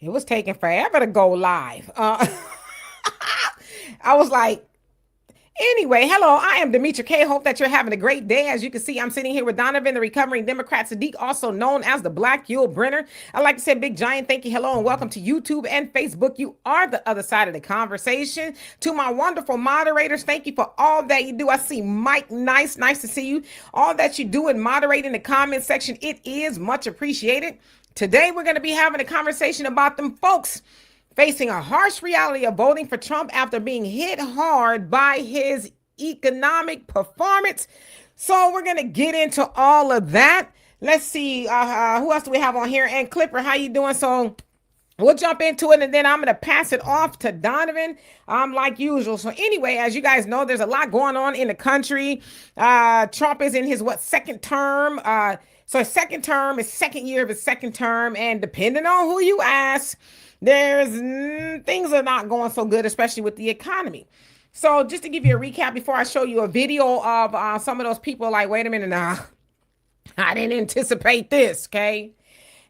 It was taking forever to go live. I was like, anyway, hello, I am Demetra K. Hope that you're having a great day. As you can see, I'm sitting here with Donovan, the recovering Democrat Saadiq, also known as the Black Yul Brenner. I'd like to say a big giant thank you, hello, and welcome to YouTube and Facebook. You are the other side of the conversation. To my wonderful moderators, thank you for all that you do. I see Mike, nice to see you. All that you do and moderate in the comment section, it is much appreciated. Today, we're going to be having a conversation about them folks facing a harsh reality of voting for Trump after being hit hard by his economic performance. So we're going to get into all of that. Let's see, who else do we have on here? And Clipper, how you doing? So we'll jump into it, and then I'm going to pass it off to Donovan, like usual. So anyway, as you guys know, there's a lot going on in the country. Trump is in his, second term. So his second term, his second year of his second term, and depending on who you ask, there's things are not going so good, especially with the economy. So just to give you a recap before I show you a video of some of those people, like, wait a minute, I didn't anticipate this, okay?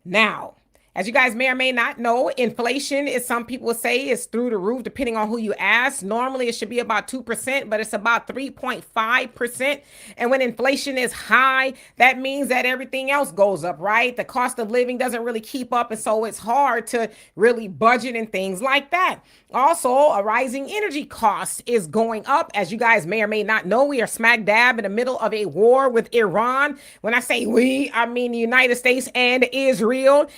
Now, as you guys may or may not know, inflation, as some people say, is through the roof, depending on who you ask. Normally, it should be about 2%, but it's about 3.5%. And when inflation is high, that means that everything else goes up, right? The cost of living doesn't really keep up, and so it's hard to really budget and things like that. Also, a rising energy cost is going up. As you guys may or may not know, we are smack dab in the middle of a war with Iran. When I say we, I mean the United States and Israel.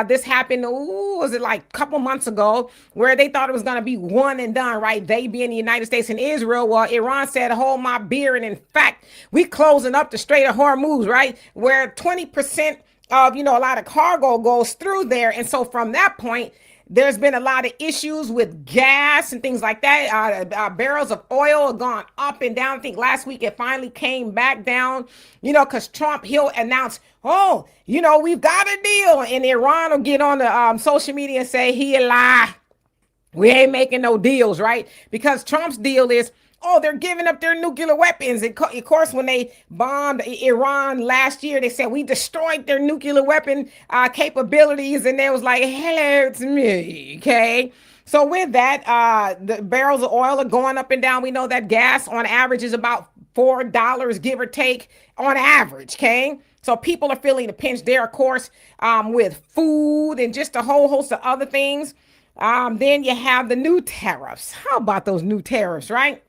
This happened, was it like a couple months ago, where they thought it was going to be one and done, right? They being the United States and Israel. Well, Iran said, hold my beer. And in fact, we closing up the Strait of Hormuz, right? Where 20% of, a lot of cargo goes through there. And so from that point, there's been a lot of issues with gas and things like that. Barrels of oil have gone up and down. I think last week it finally came back down, because Trump, he'll announce, we've got a deal. And Iran will get on the social media and say, he a lie. We ain't making no deals, right? Because Trump's deal is, they're giving up their nuclear weapons. And of course, when they bombed Iran last year, they said, we destroyed their nuclear weapon capabilities. And they was like, hello, it's me, okay? So with that, the barrels of oil are going up and down. We know that gas on average is about $4, give or take, on average, okay? So people are feeling the pinch there, of course, with food and just a whole host of other things. Then you have the new tariffs. How about those new tariffs, right?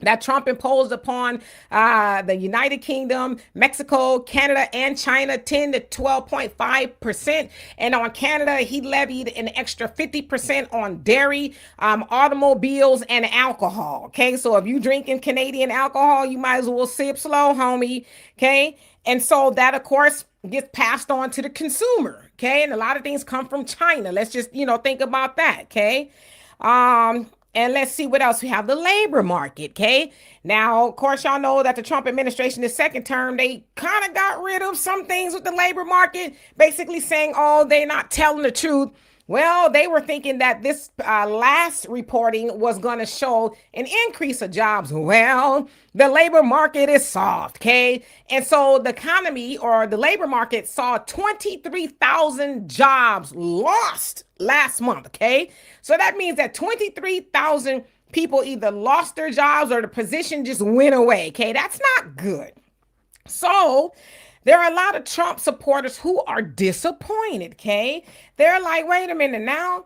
That Trump imposed upon the United Kingdom, Mexico, Canada, and China, 10 to 12.5%. And on Canada, he levied an extra 50% on dairy, automobiles, and alcohol. Okay, so if you drinking Canadian alcohol, you might as well sip slow, homie. Okay, and so that, of course, gets passed on to the consumer. Okay, and a lot of things come from China. Let's just, think about that. Okay. And let's see what else we have. The labor market, okay? Now, of course, y'all know that the Trump administration, the second term, they kind of got rid of some things with the labor market, basically saying, they're not telling the truth. Well, they were thinking that this last reporting was going to show an increase of jobs. Well, the labor market is soft, okay? And so the economy or the labor market saw 23,000 jobs lost last month, okay? So that means that 23,000 people either lost their jobs or the position just went away, okay? That's not good. So there are a lot of Trump supporters who are disappointed, okay? They're like, wait a minute now,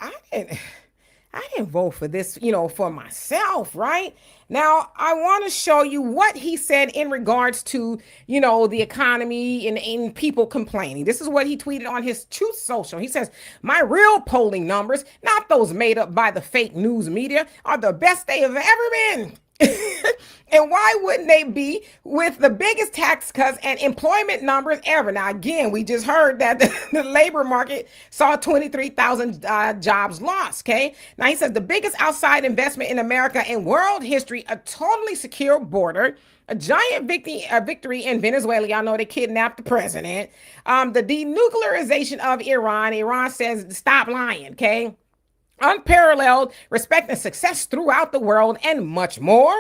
I didn't vote for this, for myself, right? Now, I want to show you what he said in regards to, the economy and people complaining. This is what he tweeted on his Truth Social. He says, my real polling numbers, not those made up by the fake news media, are the best they have ever been. And why wouldn't they be with the biggest tax cuts and employment numbers ever? Now, again, we just heard that the labor market saw 23,000 jobs lost, okay? Now, he says the biggest outside investment in America in world history, a totally secure border, a giant victory in Venezuela. Y'all know they kidnapped the president. The denuclearization of Iran. Iran says, stop lying, okay? Unparalleled respect and success throughout the world, and much more.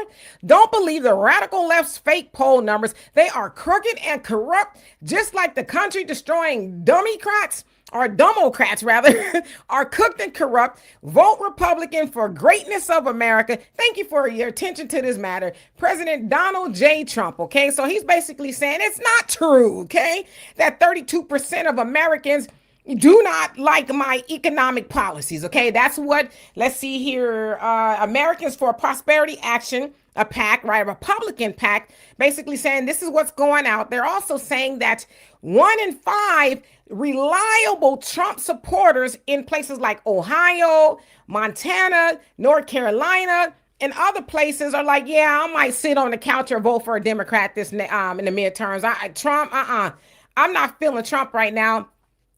Don't believe the radical left's fake poll numbers. They are crooked and corrupt, just like the country destroying Democrats or Democrats rather, are cooked and corrupt. Vote Republican for greatness of America. Thank you for your attention to this matter. President Donald J. Trump, okay? So he's basically saying it's not true, okay? That 32% of Americans do not like my economic policies, okay? That's what, let's see here, Americans for Prosperity Action, a PAC, right? A Republican PAC, basically saying this is what's going out. They're also saying that 1 in 5 reliable Trump supporters in places like Ohio, Montana, North Carolina, and other places are like, yeah, I might sit on the couch or vote for a Democrat this in the midterms. Trump, I'm not feeling Trump right now.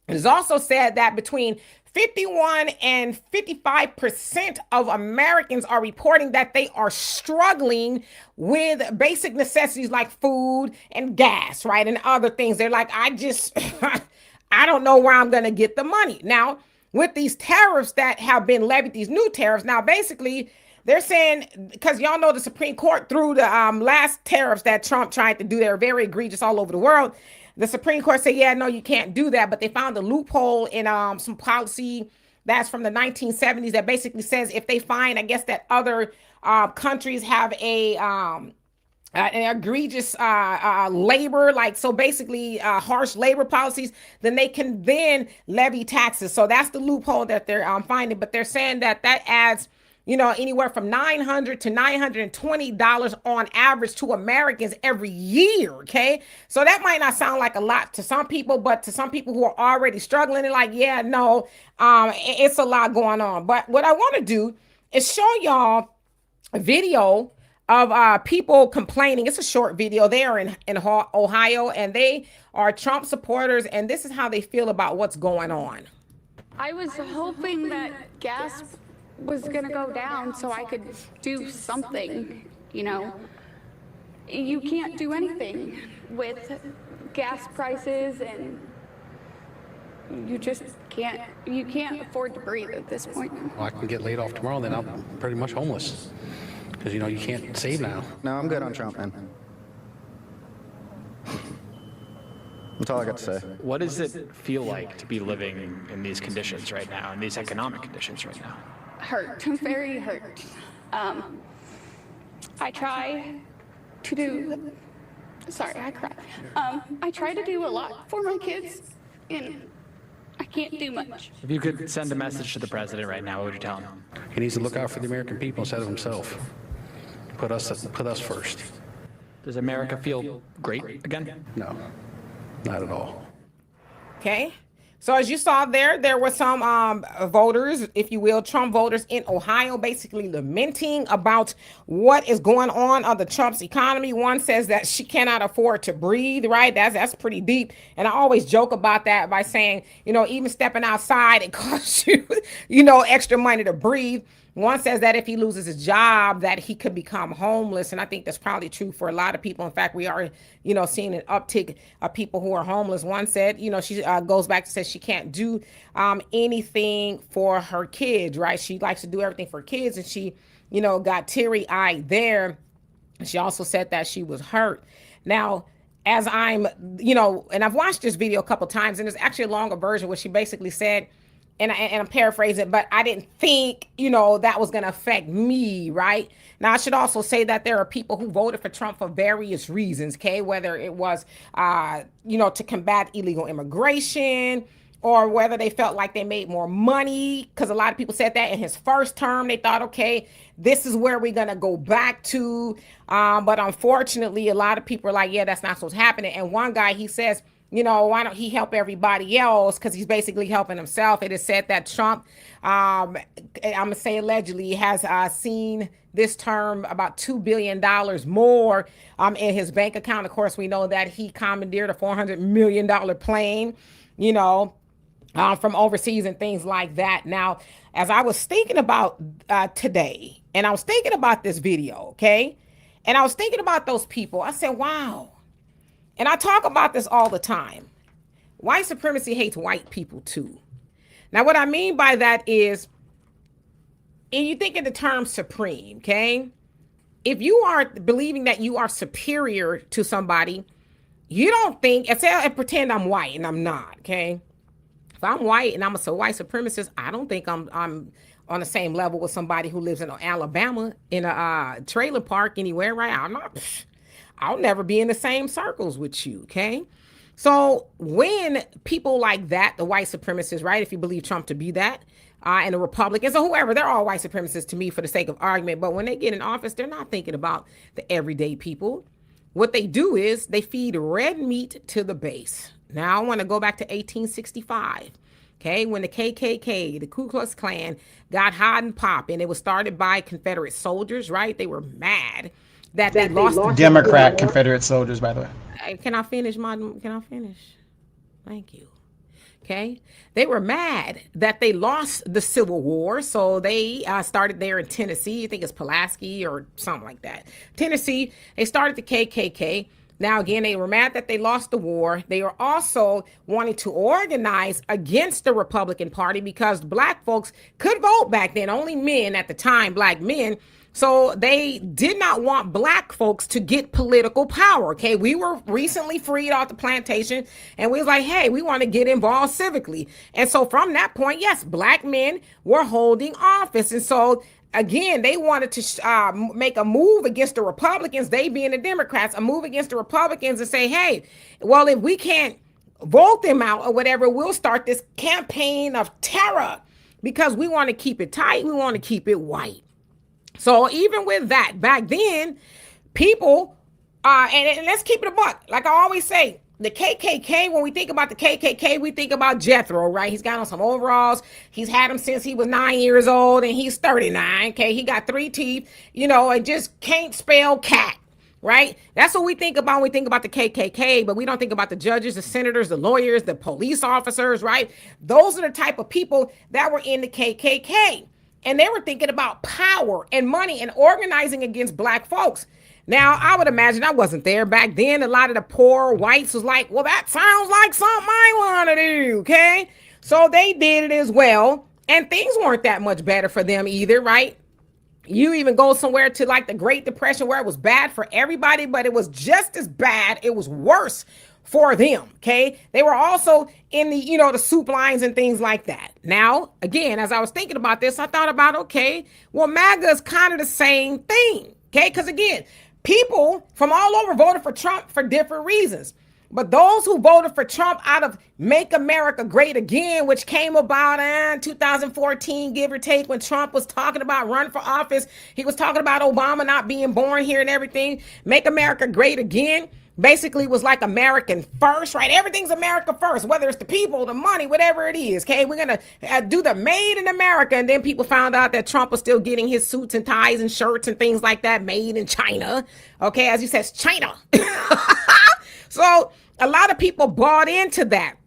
It is also said that between 51 and 55% of Americans are reporting that they are struggling with basic necessities like food and gas, right? And other things. They're like, I don't know where I'm going to get the money. Now, with these tariffs that have been levied, these new tariffs, now basically they're saying, because y'all know the Supreme Court threw the last tariffs that Trump tried to do, they're very egregious all over the world. The Supreme Court said, yeah, no, you can't do that. But they found a loophole in some policy that's from the 1970s that basically says if they find, I guess, that other countries have an egregious labor, like, so basically harsh labor policies, then they can then levy taxes. So that's the loophole that they're finding. But they're saying that adds, anywhere from $900 to $920 on average to Americans every year, okay? So that might not sound like a lot to some people, but to some people who are already struggling, they're like, yeah, no, it's a lot going on. But what I want to do is show y'all a video of people complaining. It's a short video. They are in Ohio, and they are Trump supporters, and this is how they feel about what's going on. I was hoping that gas was gonna go down so I could do something, You can't do anything with gas prices, and you just can't afford to breathe at this point. Well, I can get laid off tomorrow, then I'm pretty much homeless. Because, you can't save now. No, I'm good on Trump, man. That's all I got to say. What does it feel like to be living in these conditions right now, in these economic conditions right now? Hurt, very hurt. I try to do, sorry, I cried. I try to do a lot for my kids, and I can't do much. If you could send a message to the president right now, what would you tell him? He needs to look out for the American people instead of himself. Put us first. Does America feel great again? No, not at all. Okay. So as you saw there were some voters, if you will, Trump voters in Ohio, basically lamenting about what is going on the Trump's economy. One says that she cannot afford to breathe, right? That's pretty deep. And I always joke about that by saying, even stepping outside, it costs you, extra money to breathe. One says that if he loses his job, that he could become homeless. And I think that's probably true for a lot of people. In fact, we are, seeing an uptick of people who are homeless. One said, she goes back to say she can't do anything for her kids, right? She likes to do everything for kids. And she, got teary-eyed there. She also said that she was hurt. Now, as I'm, and I've watched this video a couple times, and it's actually a longer version where she basically said, and I'm paraphrasing, but I didn't think, that was going to affect me, right? Now, I should also say that there are people who voted for Trump for various reasons, okay? Whether it was, to combat illegal immigration, or whether they felt like they made more money, because a lot of people said that in his first term, they thought, okay, this is where we're going to go back to. But unfortunately, a lot of people are like, yeah, that's not what's happening. And one guy, he says, why don't he help everybody else? Because he's basically helping himself. It is said that Trump, I'm going to say allegedly, has seen this term about $2 billion more in his bank account. Of course, we know that he commandeered a $400 million plane, from overseas and things like that. Now, as I was thinking about today, and I was thinking about this video, okay? And I was thinking about those people, I said, wow. And I talk about this all the time. White supremacy hates white people too. Now, what I mean by that is, and you think in the term supreme, okay? If you are believing that you are superior to somebody, you don't think, and pretend I'm white and I'm not, okay? If I'm white and I'm a white supremacist, I don't think I'm on the same level with somebody who lives in Alabama in a trailer park anywhere, right? I'll never be in the same circles with you, okay? So when people like that, the white supremacists, right, if you believe Trump to be that, and the Republicans or whoever, they're all white supremacists to me for the sake of argument. But when they get in office, they're not thinking about the everyday people. What they do is they feed red meat to the base. Now I want to go back to 1865. Okay, when the KKK, the Ku Klux Klan, got hot and popping, it was started by Confederate soldiers, right? They were mad that they lost. Democrat Confederate soldiers, by the way. Can I finish? Thank you. Okay, they were mad that they lost the Civil War, so they started there in Tennessee. I think it's Pulaski or something like that. Tennessee, they started the KKK. Now, again, they were mad that they lost the war. They were also wanting to organize against the Republican Party because black folks could vote back then, only men at the time, black men. So they did not want black folks to get political power. Okay, we were recently freed off the plantation and we was like, hey, we want to get involved civically. And so from that point, yes, black men were holding office. And so again, they wanted to make a move against the Republicans, they being the Democrats, a move against the Republicans and say, hey, well, if we can't vote them out or whatever, we'll start this campaign of terror because we want to keep it tight. We want to keep it white. So even with that, back then, people, and let's keep it a buck. Like I always say, the KKK, when we think about the KKK, we think about Jethro, right? He's got on some overalls. He's had him since he was 9 years old and he's 39, okay? He got 3 teeth, and just can't spell cat, right? That's what we think about when we think about the KKK, but we don't think about the judges, the senators, the lawyers, the police officers, right? Those are the type of people that were in the KKK. And they were thinking about power and money and organizing against black folks. Now, I would imagine I wasn't there back then. A lot of the poor whites was like, well, that sounds like something I want to do, okay? So they did it as well. And things weren't that much better for them either, right? You even go somewhere to like the Great Depression where it was bad for everybody, but it was just as bad. It was worse for them, okay? They were also in the, the soup lines and things like that. Now, again, as I was thinking about this, I thought about, okay, well, MAGA is kind of the same thing, okay? Because again, people from all over voted for Trump for different reasons. But those who voted for Trump out of Make America Great Again, which came about in 2014, give or take, when Trump was talking about running for office, he was talking about Obama not being born here and everything. Make America Great Again basically was like American first, right? Everything's America first, whether it's the people, the money, whatever it is, okay? We're going to do the made in America. And then people found out that Trump was still getting his suits and ties and shirts and things like that made in China, okay? As he says, China. So a lot of people bought into that.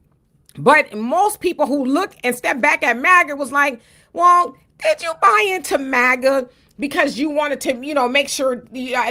But most people who look and step back at MAGA was like, well, did you buy into MAGA because you wanted to, make sure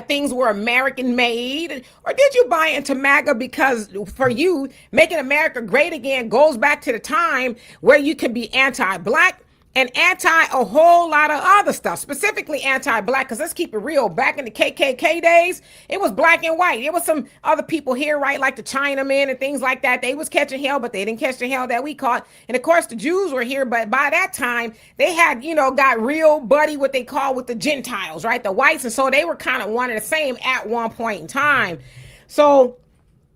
things were American made? Or did you buy into MAGA because for you, making America great again goes back to the time where you can be anti-black and anti a whole lot of other stuff, specifically anti-black, because let's keep it real. Back in the KKK days, it was black and white. It was some other people here, right, like the Chinamen and things like that. They was catching hell, but they didn't catch the hell that we caught. And of course, the Jews were here, but by that time, they had, got real buddy, what they call with the Gentiles, right, the whites. And so they were kind of one and the same at one point in time. So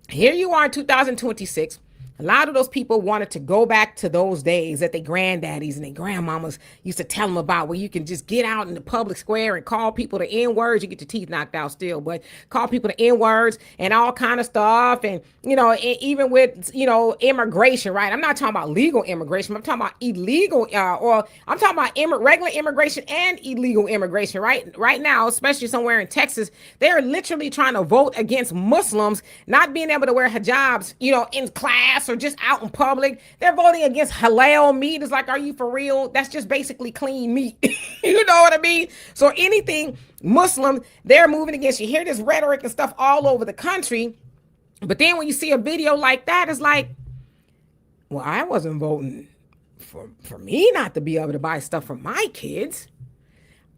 here you are in 2026. A lot of those people wanted to go back to those days that their granddaddies and their grandmamas used to tell them about, where you can just get out in the public square and call people the N-words. You get your teeth knocked out still, but call people the N-words and all kind of stuff. And, even with, immigration, right? I'm not talking about legal immigration. I'm talking about illegal, or I'm talking about regular immigration and illegal immigration, right? Right now, especially somewhere in Texas, they're literally trying to vote against Muslims not being able to wear hijabs, in class or just out in public. They're voting against halal meat. It's like, are you for real? That's just basically clean meat. You know what I mean? So anything Muslim, they're moving against. You hear this rhetoric and stuff all over the country. But then when you see a video like that, it's like, well, I wasn't voting for me not to be able to buy stuff for my kids.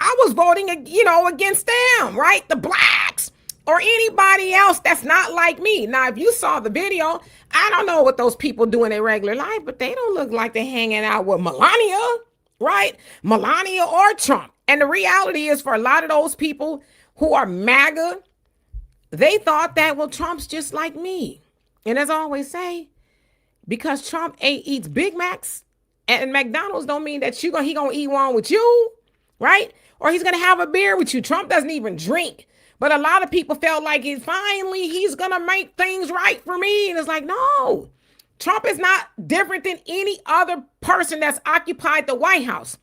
I was voting, against them, right? The blacks. or anybody else that's not like me. Now, if you saw the video, I don't know what those people do in their regular life, but they don't look like they're hanging out with Melania, right? Melania or Trump. And the reality is, for a lot of those people who are MAGA, they thought that, well, Trump's just like me. And as I always say, because Trump eats Big Macs and McDonald's don't mean that he gonna eat one with you, right? Or he's gonna have a beer with you. Trump doesn't even drink. But a lot of people felt like finally he's gonna make things right for me. And it's like, no, Trump is not different than any other person that's occupied the White House.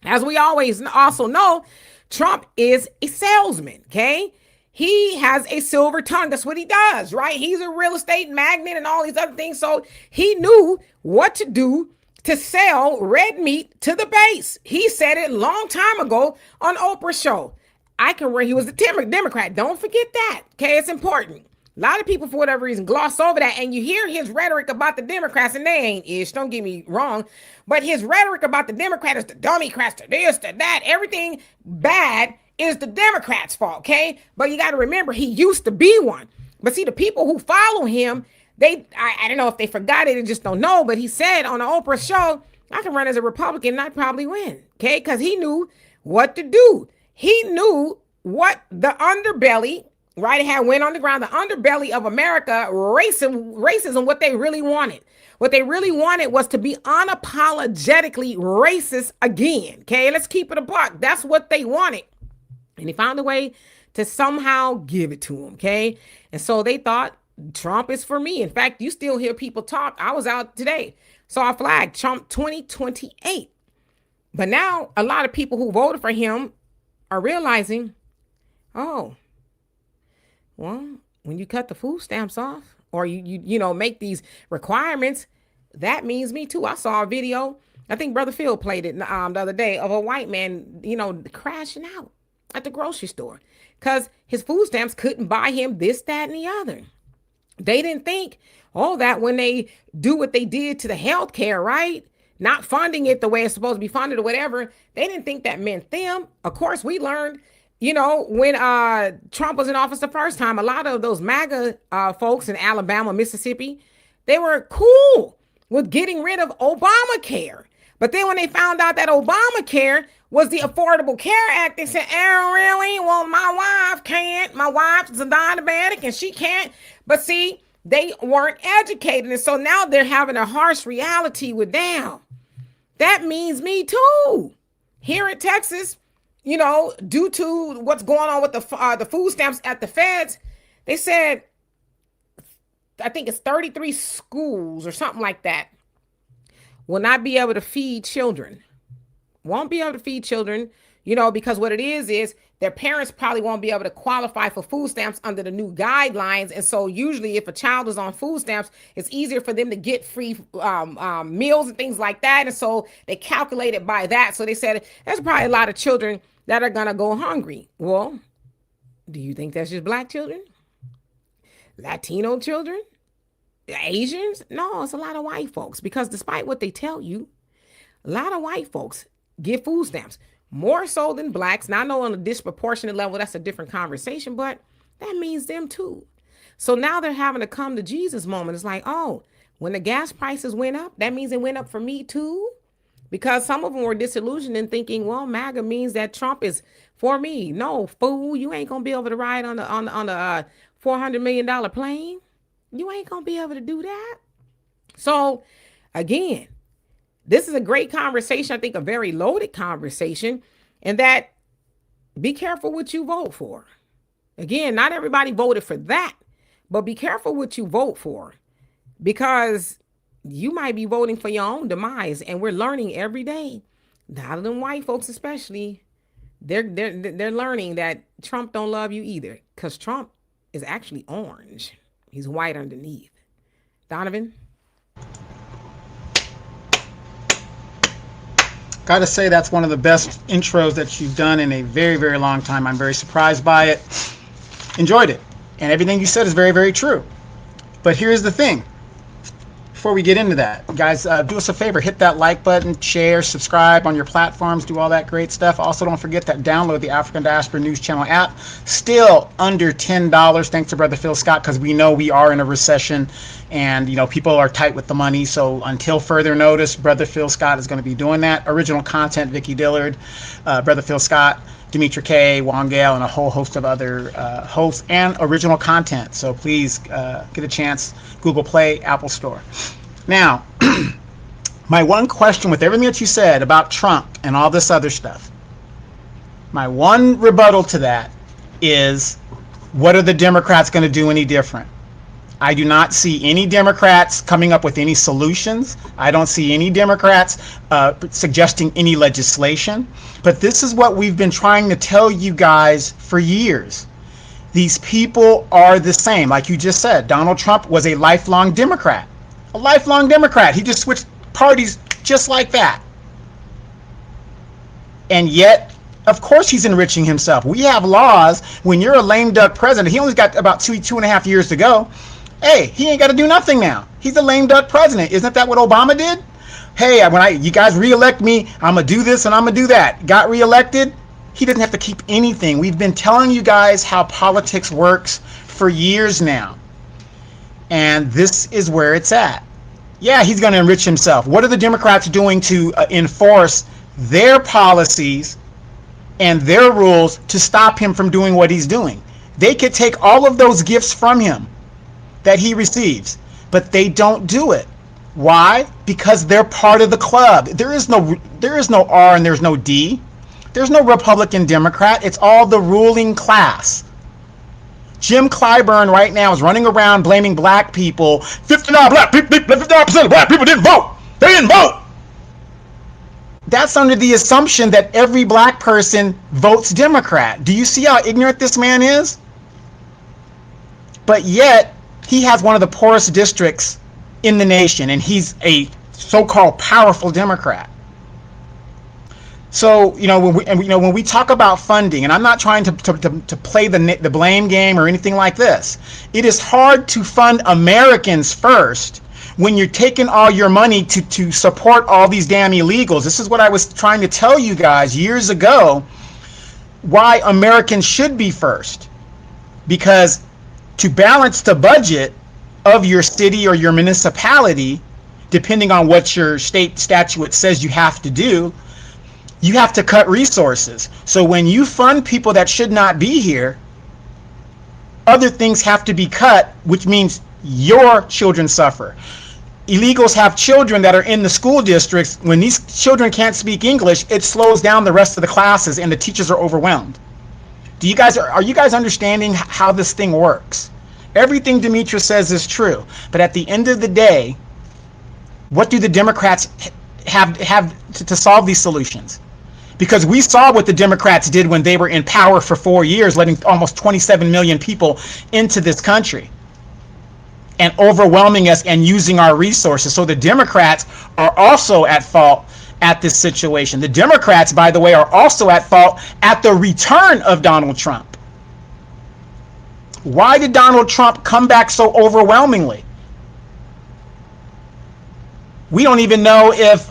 As we always also know, Trump is a salesman, okay? He has a silver tongue. That's what he does, right? He's a real estate magnate and all these other things. So he knew what to do to sell red meat to the base. He said it a long time ago on Oprah's show. He was a Democrat. Don't forget that, okay? It's important. A lot of people, for whatever reason, gloss over that, and you hear his rhetoric about the Democrats, and they ain't ish, don't get me wrong, but his rhetoric about the Democrats, the Democrats, the this, the that, everything bad is the Democrats' fault, okay? But you got to remember, he used to be one. But see, the people who follow him, I don't know if they forgot it, they just don't know, but he said on the Oprah show, I can run as a Republican and I'd probably win, okay? Because he knew what to do. He knew what the underbelly, right? It had went on the ground, the underbelly of America, racism, what they really wanted. What they really wanted was to be unapologetically racist again, okay? Let's keep it a buck. That's what they wanted. And he found a way to somehow give it to him, okay? And so they thought, Trump is for me. In fact, you still hear people talk. I was out today, saw a flag, Trump 2028. But now a lot of people who voted for him are realizing, oh, well, when you cut the food stamps off or you make these requirements, that means me too. I saw a video, I think Brother Phil played it the other day, of a white man, crashing out at the grocery store because his food stamps couldn't buy him this, that, and the other. They didn't think, that when they do what they did to the healthcare, right? Not funding it the way it's supposed to be funded or whatever, they didn't think that meant them. Of course, we learned, when Trump was in office the first time, a lot of those MAGA folks in Alabama, Mississippi, they were cool with getting rid of Obamacare. But then when they found out that Obamacare was the Affordable Care Act, they said, oh, really? Well, my wife can't. My wife's a diabetic and she can't. But see, they weren't educated. And so now they're having a harsh reality with them. That means me too. Here in Texas, due to what's going on with the food stamps at the feds, they said, I think it's 33 schools or something like that will not be able to feed children. Won't be able to feed children, because what it is their parents probably won't be able to qualify for food stamps under the new guidelines. And so usually if a child is on food stamps, it's easier for them to get free meals and things like that. And so they calculate it by that. So they said there's probably a lot of children that are going to go hungry. Well, do you think that's just Black children? Latino children? Asians? No, it's a lot of white folks, because despite what they tell you, a lot of white folks get food stamps. More so than Blacks. Now, I know on a disproportionate level, that's a different conversation, but that means them too. So now they're having a come to Jesus moment. It's like, oh, when the gas prices went up, that means it went up for me too? Because some of them were disillusioned and thinking, well, MAGA means that Trump is for me. No, fool, you ain't gonna be able to ride on the $400 million plane. You ain't gonna be able to do that. So again, this is a great conversation. I think a very loaded conversation, and that be careful what you vote for. Again, not everybody voted for that, but be careful what you vote for, because you might be voting for your own demise. And we're learning every day. A lot of them white folks, especially, they're learning that Trump don't love you either, because Trump is actually orange. He's white underneath. Donovan? Gotta say, that's one of the best intros that you've done in a very, very long time. I'm very surprised by it. Enjoyed it. And everything you said is very, very true. But here's the thing. before we get into that, guys, do us a favor, hit that like button, share, subscribe on your platforms, do all that great stuff. Also, don't forget that download the African Diaspora News Channel app. Still under $10, thanks to Brother Phil Scott, because we know we are in a recession and, you know, people are tight with the money. So until further notice, Brother Phil Scott is going to be doing that. Original content, Vicky Dillard, Brother Phil Scott, Demetra K, Juan Gale, and a whole host of other hosts and original content. So please get a chance, Google Play, Apple Store. Now, my one question with everything that you said about Trump and all this other stuff, my one rebuttal to that is, what are the Democrats going to do any different? I do not see any Democrats coming up with any solutions. I don't see any Democrats suggesting any legislation. But this is what we've been trying to tell you guys for years. These people are the same. Like you just said, Donald Trump was a lifelong Democrat. A lifelong Democrat. He just switched parties just like that. And yet, of course he's enriching himself. We have laws. When you're a lame duck president, he only got about two and a half years to go. Hey, he ain't got to do nothing now. He's a lame duck president. Isn't that what Obama did? Hey, when you guys reelect me, I'm going to do this and I'm going to do that. Got reelected. He doesn't have to keep anything. We've been telling you guys how politics works for years now. And this is where it's at. Yeah, he's going to enrich himself. What are the Democrats doing to enforce their policies and their rules to stop him from doing what he's doing? They could take all of those gifts from him that he receives, but they don't do it. Why? Because they're part of the club. There is no R and there's no D. There's no Republican, Democrat. It's all the ruling class. Jim Clyburn right now is running around blaming black people. 59% of black people didn't vote. They didn't vote. That's under the assumption that every black person votes Democrat. Do you see how ignorant this man is? But yet, he has one of the poorest districts in the nation, and he's a so-called powerful Democrat. So, when we talk about funding, and I'm not trying to play the blame game or anything like this, it is hard to fund Americans first when you're taking all your money to support all these damn illegals. This is what I was trying to tell you guys years ago, why Americans should be first. Because to balance the budget of your city or your municipality, depending on what your state statute says you have to do, you have to cut resources. So when you fund people that should not be here, other things have to be cut, which means your children suffer. Illegals have children that are in the school districts. When these children can't speak English, it slows down the rest of the classes and the teachers are overwhelmed. Are you guys understanding how this thing works? Everything Demetra says is true, but at the end of the day, what do the Democrats have to solve these solutions? Because we saw what the Democrats did when they were in power for 4 years, letting almost 27 million people into this country and overwhelming us and using our resources. So the Democrats are also at fault at this situation. The Democrats, by the way, are also at fault at the return of Donald Trump. Why did Donald Trump come back so overwhelmingly? We don't even know if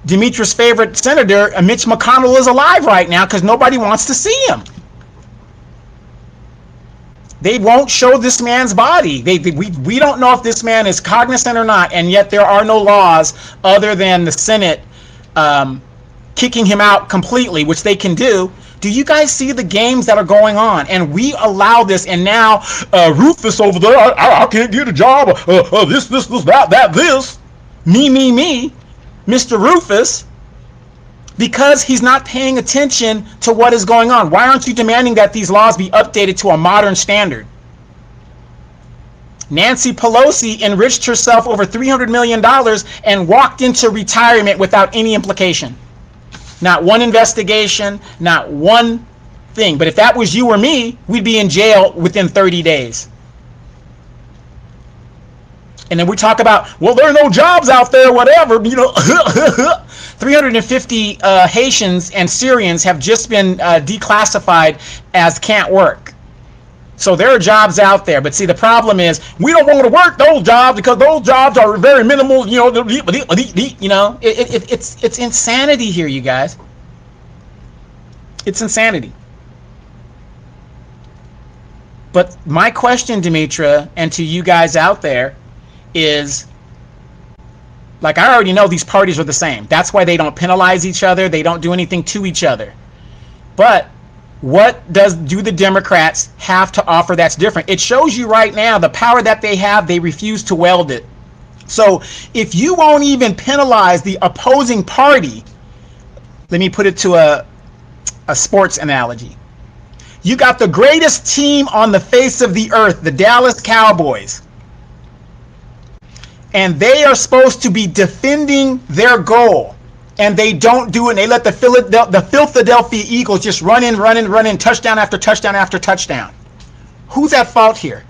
Demetra's favorite senator, Mitch McConnell, is alive right now because nobody wants to see him. They won't show this man's body. We don't know if this man is cognizant or not, and yet there are no laws other than the Senate kicking him out completely, which they can do. Do you guys see the games that are going on? And we allow this, and now Rufus over there, I can't get a job. This, that. Me. Mr. Rufus, because he's not paying attention to what is going on. Why aren't you demanding that these laws be updated to a modern standard? Nancy Pelosi enriched herself over $300 million and walked into retirement without any implication. Not one investigation, not one thing. But if that was you or me, we'd be in jail within 30 days. And then we talk about, well, there are no jobs out there, whatever, 350 Haitians and Syrians have just been declassified as can't work. So there are jobs out there, but see, the problem is we don't want to work those jobs because those jobs are very minimal. You know, it's insanity here, you guys. It's insanity. But my question, Demetra, and to you guys out there is, like, I already know these parties are the same. That's why they don't penalize each other. They don't do anything to each other. But what do the Democrats have to offer that's different? It shows you right now the power that they have. They refuse to wield it. So if you won't even penalize the opposing party, let me put it to a sports analogy. You got the greatest team on the face of the earth, the Dallas Cowboys. And they are supposed to be defending their goal. And they don't do it. And they let the Philadelphia Eagles just run in, touchdown after touchdown after touchdown. Who's at fault here?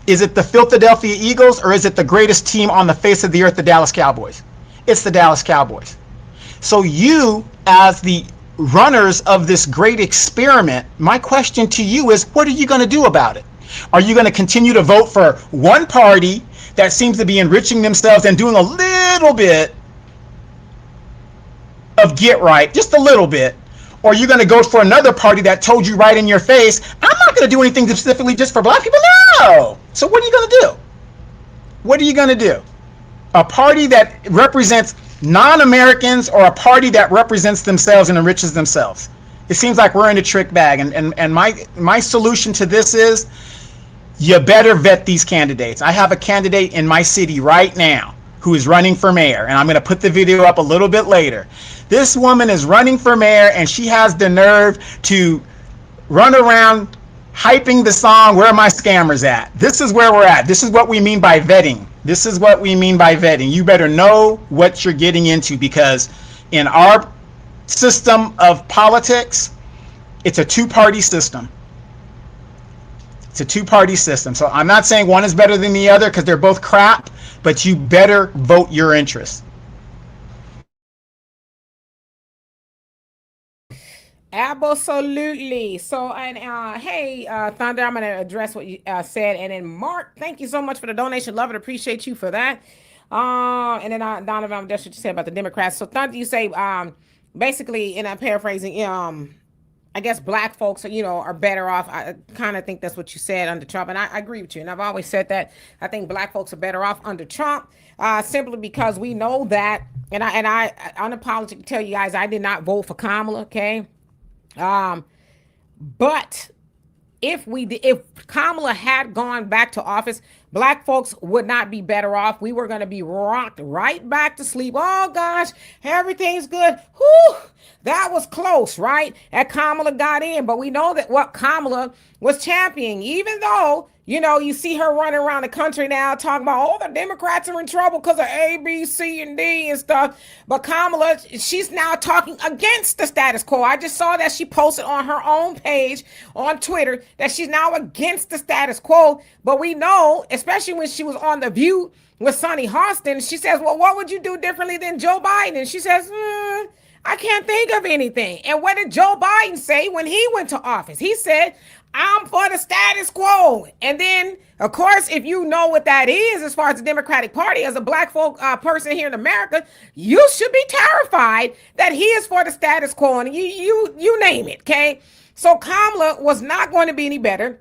Is it the Philadelphia Eagles or is it the greatest team on the face of the earth, the Dallas Cowboys? It's the Dallas Cowboys. So you, as the runners of this great experiment, my question to you is, what are you going to do about it? Are you going to continue to vote for one party that seems to be enriching themselves and doing a little bit of get right, just a little bit, or are you going to go for another party that told you right in your face, I'm not going to do anything specifically just for black people? No. So what are you going to do? What are you going to do? A party that represents non-Americans or a party that represents themselves and enriches themselves? It seems like we're in a trick bag. And my solution to this is, you better vet these candidates. I have a candidate in my city right now who is running for mayor, and I'm going to put the video up a little bit later. This woman is running for mayor, and she has the nerve to run around hyping the song, Where Are My Scammers At? This is where we're at. This is what we mean by vetting. This is what we mean by vetting. You better know what you're getting into, because in our system of politics, it's a two-party system. It's a two-party system. So I'm not saying one is better than the other because they're both crap, but you better vote your interests. Absolutely. So, and hey, Thunder, I'm going to address what you said. And then Mark, thank you so much for the donation. Love it. Appreciate you for that. And then Donovan, I'm just what you said about the Democrats. So, Thunder, you say, basically, and I'm paraphrasing, I guess black folks, are better off. I kind of think that's what you said under Trump. And I agree with you. And I've always said that I think black folks are better off under Trump, simply because we know that. And I unapologetically tell you guys, I did not vote for Kamala. Okay. But if Kamala had gone back to office, black folks would not be better off. We were going to be rocked right back to sleep. Oh gosh, everything's good. Whew, that was close, right? And Kamala got in, but we know that what Kamala was championing, even though, you see her running around the country now talking about, oh, the Democrats are in trouble because of A, B, C, and D and stuff. But Kamala, she's now talking against the status quo. I just saw that she posted on her own page on Twitter that she's now against the status quo. But we know, especially when she was on The View with Sonny Hostin, she says, well, what would you do differently than Joe Biden? And she says, I can't think of anything. And what did Joe Biden say when he went to office? He said, I'm for the status quo. And then, of course, if you know what that is, as far as the Democratic Party, as a black folk person here in America, you should be terrified that he is for the status quo. And you name it, okay? So Kamala was not going to be any better.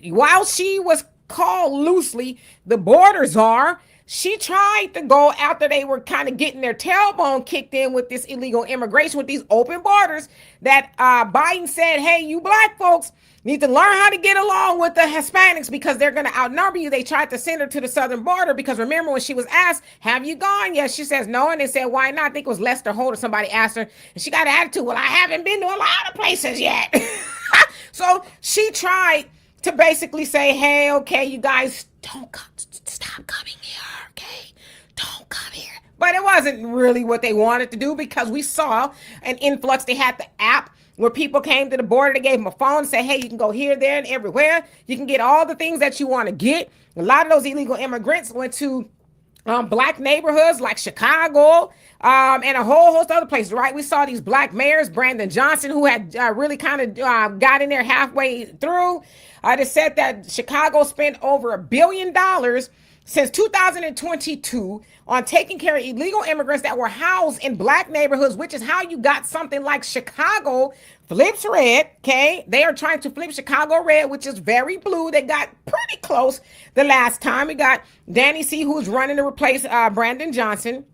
While she was called loosely the border czar, she tried to go after they were kind of getting their tailbone kicked in with this illegal immigration, with these open borders, that Biden said, hey, you black folks need to learn how to get along with the Hispanics because they're going to outnumber you. They tried to send her to the southern border because remember when she was asked, have you gone? Yes, she says no. And they said, why not? I think it was Lester Holt or somebody asked her. And she got an attitude. Well, I haven't been to a lot of places yet. So she tried to basically say, hey, okay, you guys don't come, stop coming here, okay? Don't come here. But it wasn't really what they wanted to do because we saw an influx. They had the app where people came to the border. They gave them a phone and said, hey, you can go here, there, and everywhere. You can get all the things that you want to get. A lot of those illegal immigrants went to black neighborhoods like Chicago, and a whole host of other places, right? We saw these black mayors, Brandon Johnson, who had really kind of got in there halfway through. They said that Chicago spent over $1 billion since 2022 on taking care of illegal immigrants that were housed in black neighborhoods, which is how you got something like Chicago flips red, okay? They are trying to flip Chicago red, which is very blue. They got pretty close the last time. We got Danny C., who's running to replace Brandon Johnson,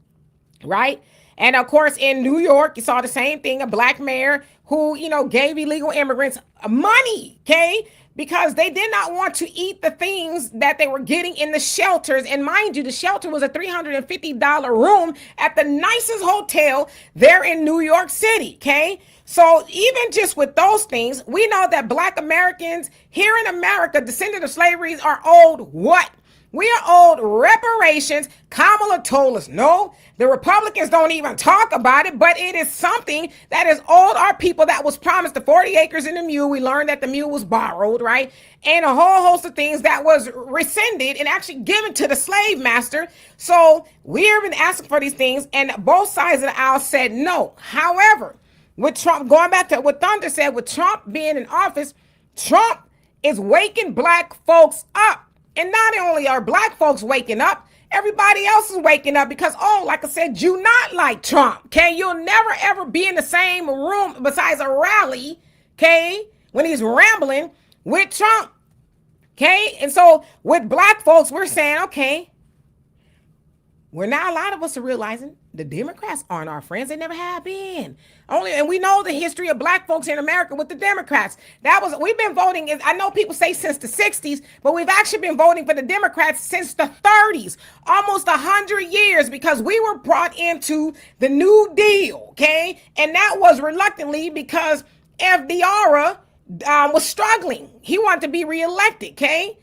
right? And of course, in New York, you saw the same thing, a black mayor who, gave illegal immigrants money, okay? Because they did not want to eat the things that they were getting in the shelters. And mind you, the shelter was a $350 room at the nicest hotel there in New York City, okay? So even just with those things, we know that black Americans here in America, descendants of slavery, are owed what? We are owed reparations. Kamala told us no. The Republicans don't even talk about it, but it is something that is owed our people that was promised. The 40 acres and the mule. We learned that the mule was borrowed, right? And a whole host of things that was rescinded and actually given to the slave master. So we've been asking for these things, and both sides of the aisle said no. However, with Trump, going back to what Thunder said, with Trump being in office, Trump is waking black folks up. And not only are black folks waking up, everybody else is waking up because, like I said, you not like Trump, okay? You'll never, ever be in the same room besides a rally, okay, when he's rambling with Trump, okay? And so with black folks, we're saying, okay, we're now, a lot of us are realizing the Democrats aren't our friends. They never have been. And we know the history of black folks in America with the Democrats. We've been voting, I know people say since the 60s, but we've actually been voting for the Democrats since the 30s, almost 100 years, because we were brought into the New Deal, okay? And that was reluctantly because FDR was struggling. He wanted to be reelected, okay?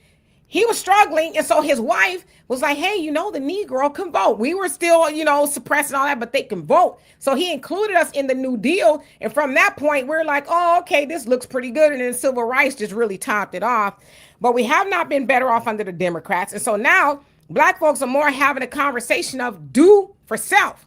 He was struggling, and so his wife was like, hey, the Negro can vote. We were still, suppressing all that, but they can vote. So he included us in the New Deal, and from that point, we're like, oh, okay, this looks pretty good, and then civil rights just really topped it off. But we have not been better off under the Democrats, and so now black folks are more having a conversation of do for self.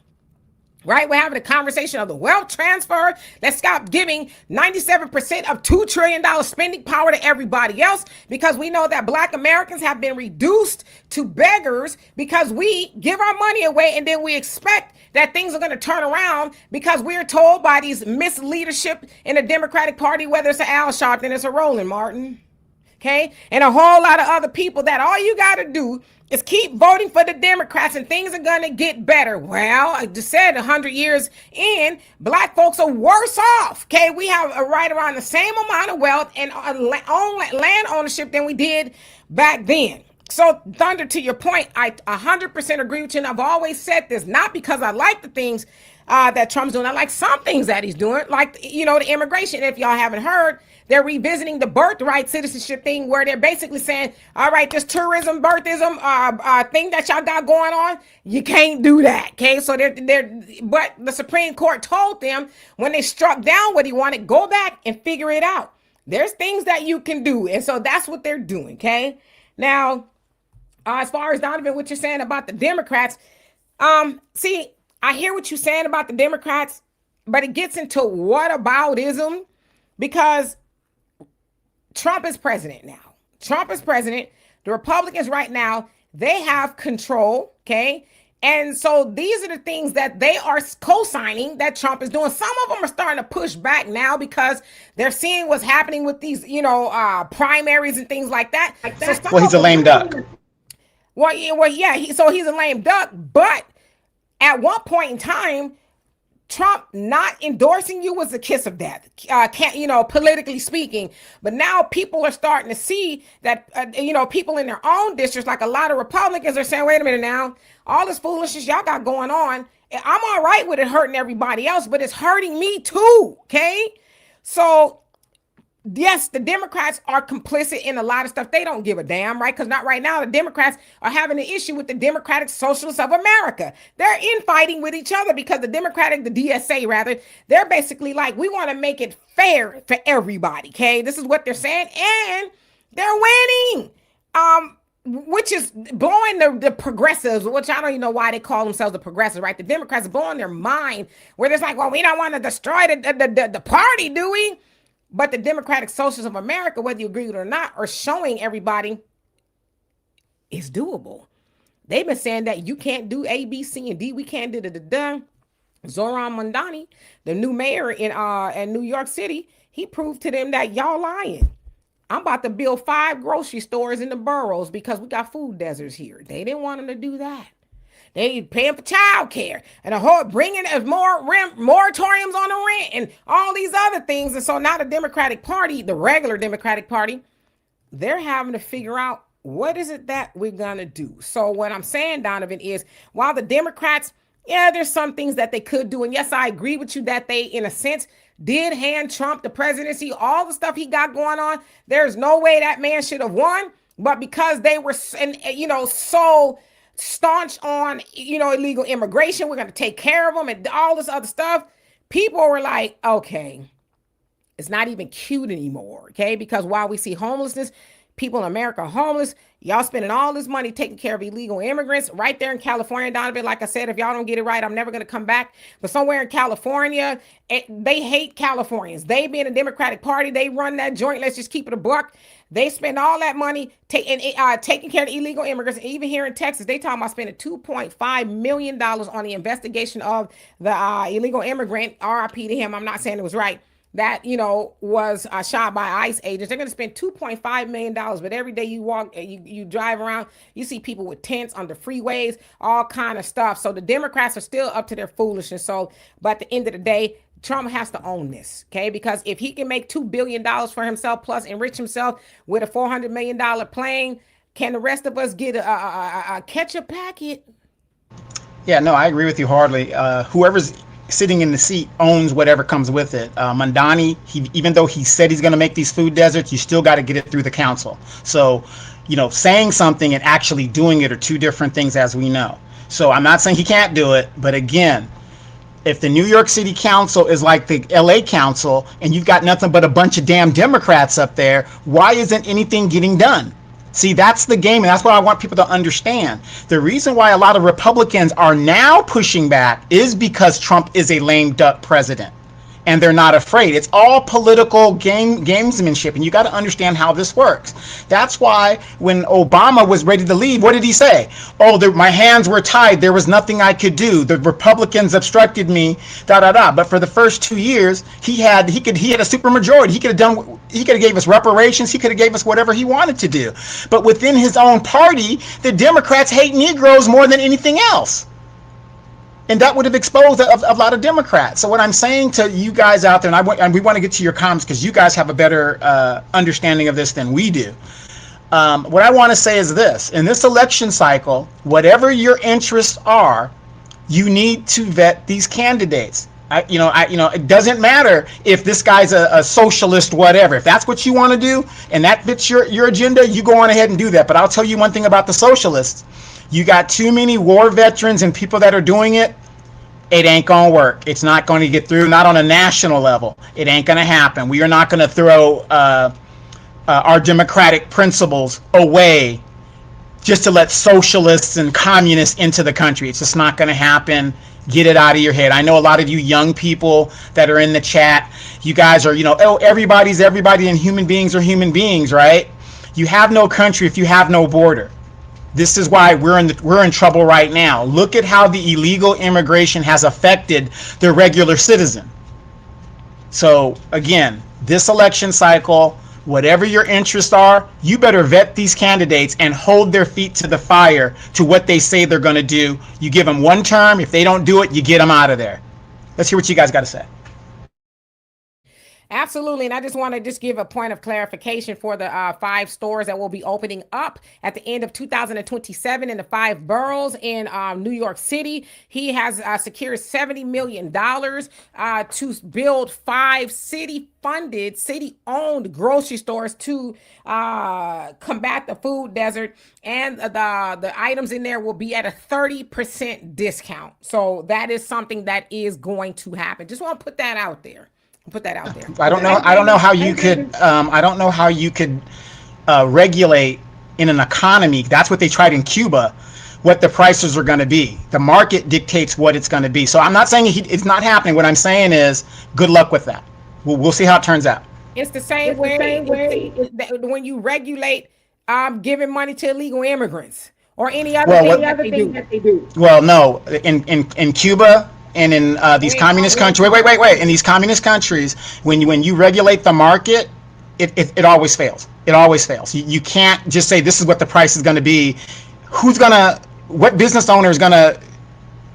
Right? We're having a conversation of the wealth transfer. Let's stop giving 97% of $2 trillion spending power to everybody else, because we know that black Americans have been reduced to beggars because we give our money away and then we expect that things are going to turn around because we're told by these misleadership in the Democratic Party, whether it's an Al Sharpton, it's a Roland Martin, okay? And a whole lot of other people, that all you got to do is keep voting for the Democrats and things are going to get better. Well, I just said 100 years in, black folks are worse off. Okay, we have right around the same amount of wealth and land ownership than we did back then. So, Thunder, to your point, I 100% agree with you. And I've always said this, not because I like the things that Trump's doing. I like some things that he's doing, like, the immigration. If y'all haven't heard, they're revisiting the birthright citizenship thing, where they're basically saying, all right, this tourism, birthism thing that y'all got going on, you can't do that, okay? So but the Supreme Court told them when they struck down what he wanted, go back and figure it out. There's things that you can do, and so that's what they're doing, okay? Now, as far as Donovan, what you're saying about the Democrats, see, I hear what you're saying about the Democrats, but it gets into whataboutism, because Trump is president now. Trump is president. The Republicans right now, they have control, okay? And so these are the things that they are co-signing that Trump is doing. Some of them are starting to push back now because they're seeing what's happening with these, primaries and things like that. Well, he's a lame duck. Well, yeah. So he's a lame duck. But at one point in time, Trump not endorsing you was a kiss of death, politically speaking. But now people are starting to see that, people in their own districts, like a lot of Republicans, are saying, wait a minute now, all this foolishness y'all got going on, I'm all right with it hurting everybody else, but it's hurting me too, okay? So, yes, the Democrats are complicit in a lot of stuff. They don't give a damn, right? Because not right now, the Democrats are having an issue with the Democratic Socialists of America. They're infighting with each other because the DSA rather, they're basically like, we want to make it fair for everybody, okay? This is what they're saying, and they're winning. which is blowing the progressives, which I don't even know why they call themselves the progressives, right? The Democrats are blowing their mind where it's like, well, we don't want to destroy the party, do we? But the Democratic Socialists of America, whether you agree with it or not, are showing everybody it's doable. They've been saying that you can't do A, B, C, and D. We can't do the. Zoran Mandani, the new mayor in New York City, he proved to them that y'all lying. I'm about to build 5 grocery stores in the boroughs because we got food deserts here. They didn't want them to do that. They paying for child care and a whole bringing more moratoriums on the rent and all these other things. And so now the Democratic Party, the regular Democratic Party, they're having to figure out what is it that we're going to do. So what I'm saying, Donovan, is while the Democrats, yeah, there's some things that they could do. And yes, I agree with you that they, in a sense, did hand Trump the presidency, all the stuff he got going on. There's no way that man should have won. But because they were, so staunch on, illegal immigration, we're going to take care of them and all this other stuff. People were like, okay, it's not even cute anymore. Okay. Because while we see homelessness, people in America are homeless. Y'all spending all this money taking care of illegal immigrants right there in California, Donovan. Like I said, if y'all don't get it right, I'm never going to come back. But somewhere in California, they hate Californians. They being a Democratic Party, they run that joint. Let's just keep it a buck. They spend all that money taking care of illegal immigrants. And even here in Texas, they talking about spending $2.5 million on the investigation of the illegal immigrant. RIP to him. I'm not saying it was right. That, was shot by ICE agents. They're going to spend $2.5 million. But every day you walk, you drive around, you see people with tents on the freeways, all kind of stuff. So the Democrats are still up to their foolishness. So, but at the end of the day, Trump has to own this, okay? Because if he can make $2 billion for himself, plus enrich himself with a $400 million plane, can the rest of us get a ketchup packet? Yeah, no, I agree with you hardly. Whoever's sitting in the seat owns whatever comes with it. Mandani, even though he said he's going to make these food deserts, you still got to get it through the council. So, saying something and actually doing it are two different things, as we know. So I'm not saying he can't do it, but again, if the New York City Council is like the LA Council and you've got nothing but a bunch of damn Democrats up there, why isn't anything getting done? See, that's the game, and that's what I want people to understand. The reason why a lot of Republicans are now pushing back is because Trump is a lame duck president, and they're not afraid. It's all political gamesmanship, and you got to understand how this works. That's why when Obama was ready to leave, what did he say? Oh, my hands were tied. There was nothing I could do. The Republicans obstructed me. But for the first 2 years, he had a supermajority. He could have gave us reparations. He could have gave us whatever he wanted to do. But within his own party, the Democrats hate Negroes more than anything else. And that would have exposed a lot of Democrats. So what I'm saying to you guys out there, and we want to get to your comments because you guys have a better understanding of this than we do. What I want to say is this: in this election cycle, whatever your interests are, you need to vet these candidates. It doesn't matter if this guy's a socialist, whatever. If that's what you want to do and that fits your agenda, you go on ahead and do that. But I'll tell you one thing about the socialists. You got too many war veterans and people that are doing it. It ain't going to work. It's not going to get through, not on a national level. It ain't going to happen. We are not going to throw our democratic principles away just to let socialists and communists into the country. It's just not going to happen. Get it out of your head. I know a lot of you young people that are in the chat, you guys are, everybody's everybody and human beings are human beings, right? You have no country if you have no border. This is why we're in trouble right now. Look at how the illegal immigration has affected the regular citizen. So again, this election cycle, whatever your interests are, you better vet these candidates and hold their feet to the fire to what they say they're going to do. You give them one term. If they don't do it, you get them out of there. Let's hear what you guys got to say. Absolutely. And I just want to give a point of clarification for the 5 stores that will be opening up at the end of 2027 in the 5 boroughs in New York City. He has secured $70 million to build 5 city-funded, city-owned grocery stores to combat the food desert. And the items in there will be at a 30% discount. So that is something that is going to happen. Just want to put that out there. I don't know how you could regulate in an economy. That's what they tried in Cuba, what the prices are going to be. The market dictates what it's going to be. So I'm not saying it's not happening. What I'm saying is good luck with that. We'll see how it turns out. It's the same way when you regulate giving money to illegal immigrants or any other thing that they do. Well, no, in Cuba and in these communist countries. Wait. In these communist countries, when you regulate the market, it always fails. It always fails. You can't just say this is what the price is going to be. What business owner is going to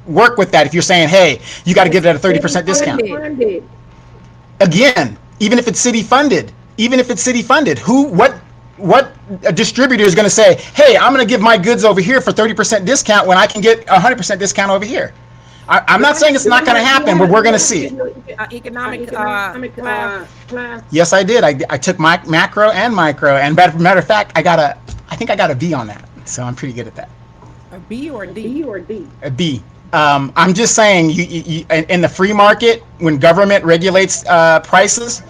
work with that if you're saying, hey, you got to give it at a 30% discount? Again, even if it's city funded, what a distributor is going to say, hey, I'm going to give my goods over here for 30% discount when I can get 100% discount over here? I'm not saying it's not going to happen, but we're going to see it. Economic class. Yes, I did. I took my macro and micro, and matter of fact, I think I got a B on that, so I'm pretty good at that. A B or a D? A B. I'm just saying, you in the free market, when government regulates prices,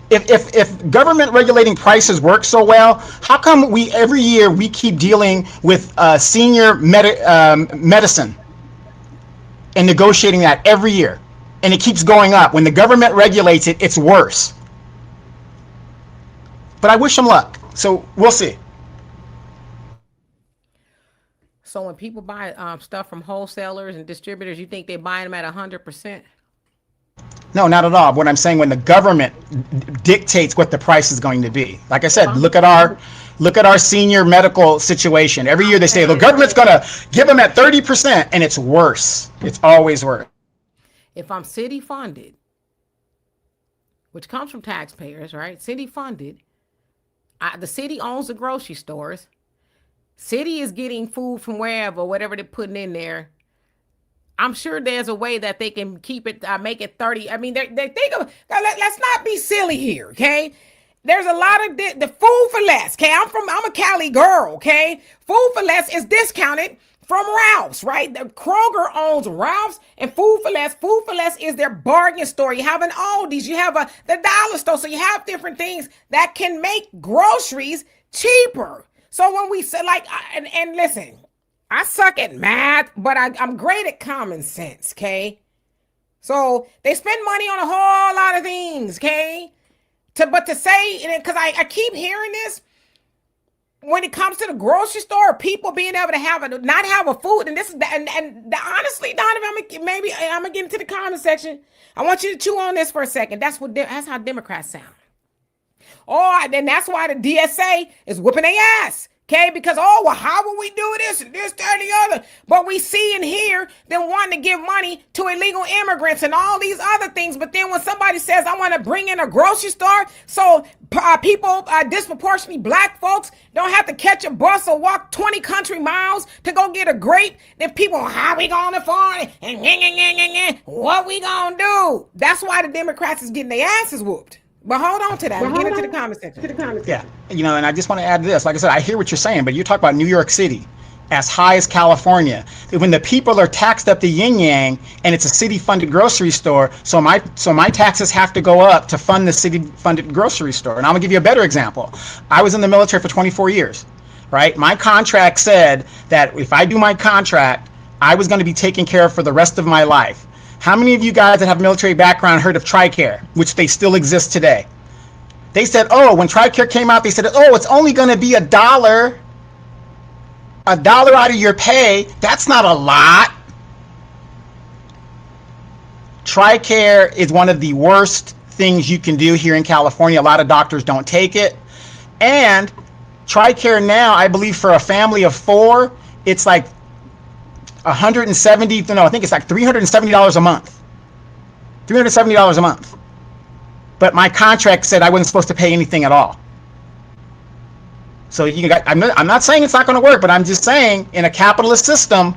if government regulating prices works so well, how come every year we keep dealing with senior medicine and negotiating that every year, and it keeps going up? When the government regulates it, it's worse. But I wish them luck. So we'll see. So when people buy stuff from wholesalers and distributors, you think they're buying them at 100%? No, not at all. What I'm saying, when the government dictates what the price is going to be. Like I said, look at our senior medical situation. Every year they say the government's going to give them at 30%, and it's worse. It's always worse. If I'm city funded, which comes from taxpayers, right? City funded, the city owns the grocery stores. City is getting food from whatever they're putting in there. I'm sure there's a way that they can keep it, make it 30. I mean, they think of, let's not be silly here, okay? There's a lot of the food for less, okay? I'm a Cali girl, okay? Food for less is discounted from Ralph's, right? The Kroger owns Ralph's and Food for Less. Food for Less is their bargain store. You have an Aldi's, you have the dollar store. So you have different things that can make groceries cheaper. So when we say and listen, I suck at math, but I'm great at common sense, okay? So they spend money on a whole lot of things, okay? But to say, because I keep hearing this, when it comes to the grocery store, people being able to not have a food, and this is and honestly, Donovan, I'm gonna get into the comment section. I want you to chew on this for a second. That's how Democrats sound. Oh, then that's why the DSA is whooping their ass. Okay, because, how will we do this and this, that, and the other? But we see and hear them wanting to give money to illegal immigrants and all these other things. But then when somebody says, I want to bring in a grocery store so people, disproportionately black folks, don't have to catch a bus or walk 20 country miles to go get a grape, then people, how we going to afford it? And what we going to do? That's why the Democrats is getting their asses whooped. But hold on to that. We'll get into the comment section. Yeah, and I just want to add to this. Like I said, I hear what you're saying, but you talk about New York City, as high as California. When the people are taxed up the yin yang, and it's a city-funded grocery store, so my taxes have to go up to fund the city-funded grocery store. And I'm gonna give you a better example. I was in the military for 24 years, right? My contract said that if I do my contract, I was going to be taken care of for the rest of my life. How many of you guys that have military background heard of TRICARE, which they still exist today? They said, when TRICARE came out, they said, it's only going to be $1 out of your pay. That's not a lot. TRICARE is one of the worst things you can do here in California. A lot of doctors don't take it. And TRICARE now, I believe for a family of 4, it's like I think it's like $370 a month. $370 a month. But my contract said I wasn't supposed to pay anything at all. So I'm not saying it's not going to work, but I'm just saying in a capitalist system,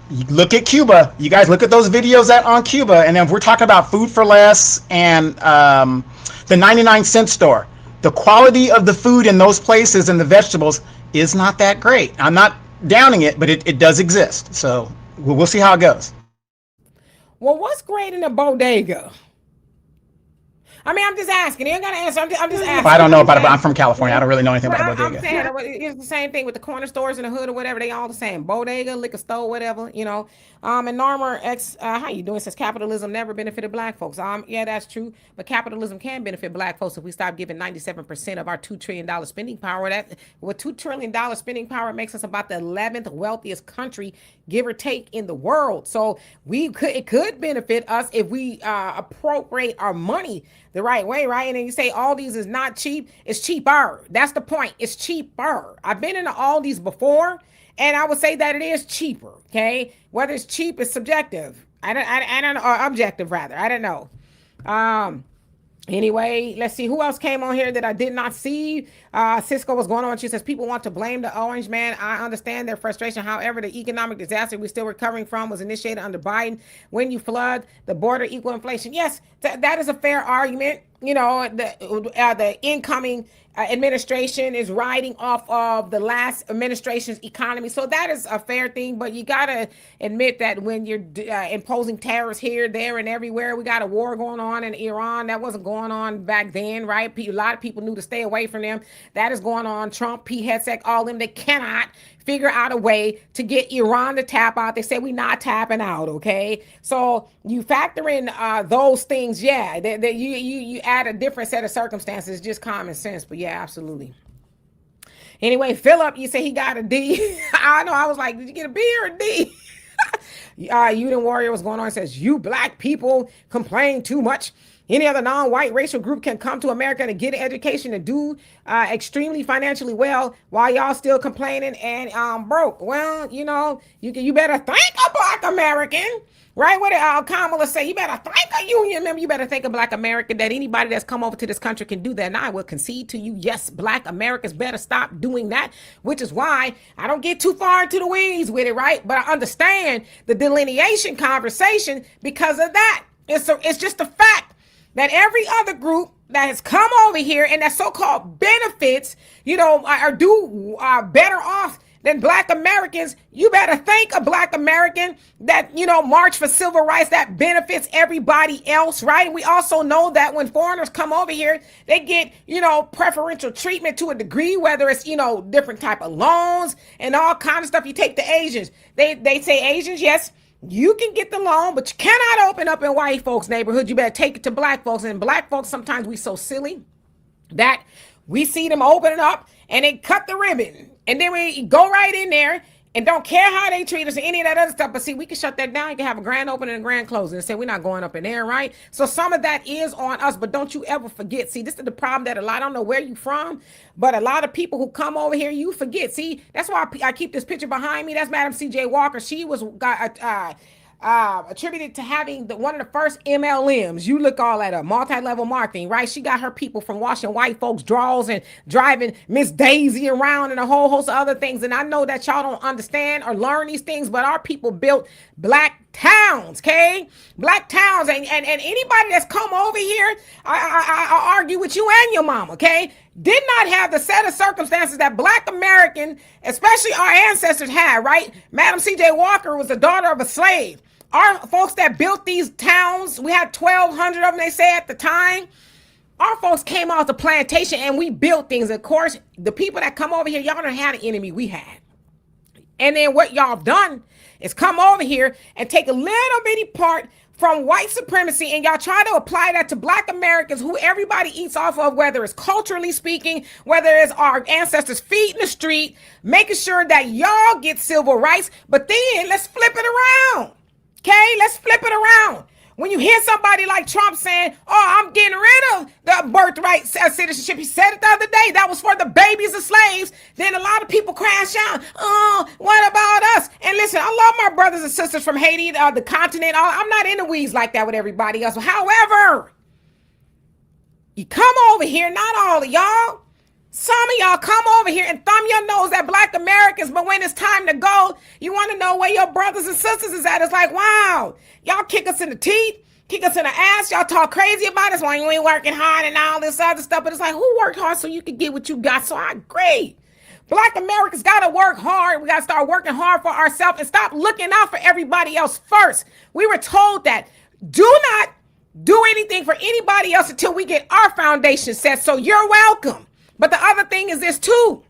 you look at Cuba. You guys look at those videos on Cuba, and then if we're talking about food for less and the 99-cent store, the quality of the food in those places and the vegetables is not that great. I'm not downing it, but it does exist. So we'll see how it goes. Well, what's great in a bodega? I mean, I'm just asking. You ain't got to answer. I'm just asking. Well, I don't know about it, but I'm from California. I don't really know anything Well, about a I'm bodega. saying it's the same thing with the corner stores in the hood or whatever. They all the same. Bodega, liquor store, whatever, you know. And Norma X, how you doing? Says capitalism never benefited black folks. Yeah, that's true. But capitalism can benefit black folks if we stop giving 97% of our $2 trillion spending power. That with $2 trillion spending power makes us about the 11th wealthiest country, give or take, in the world. So it could benefit us if we appropriate our money the right way, right? And then you say all these is not cheap. It's cheaper. That's the point. It's cheaper. I've been into all these before, and I would say that it is cheaper. Okay, whether it's cheap is subjective. I don't know, or objective rather. I don't know. Anyway, let's see who else came on here that I did not see. Cisco, what's going on? She says people want to blame the orange man. I understand their frustration. However, the economic disaster we're still recovering from was initiated under Biden. When you flood the border, equal inflation. Yes, that is a fair argument. You know, the incoming administration is riding off of the last administration's economy. So that is a fair thing. But you got to admit that when you're imposing tariffs here, there, and everywhere, we got a war going on in Iran. That wasn't going on back then, right? A lot of people knew to stay away from them. That is going on. Trump, Pete Hegseth, all them, they cannot figure out a way to get Iran to tap out. They say we're not tapping out, okay? So you factor in those things, yeah. You add a different set of circumstances, just common sense. But yeah, absolutely. Anyway, Philip, you say he got a D. I know. I was like, did you get a B or a D? Uden Warrior, what's going on? It says, you black people complain too much. Any other non-white racial group can come to America to get an education and do extremely financially well while y'all still complaining and broke. Well, you know, you better thank a black American, right? What did Kamala say? You better thank a union member. You better thank a black American that anybody that's come over to this country can do that. And I will concede to you, yes, black Americans better stop doing that, which is why I don't get too far into the weeds with it, right? But I understand the delineation conversation because of that. It's just a fact that every other group that has come over here and that so-called benefits, you know, are better off than black Americans. You better thank a black American that, you know, march for civil rights that benefits everybody else, right? We also know that when foreigners come over here, they get, you know, preferential treatment to a degree, whether it's, you know, different type of loans and all kind of stuff. You take the Asians. They say Asians, yes, you can get the loan, but you cannot open up in white folks' neighborhood. You better take it to black folks. And black folks, sometimes we so silly that we see them open it up and they cut the ribbon. And then we go right in there and don't care how they treat us or any of that other stuff. But see, we can shut that down. You can have a grand opening and a grand closing and say, we're not going up in there, right? So some of that is on us, but don't you ever forget. See, this is the problem that I don't know where you from, but a lot of people who come over here, you forget. See, that's why I keep this picture behind me. That's Madam C.J. Walker. She was attributed to having one of the first MLMs. You look all at a multi-level marketing, right? She got her people from washing white folks' drawers and driving Miss Daisy around and a whole host of other things. And I know that y'all don't understand or learn these things, but our people built black towns, okay? Black towns. And anybody that's come over here, I argue with you and your mom, okay? Did not have the set of circumstances that black American, especially our ancestors, had, right? Madam C.J. Walker was the daughter of a slave. Our folks that built these towns, we had 1,200 of them, they say at the time. Our folks came off the plantation and we built things. Of course, the people that come over here, y'all don't have the enemy we had. And then what y'all have done is come over here and take a little bitty part from white supremacy, and y'all try to apply that to black Americans who everybody eats off of, whether it's culturally speaking, whether it's our ancestors' feet in the street, making sure that y'all get civil rights. But then let's flip it around. Okay, let's flip it around. When you hear somebody like Trump saying, oh, I'm getting rid of the birthright citizenship. He said it the other day. That was for the babies of slaves. Then a lot of people crash out. Oh, what about us? And listen, I love my brothers and sisters from Haiti, the continent. I'm not in the weeds like that with everybody else. However, you come over here, not all of y'all. Some of y'all come over here and thumb your nose at black Americans, but when it's time to go, you want to know where your brothers and sisters is at. It's like, wow, y'all kick us in the teeth, kick us in the ass. Y'all talk crazy about us while you ain't working hard and all this other stuff. But it's like, who worked hard so you could get what you got? So I agree. Black Americans got to work hard. We got to start working hard for ourselves and stop looking out for everybody else first. We were told that do not do anything for anybody else until we get our foundation set. So you're welcome. But the other thing is this too.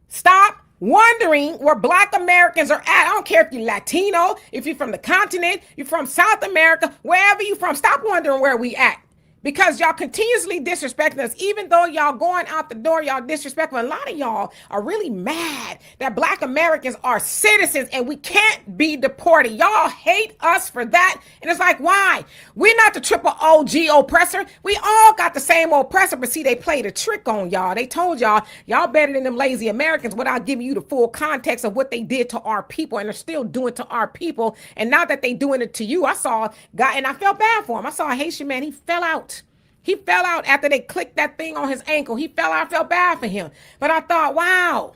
Stop wondering where Black Americans are at. I don't care if you're Latino, if you're from the continent, you're from South America, wherever you're from. Stop wondering where we at. Because y'all continuously disrespecting us. Even though y'all going out the door, y'all disrespectful. A lot of y'all are really mad that Black Americans are citizens and we can't be deported. Y'all hate us for that. And it's like, why? We're not the triple OG oppressor. We all got the same oppressor, but see, they played a trick on y'all. They told y'all better than them lazy Americans without giving you the full context of what they did to our people, and they're still doing to our people. And now that they doing it to you, I saw a guy, and I felt bad for him. I saw a Haitian man, he fell out. He fell out after they clicked that thing on his ankle. He fell out. I felt bad for him. But I thought, wow,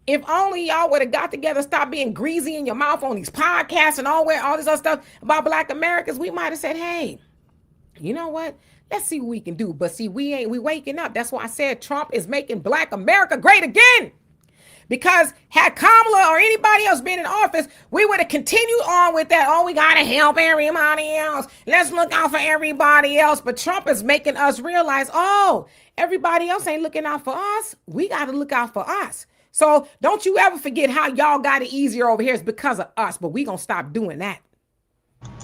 if only y'all would have got together, stop being greasy in your mouth on these podcasts and all this other stuff about Black Americans, we might have said, hey, you know what? Let's see what we can do. But see, we waking up. That's why I said Trump is making Black America great again. Because had Kamala or anybody else been in office, we would have continued on with that. Oh, we got to help everybody else. Let's look out for everybody else. But Trump is making us realize, oh, everybody else ain't looking out for us. We got to look out for us. So don't you ever forget how y'all got it easier over here. It's because of us. But we going to stop doing that.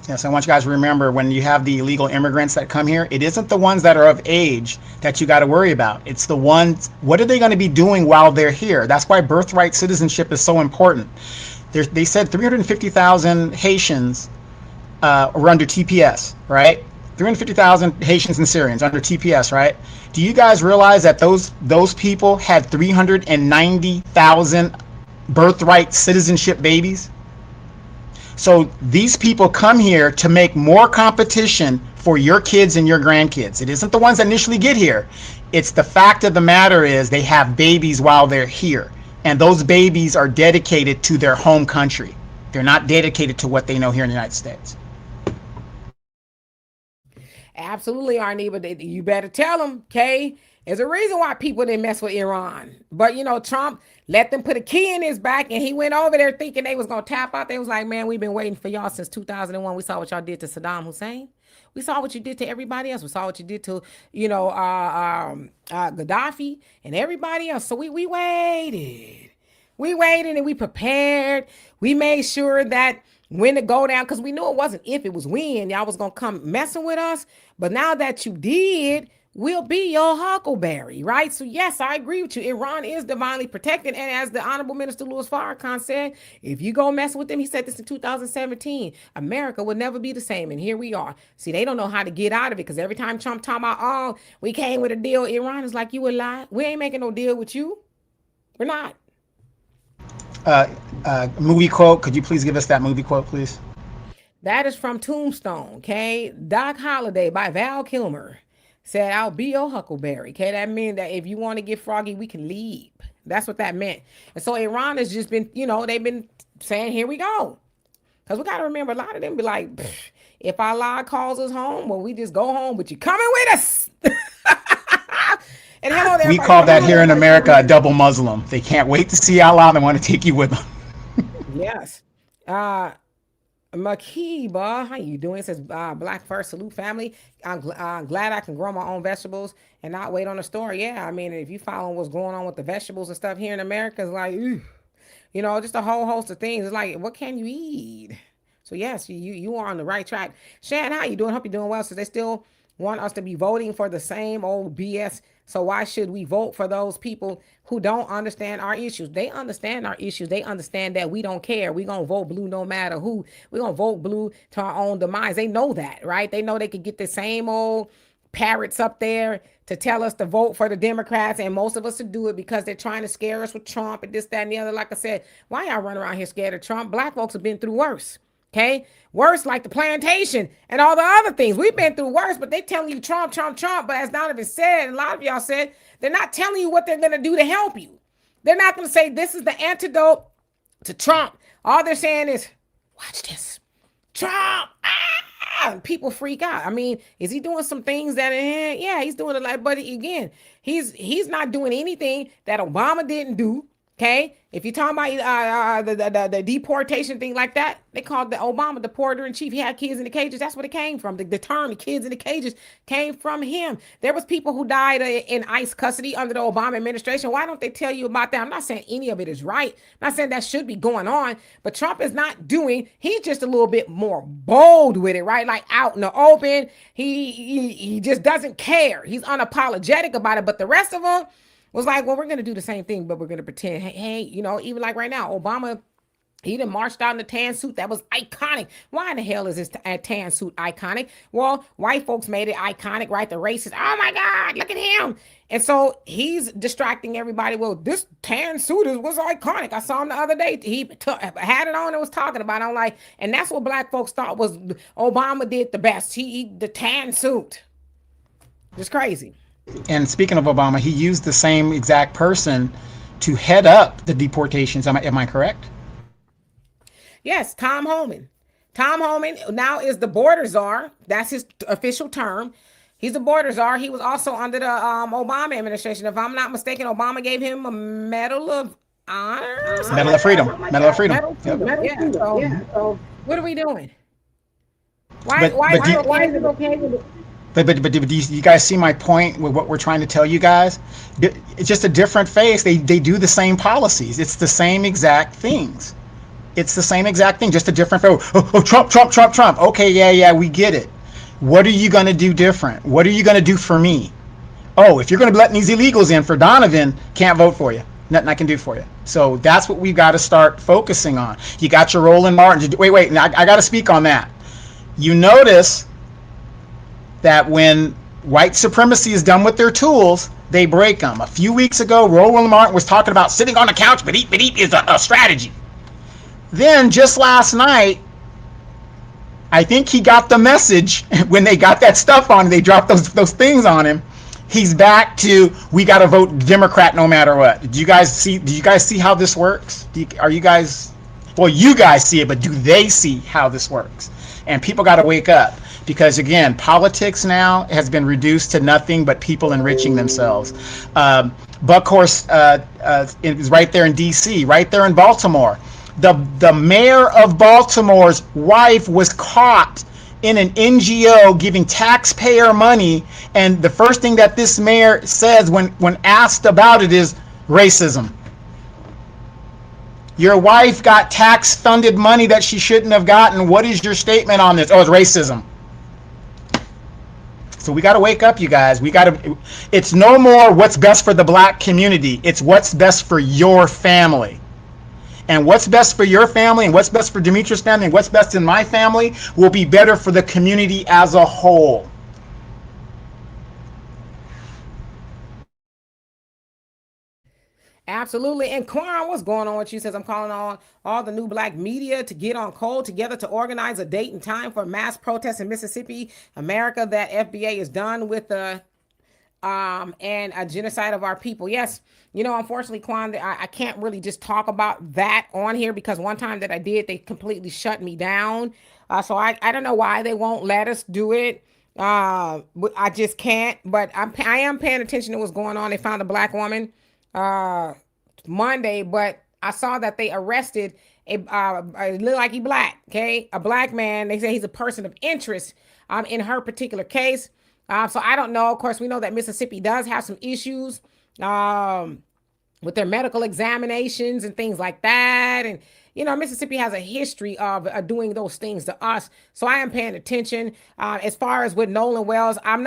Yes, I want you guys to remember, when you have the illegal immigrants that come here, it isn't the ones that are of age that you got to worry about. It's the ones, what are they going to be doing while they're here? That's why birthright citizenship is so important. They said 350,000 Haitians were under TPS, right? 350,000 Haitians and Syrians under TPS, right? Do you guys realize that those people had 390,000 birthright citizenship babies? So these people come here to make more competition for your kids and your grandkids. It isn't the ones that initially get here. It's the fact of the matter is they have babies while they're here. And those babies are dedicated to their home country. They're not dedicated to what they know here in the United States. Absolutely, Arnie, but you better tell them, okay? There's a reason why people didn't mess with Iran. But, Trump let them put a key in his back, and he went over there thinking they was going to tap out. They was like, man, we've been waiting for y'all since 2001. We saw what y'all did to Saddam Hussein. We saw what you did to everybody else. We saw what you did to, Gaddafi and everybody else. So we waited. We waited and we prepared. We made sure that when to go down, because we knew it wasn't if, it was when y'all was going to come messing with us. But now that you did, we'll be your huckleberry, right? So yes, I agree with you. Iran is divinely protected. And as the Honorable Minister Louis Farrakhan said, if you go mess with them, he said this in 2017, America will never be the same. And here we are. See, they don't know how to get out of it, because every time Trump talking about, oh, we came with a deal, Iran is like, you a lie. We ain't making no deal with you. We're not. Movie quote. Could you please give us that movie quote, please? That is from Tombstone, okay? Doc Holliday by Val Kilmer said, I'll be your huckleberry, okay? That means that if you want to get froggy, we can leave. That's what that meant. And so Iran has just been, they've been saying, here we go. Because we got to remember, a lot of them be like, if Allah calls us home, well, we just go home, but you coming with us. And hello there. We call that here in America a double Muslim. They can't wait to see Allah and want to take you with them. Yes. Makiba, how you doing? It says, Black First, salute family. I'm glad I can grow my own vegetables and not wait on the store. Yeah, I mean, if you follow what's going on with the vegetables and stuff here in America, it's like, just a whole host of things. It's like, what can you eat? So yes, you are on the right track. Shan, how you doing? Hope you're doing well. So they still want us to be voting for the same old BS. So why should we vote for those people who don't understand our issues? They understand our issues. They understand that we don't care. We're going to vote blue no matter who. We're going to vote blue to our own demise. They know that, right? They know they could get the same old parrots up there to tell us to vote for the Democrats, and most of us to do it because they're trying to scare us with Trump and this, that, and the other. Like I said, why y'all run around here scared of Trump? Black folks have been through worse. Okay, worse, like the plantation and all the other things. We've been through worse, but they telling you Trump, Trump, Trump. But as Donovan said, and a lot of y'all said, they're not telling you what they're going to do to help you. They're not going to say this is the antidote to Trump. All they're saying is, watch this, Trump. And people freak out. I mean, is he doing some things that, yeah, he's doing a lot. But again, he's not doing anything that Obama didn't do. Okay, if you're talking about the deportation thing like that, they called the Obama the porter in chief. He had kids in the cages. That's what it came from. The term "kids in the cages" came from him. There was people who died in ICE custody under the Obama administration. Why don't they tell you about that? I'm not saying any of it is right. I'm not saying that should be going on, but Trump is not doing. He's just a little bit more bold with it, right? Like out in the open. He just doesn't care. He's unapologetic about it. But the rest of them was like, well, we're going to do the same thing, but we're going to pretend, hey, even like right now, Obama, he done marched out in a tan suit. That was iconic. Why in the hell is this tan suit iconic? Well, white folks made it iconic, right? The racists, oh my God, look at him. And so he's distracting everybody. Well, this tan suit was iconic. I saw him the other day. He had it on and was talking about it. I'm like, and that's what black folks thought was Obama did the best. The tan suit. It's crazy. And speaking of Obama, he used the same exact person to head up the deportations. Am I correct? Yes, Tom Homan. Tom Homan now is the border czar. That's his official term. He's the border czar. He was also under the Obama administration. If I'm not mistaken, Obama gave him a Medal of Honor. Medal of Freedom. Medal of Freedom. Yep. Yeah. So what are we doing? Why is it okay with it? But do you guys see my point with what we're trying to tell you guys? It's just a different face. They do the same policies. It's the same exact things. It's the same exact thing, just a different face. Oh, Trump. Okay, yeah, we get it. What are you going to do different? What are you going to do for me? Oh, if you're going to be letting these illegals in for Donovan, can't vote for you. Nothing I can do for you. So that's what we've got to start focusing on. You got your Roland Martin. Wait, I got to speak on that. You notice that when white supremacy is done with their tools, they break them. A few weeks ago, Roland Martin was talking about sitting on the couch, but eat is a strategy. Then just last night, I think he got the message when they got that stuff on, they dropped those things on him. He's back to, we got to vote Democrat no matter what. Do you guys see how this works? You guys see it, but do they see how this works? And people got to wake up. Because again, politics now has been reduced to nothing but people enriching themselves. Buckhorse is right there in D.C., right there in Baltimore. The mayor of Baltimore's wife was caught in an NGO giving taxpayer money, and the first thing that this mayor says when asked about it is racism. Your wife got tax-funded money that she shouldn't have gotten. What is your statement on this? Oh, it's racism. So we got to wake up, you guys. It's no more what's best for the black community. It's what's best for your family. And what's best for your family and what's best for Demetrius' family and what's best in my family will be better for the community as a whole. Absolutely. And Quan, what's going on with you? Says, I'm calling on all the new black media to get on cold together to organize a date and time for mass protests in Mississippi, America, that FBA is done with the and a genocide of our people. Yes, unfortunately, Quan, I can't really just talk about that on here because one time that I did, they completely shut me down. So I don't know why they won't let us do it. I just can't, but I am paying attention to what's going on. They found a black woman Monday, but I saw that they arrested a look like he black, okay, a black man. They say he's a person of interest in her particular case. So I don't know. Of course, we know that Mississippi does have some issues with their medical examinations and things like that. And, Mississippi has a history of doing those things to us. So I am paying attention. As far as with Nolan Wells, I'm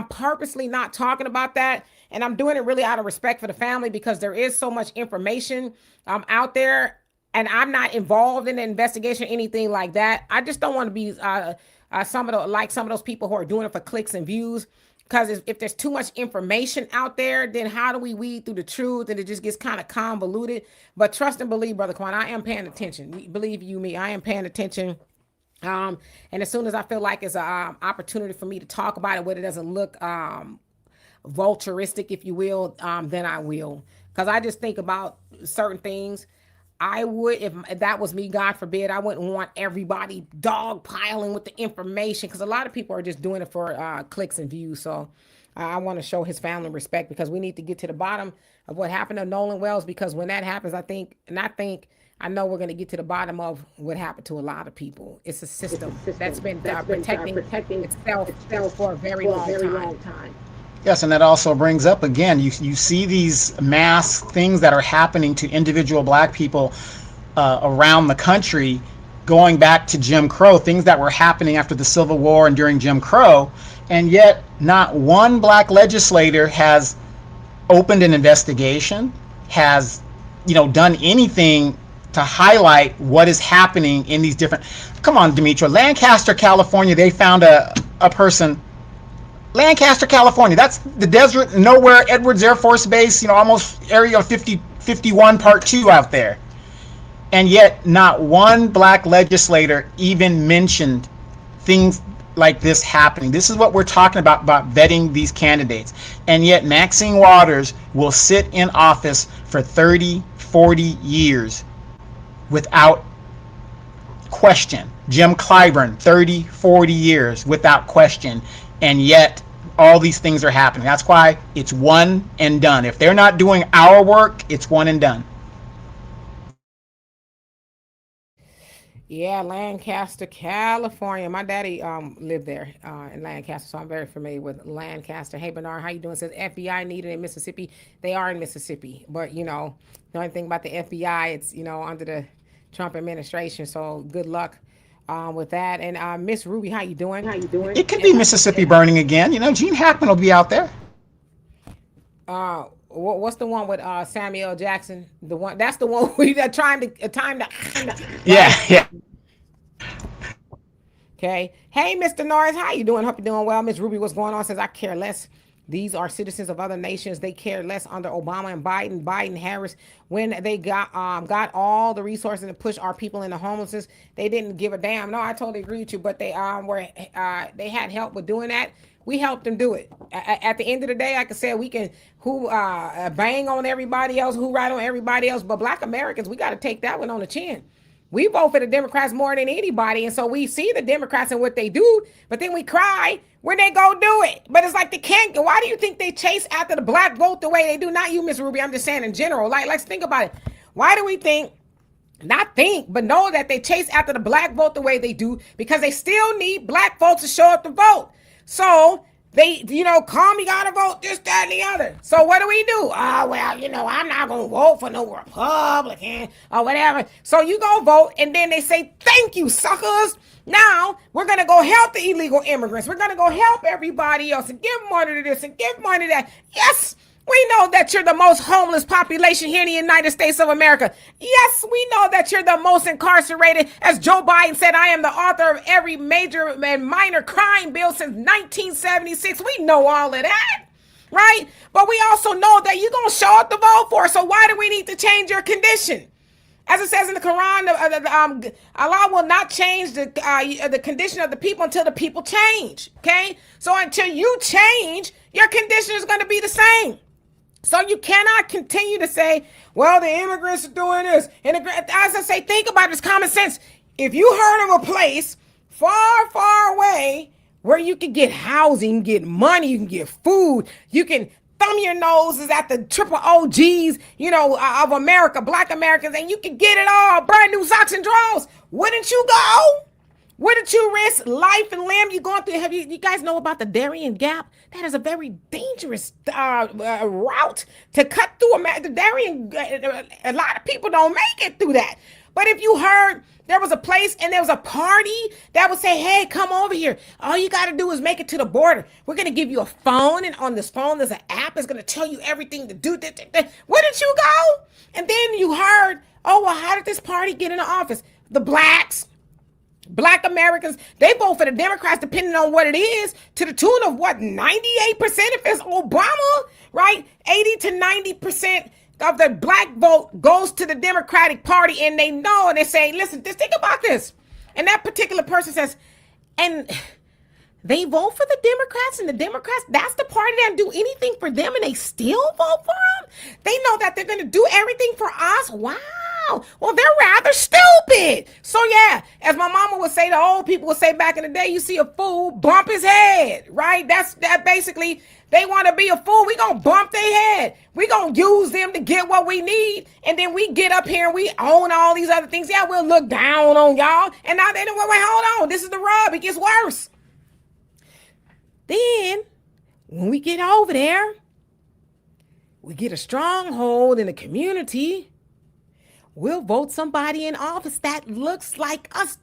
purposely not talking about that. And I'm doing it really out of respect for the family because there is so much information out there. And I'm not involved in the investigation or anything like that. I just don't want to be some of those people who are doing it for clicks and views. Because if there's too much information out there, then how do we weed through the truth? And it just gets kind of convoluted. But trust and believe, Brother Quan, I am paying attention. Believe you me, I am paying attention. And as soon as I feel like it's an opportunity for me to talk about it, whether it doesn't look vulturistic, if you will, then I will. Because I just think about certain things. I would, if that was me, God forbid, I wouldn't want everybody dogpiling with the information because a lot of people are just doing it for clicks and views. So I want to show his family respect because we need to get to the bottom of what happened to Nolan Wells, because when that happens, I know we're going to get to the bottom of what happened to a lot of people. It's a system that's been protecting itself for a very long time. Yes, and that also brings up again, you see these mass things that are happening to individual black people around the country, going back to Jim Crow, things that were happening after the Civil War and during Jim Crow, and yet not one black legislator has opened an investigation, has done anything to highlight what is happening in these different. Come on, Demetra, Lancaster, California, they found a person. Lancaster, California, that's the desert, nowhere, Edwards Air Force Base, almost Area 51 Part 2 out there. And yet not one black legislator even mentioned things like this happening. This is what we're talking about vetting these candidates. And yet Maxine Waters will sit in office for 30, 40 years without question. Jim Clyburn, 30, 40 years without question. And yet all these things are happening. That's why it's one and done. If they're not doing our work, it's one and done. Yeah, Lancaster, California. My daddy lived there in Lancaster, so I'm very familiar with Lancaster. Hey, Bernard, how you doing? It says FBI needed in Mississippi. They are in Mississippi, but the only thing about the FBI, it's under the Trump administration. So good luck with that. And Miss Ruby, how you doing? It could be Mississippi burning again. Gene Hackman will be out there. What's the one with Samuel Jackson? That's the one we are trying to time to. Yeah. Okay. Hey, Mr. Norris, how you doing? Hope you're doing well. Miss Ruby, what's going on? Says I care less. These are citizens of other nations. They care less under Obama and Biden, Harris, when they got all the resources to push our people into homelessness. They didn't give a damn. No, I totally agree with you. But they they had help with doing that. We helped them do it. At the end of the day, like I said, we can bang on everybody else, who right on everybody else. But black Americans, we got to take that one on the chin. We vote for the Democrats more than anybody. And so we see the Democrats and what they do, but then we cry when they go do it. But it's like they can't. Why do you think they chase after the black vote the way they do? Not you, Miss Ruby. I'm just saying in general. Let's think about it. Why do we think, but know that they chase after the black vote the way they do? Because they still need black folks to show up to vote. So they, call me, gotta vote this, that, and the other. So what do? I'm not gonna vote for no Republican or whatever. So you go vote, and then they say, thank you, suckers. Now we're gonna go help the illegal immigrants. We're gonna go help everybody else and give money to this and give money to that. Yes, we know that you're the most homeless population here in the United States of America. Yes, we know that you're the most incarcerated. As Joe Biden said, I am the author of every major and minor crime bill since 1976. We know all of that, right? But we also know that you're going to show up to vote for us. So why do we need to change your condition? As it says in the Quran, Allah will not change the condition of the people until the people change, okay? So until you change, your condition is going to be the same. So you cannot continue to say, well, the immigrants are doing this. And as I say, think about it, it's common sense. If you heard of a place far, far away where you can get housing, get money, you can get food, you can thumb your noses at the triple OGs, of America, black Americans, and you can get it all, brand new socks and drawers. Wouldn't you go? Wouldn't you risk life and limb? You going through? You guys know about the Darien Gap? That is a very dangerous route to cut through. The Darien, a lot of people don't make it through that. But if you heard there was a place and there was a party that would say, hey, come over here. All you got to do is make it to the border. We're going to give you a phone, and on this phone there's an app that's going to tell you everything to do. Wouldn't you go? And then you heard, oh, well, how did this party get in the office? The Black Americans, they vote for the Democrats depending on what it is, to the tune of 98% if it's Obama, right? 80 to 90% of the black vote goes to the Democratic Party, and they know, and they say, listen, just think about this. And that particular person says, and they vote for the Democrats, and the Democrats, that's the party that do anything for them, and they still vote for them? They know that they're going to do everything for us? Wow. Oh, well, they're rather stupid. So yeah, as my mama would say, the old people would say back in the day, you see a fool, bump his head, right? That basically, they want to be a fool. We gonna bump their head. We gonna use them to get what we need, and then we get up here and we own all these other things. Yeah, we'll look down on y'all. And now they know, wait, hold on. This is the rub. It gets worse. Then, when we get over there, we get a stronghold in the community. We'll vote somebody in office that looks like us,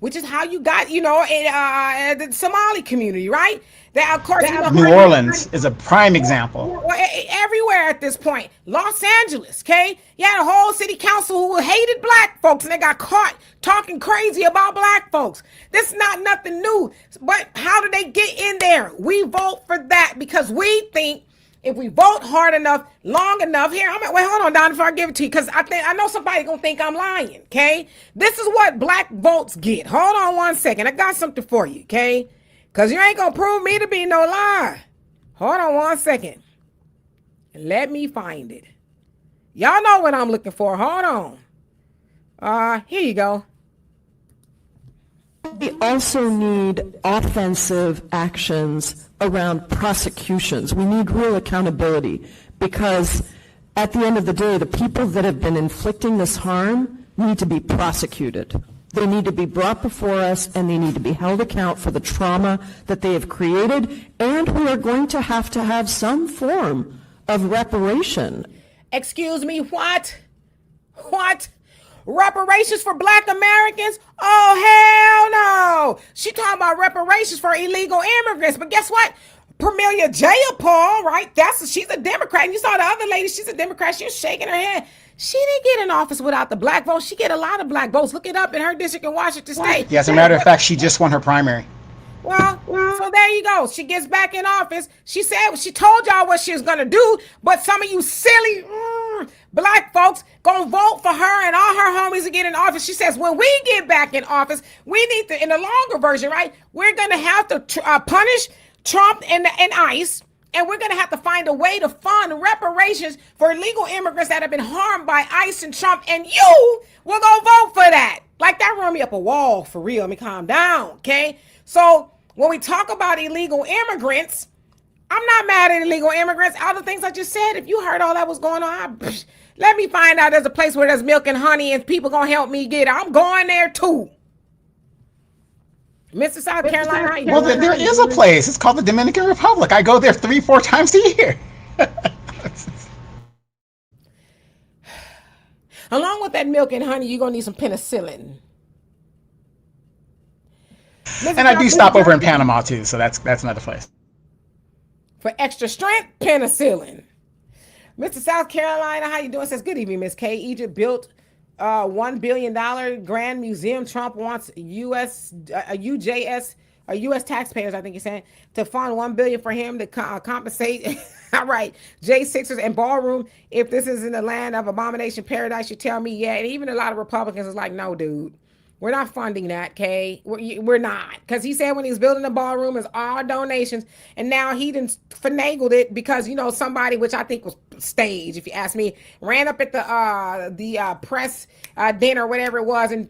which is how you got, in the Somali community, right? That, of course, New Orleans is a prime example. Everywhere at this point. Los Angeles, okay? You had a whole city council who hated black folks, and they got caught talking crazy about black folks. This is not nothing new. But how do they get in there? We vote for that because we think if we vote hard enough, long enough, wait, hold on, Don, before I give it to you, because I know somebody gonna think I'm lying, okay? This is what black votes get. Hold on one second. I got something for you, okay? Because you ain't gonna prove me to be no lie. Hold on one second. Let me find it. Y'all know what I'm looking for. Hold on. Here you go. We also need offensive actions around prosecutions. We need real accountability because at the end of the day, the people that have been inflicting this harm need to be prosecuted. They need to be brought before us and they need to be held account for the trauma that they have created, and we are going to have some form of reparation. Excuse me, what? What? Reparations for black Americans? Oh, hell no. She talking about reparations for illegal immigrants. But guess what? Permelia Jayapal, right? She's a Democrat. And you saw the other lady, she's a Democrat. She was shaking her head. She didn't get in office without the black vote. She get a lot of black votes. Look it up in her district in Washington State. Yeah, as a matter of fact, she just won her primary. Well, so there you go. She gets back in office. She told y'all what she was going to do, but some of you silly black folks gonna vote for her and all her homies to get in office. She says, when we get back in office, we need to, in the longer version, right, we're going to have to punish Trump and ICE, and we're going to have to find a way to fund reparations for illegal immigrants that have been harmed by ICE and Trump, and you will go vote for that. Like, that run me up a wall, for real. Let me calm down, okay? So when we talk about illegal immigrants, I'm not mad at illegal immigrants. All the things I just said, if you heard all that was going on, let me find out there's a place where there's milk and honey and people gonna help me get it. I'm going there too. Mr. South Carolina. Well, there is a place. It's called the Dominican Republic. I go there 3-4 times a year. Along with that milk and honey, you're gonna need some penicillin. And I do stop over in Panama too, so that's another place. For extra strength, penicillin. Mr. South Carolina, how you doing? Says, good evening, Miss K. Egypt built $1 billion grand museum. Trump wants U.S. taxpayers, I think you're saying, to fund $1 billion for him to compensate. All right, J6ers and ballroom. If this is in the land of abomination paradise, you tell me, yeah. And even a lot of Republicans is like, no, dude. We're not funding that, Kay. We're not. Because he said when he was building the ballroom, it's all donations. And now he didn't finagled it because, somebody, which I think was staged, if you ask me, ran up at the press dinner, whatever it was, and,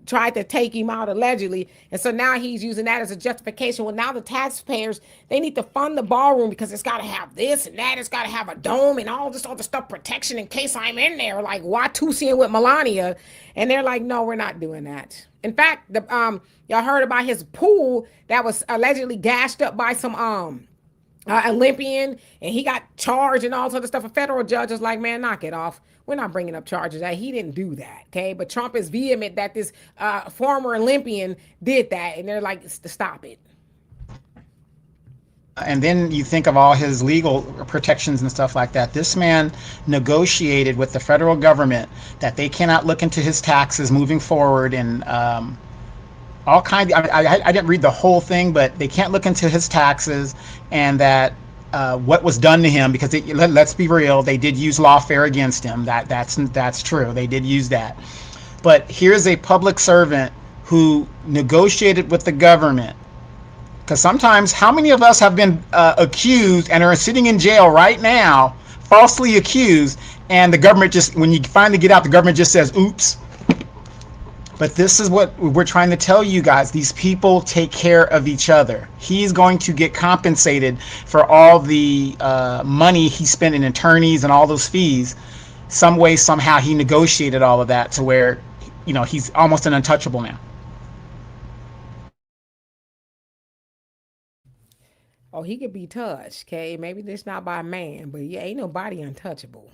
tried to take him out allegedly. And so now he's using that as a justification. Well, now the taxpayers, they need to fund the ballroom because it's got to have this and that. It's got to have a dome and all this other stuff, protection in case I'm in there, like Watusian with Melania. And they're like, no, we're not doing that. In fact, y'all heard about his pool that was allegedly gashed up by some Olympian, and he got charged and all this other stuff. A federal judge was like, man, knock it off. We're not bringing up charges. That he didn't do that, okay? But Trump is vehement that this former Olympian did that, and they're like, stop it. And then you think of all his legal protections and stuff like that. This man negotiated with the federal government that they cannot look into his taxes moving forward, and all kinds. I didn't read the whole thing, but they can't look into his taxes, and that what was done to him, because let's be real, they did use lawfare against him. That's true. They did use that. But here's a public servant who negotiated with the government. Because sometimes, how many of us have been accused and are sitting in jail right now falsely accused, and the government just, when you finally get out, the government just says, oops. But this is what we're trying to tell you guys. These people take care of each other. He's going to get compensated for all the money he spent in attorneys and all those fees. Some way, somehow, he negotiated all of that to where, you know, he's almost an untouchable now. Oh, he could be touched, okay? Maybe this not by a man, but yeah, ain't nobody untouchable.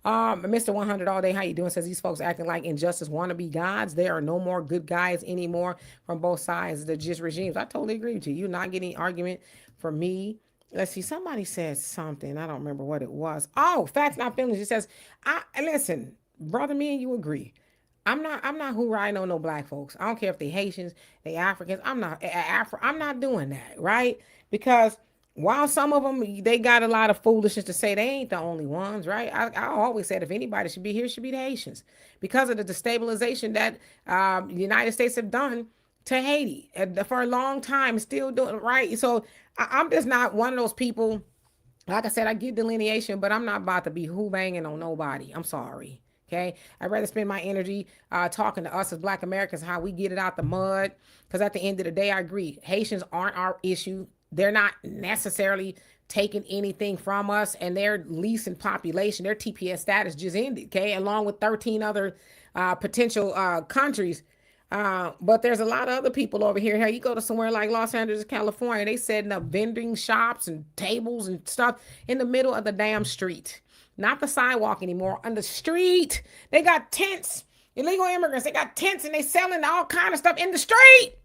Mr. 100 all day, how you doing? Says these folks acting like injustice want to be gods. There are no more good guys anymore from both sides. They're just regimes. I totally agree with you. You're not getting argument from me. Let's see. Somebody said something. I don't remember what it was. Oh, facts not feelings. He says, listen, brother, me and you agree. I'm not who riding on no black folks. I don't care if they Haitians, they Africans. I'm not doing that, right? Because while some of them, they got a lot of foolishness to say, they ain't the only ones, right? I always said if anybody should be here, it should be the Haitians, because of the destabilization that the United States have done to Haiti for a long time, still doing, right? So I'm just not one of those people. Like I said, I get delineation, but I'm not about to be who banging on nobody. I'm sorry. Okay, I'd rather spend my energy talking to us as Black Americans, how we get it out the mud. Because at the end of the day, I agree, Haitians aren't our issue. They're not necessarily taking anything from us, and their least in population, their TPS status just ended, okay, along with 13 other potential countries. But there's a lot of other people over here. Hey, you go to somewhere like Los Angeles, California, they setting up vending shops and tables and stuff in the middle of the damn street. Not the sidewalk anymore, on the street. They got tents, illegal immigrants. They got tents and they selling all kind of stuff in the street.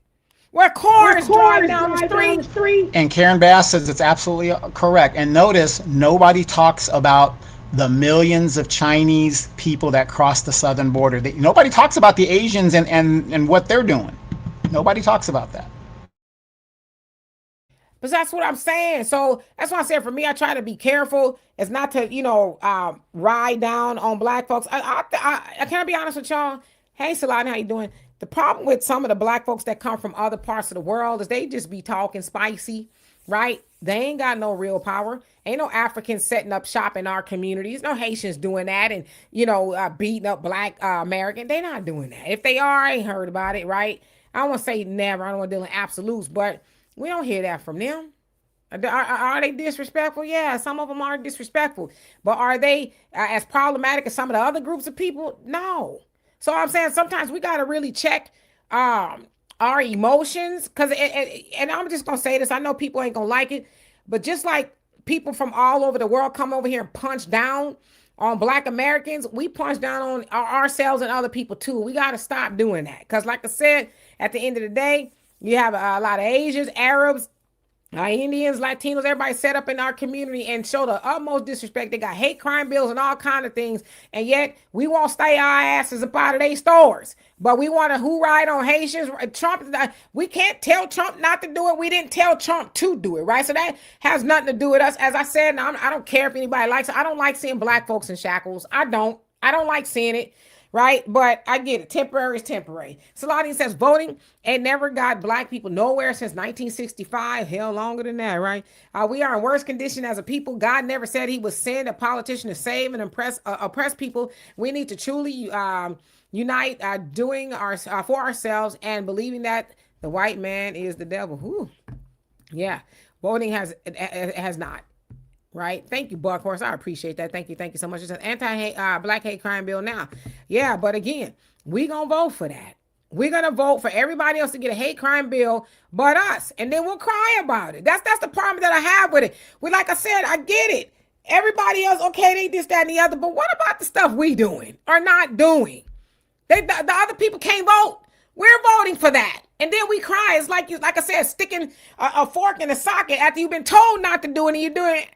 Where cars drive down the street. And Karen Bass says it's absolutely correct. And notice, nobody talks about the millions of Chinese people that cross the southern border. Nobody talks about the Asians and what they're doing. Nobody talks about that. But that's what I'm saying. So that's why I said, for me, I try to be careful. It's not to, ride down on black folks. I can I be honest with y'all? Hey, Saladin, how you doing? The problem with some of the black folks that come from other parts of the world is they just be talking spicy, right? They ain't got no real power. Ain't no Africans setting up shop in our communities. No Haitians doing that and, beating up Black American. They not doing that. If they are, I ain't heard about it, right? I don't want to say never. I don't want to deal in absolutes, but we don't hear that from them. Are they disrespectful? Yeah, some of them are disrespectful. But are they as problematic as some of the other groups of people? No. So I'm saying sometimes we got to really check our emotions. And I'm just going to say this. I know people ain't going to like it. But just like people from all over the world come over here and punch down on Black Americans, we punch down on ourselves and other people too. We got to stop doing that. Because like I said, at the end of the day, you have a lot of Asians, Arabs, Indians, Latinos, everybody set up in our community and show the utmost disrespect. They got hate crime bills and all kind of things. And yet we won't stay our asses up out of their stores. But we want to who ride on Haitians. Trump, we can't tell Trump not to do it. We didn't tell Trump to do it, right? So that has nothing to do with us. As I said, I don't care if anybody likes it. I don't like seeing black folks in shackles. I don't like seeing it. Right? But I get it. Temporary is temporary. Saladin says voting ain't never got black people nowhere since 1965. Hell, longer than that, right? We are in worse condition as a people. God never said he would send a politician to save and oppress people. We need to truly unite doing for ourselves and believing that the white man is the devil. Whew. Yeah. Voting has not. Right. Thank you, Buck Horse. I appreciate that. Thank you so much. It's an anti-black hate crime bill now. Yeah, but again, we gonna vote for that. We're gonna vote for everybody else to get a hate crime bill but us, and then we'll cry about it. That's the problem that I have with it. Like I said, I get it. Everybody else, okay, they this, that, and the other, but what about the stuff we doing or not doing? The other people can't vote. We're voting for that. And then we cry. It's like I said, sticking a fork in a socket after you've been told not to do it and you're doing it.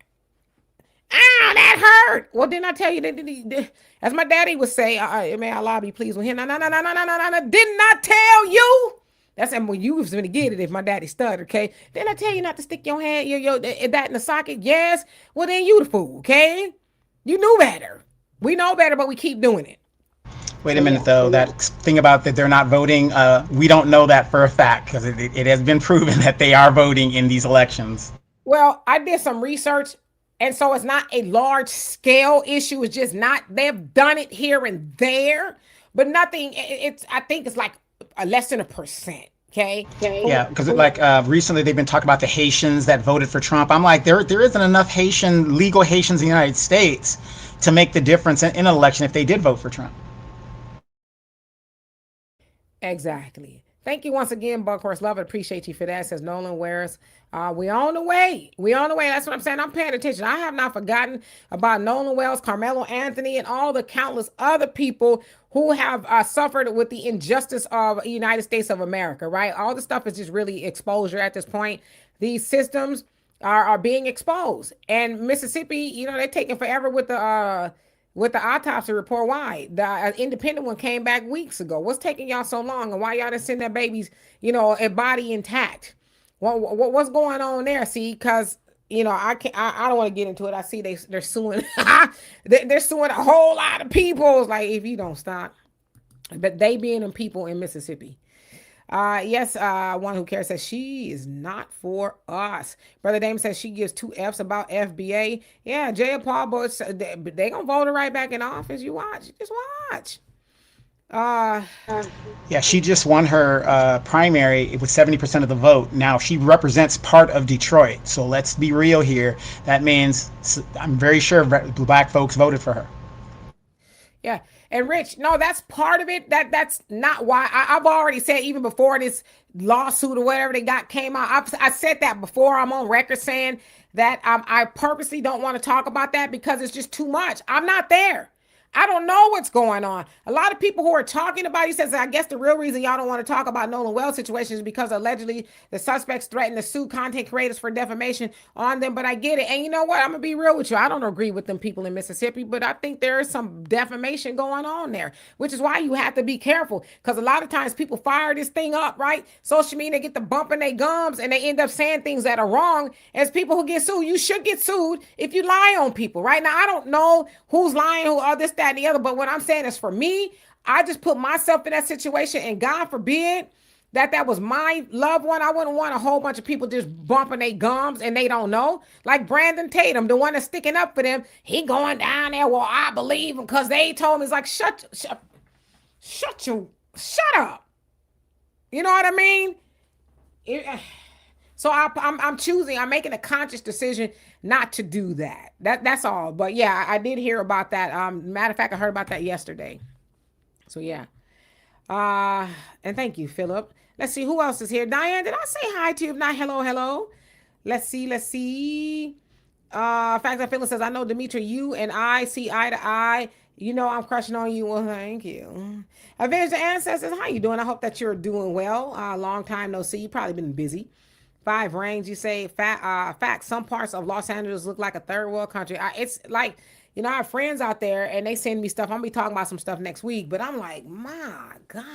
Ah, that hurt. Well, didn't I tell you that? As my daddy would say, may Allah be pleased with him. No. Didn't I tell you? That's when you was going to get it if my daddy stuttered, okay? Didn't I tell you not to stick your hand, that in the socket? Yes. Well, then you the fool, okay? You knew better. We know better, but we keep doing it. Wait a minute, though. That thing about that they're not voting, we don't know that for a fact because it has been proven that they are voting in these elections. Well, I did some research. And so it's not a large scale issue. It's just not, they've done it here and there, but nothing. I think it's like less than 1%. Okay. Yeah, because recently they've been talking about the Haitians that voted for Trump. I'm like, there isn't enough legal Haitians in the United States to make the difference in an election if they did vote for Trump. Exactly. Thank you once again, Buckhorse. Love it. Appreciate you for that. Says Nolan Wares. We on the way. We on the way. That's what I'm saying. I'm paying attention. I have not forgotten about Nolan Wells, Carmelo Anthony, and all the countless other people who have suffered with the injustice of the United States of America, right? All the stuff is just really exposure at this point. These systems are being exposed. And Mississippi, they're taking forever with the autopsy report. Why? The independent one came back weeks ago. What's taking y'all so long? And why y'all didn't send their babies, a body intact? What's going on there? See, because I don't want to get into it. I see they're suing. They're suing a whole lot of people. It's like, if you don't stop, but they being them people in Mississippi. Yes, one who cares says she is not for us. Brother Damon says she gives 2 F's about FBA. Yeah, Jay and Paul, but they gonna vote her right back in office. You watch, just watch. Yeah, she just won her primary with 70% of the vote. Now she represents part of Detroit. So let's be real here. That means I'm very sure black folks voted for her. Yeah. And Rich, no, that's part of it. That's not why. I've already said, even before this lawsuit or whatever they came out, I said that before. I'm on record saying that I purposely don't want to talk about that because it's just too much. I'm not there. I don't know what's going on. A lot of people who are talking about, he says, I guess the real reason y'all don't want to talk about Nolan Wells situation is because allegedly the suspects threatened to sue content creators for defamation on them. But I get it. And you know what? I'm going to be real with you. I don't agree with them people in Mississippi, but I think there is some defamation going on there, which is why you have to be careful. Because a lot of times people fire this thing up, right? Social media, they get the bump in their gums and they end up saying things that are wrong. As people who get sued, you should get sued if you lie on people, right? Now, I don't know who's lying, who are this, that, and the other. But what I'm saying is, for me, I just put myself in that situation, and God forbid that was my loved one. I wouldn't want a whole bunch of people just bumping their gums and they don't know. Like Brandon Tatum, the one that's sticking up for them, he going down there. Well, I believe him because they told me. It's like, shut up. You know what I mean? So I'm choosing. I'm making a conscious decision not to do that. That's all. But yeah, I did hear about that. Matter of fact, I heard about that yesterday. So yeah. And thank you, Philip. Let's see who else is here. Diane, did I say hi to you? If not, hello. Let's see. Facts and Philip says, I know, Demetri, you and I see eye to eye. You know I'm crushing on you. Well, thank you. Avenge the Ancestors, how you doing? I hope that you're doing well. Long time no see. You've probably been busy. 5 Range, you say, fact, some parts of Los Angeles look like a third world country. It's like, I have friends out there and they send me stuff. I'm gonna be talking about some stuff next week, but I'm like, my God,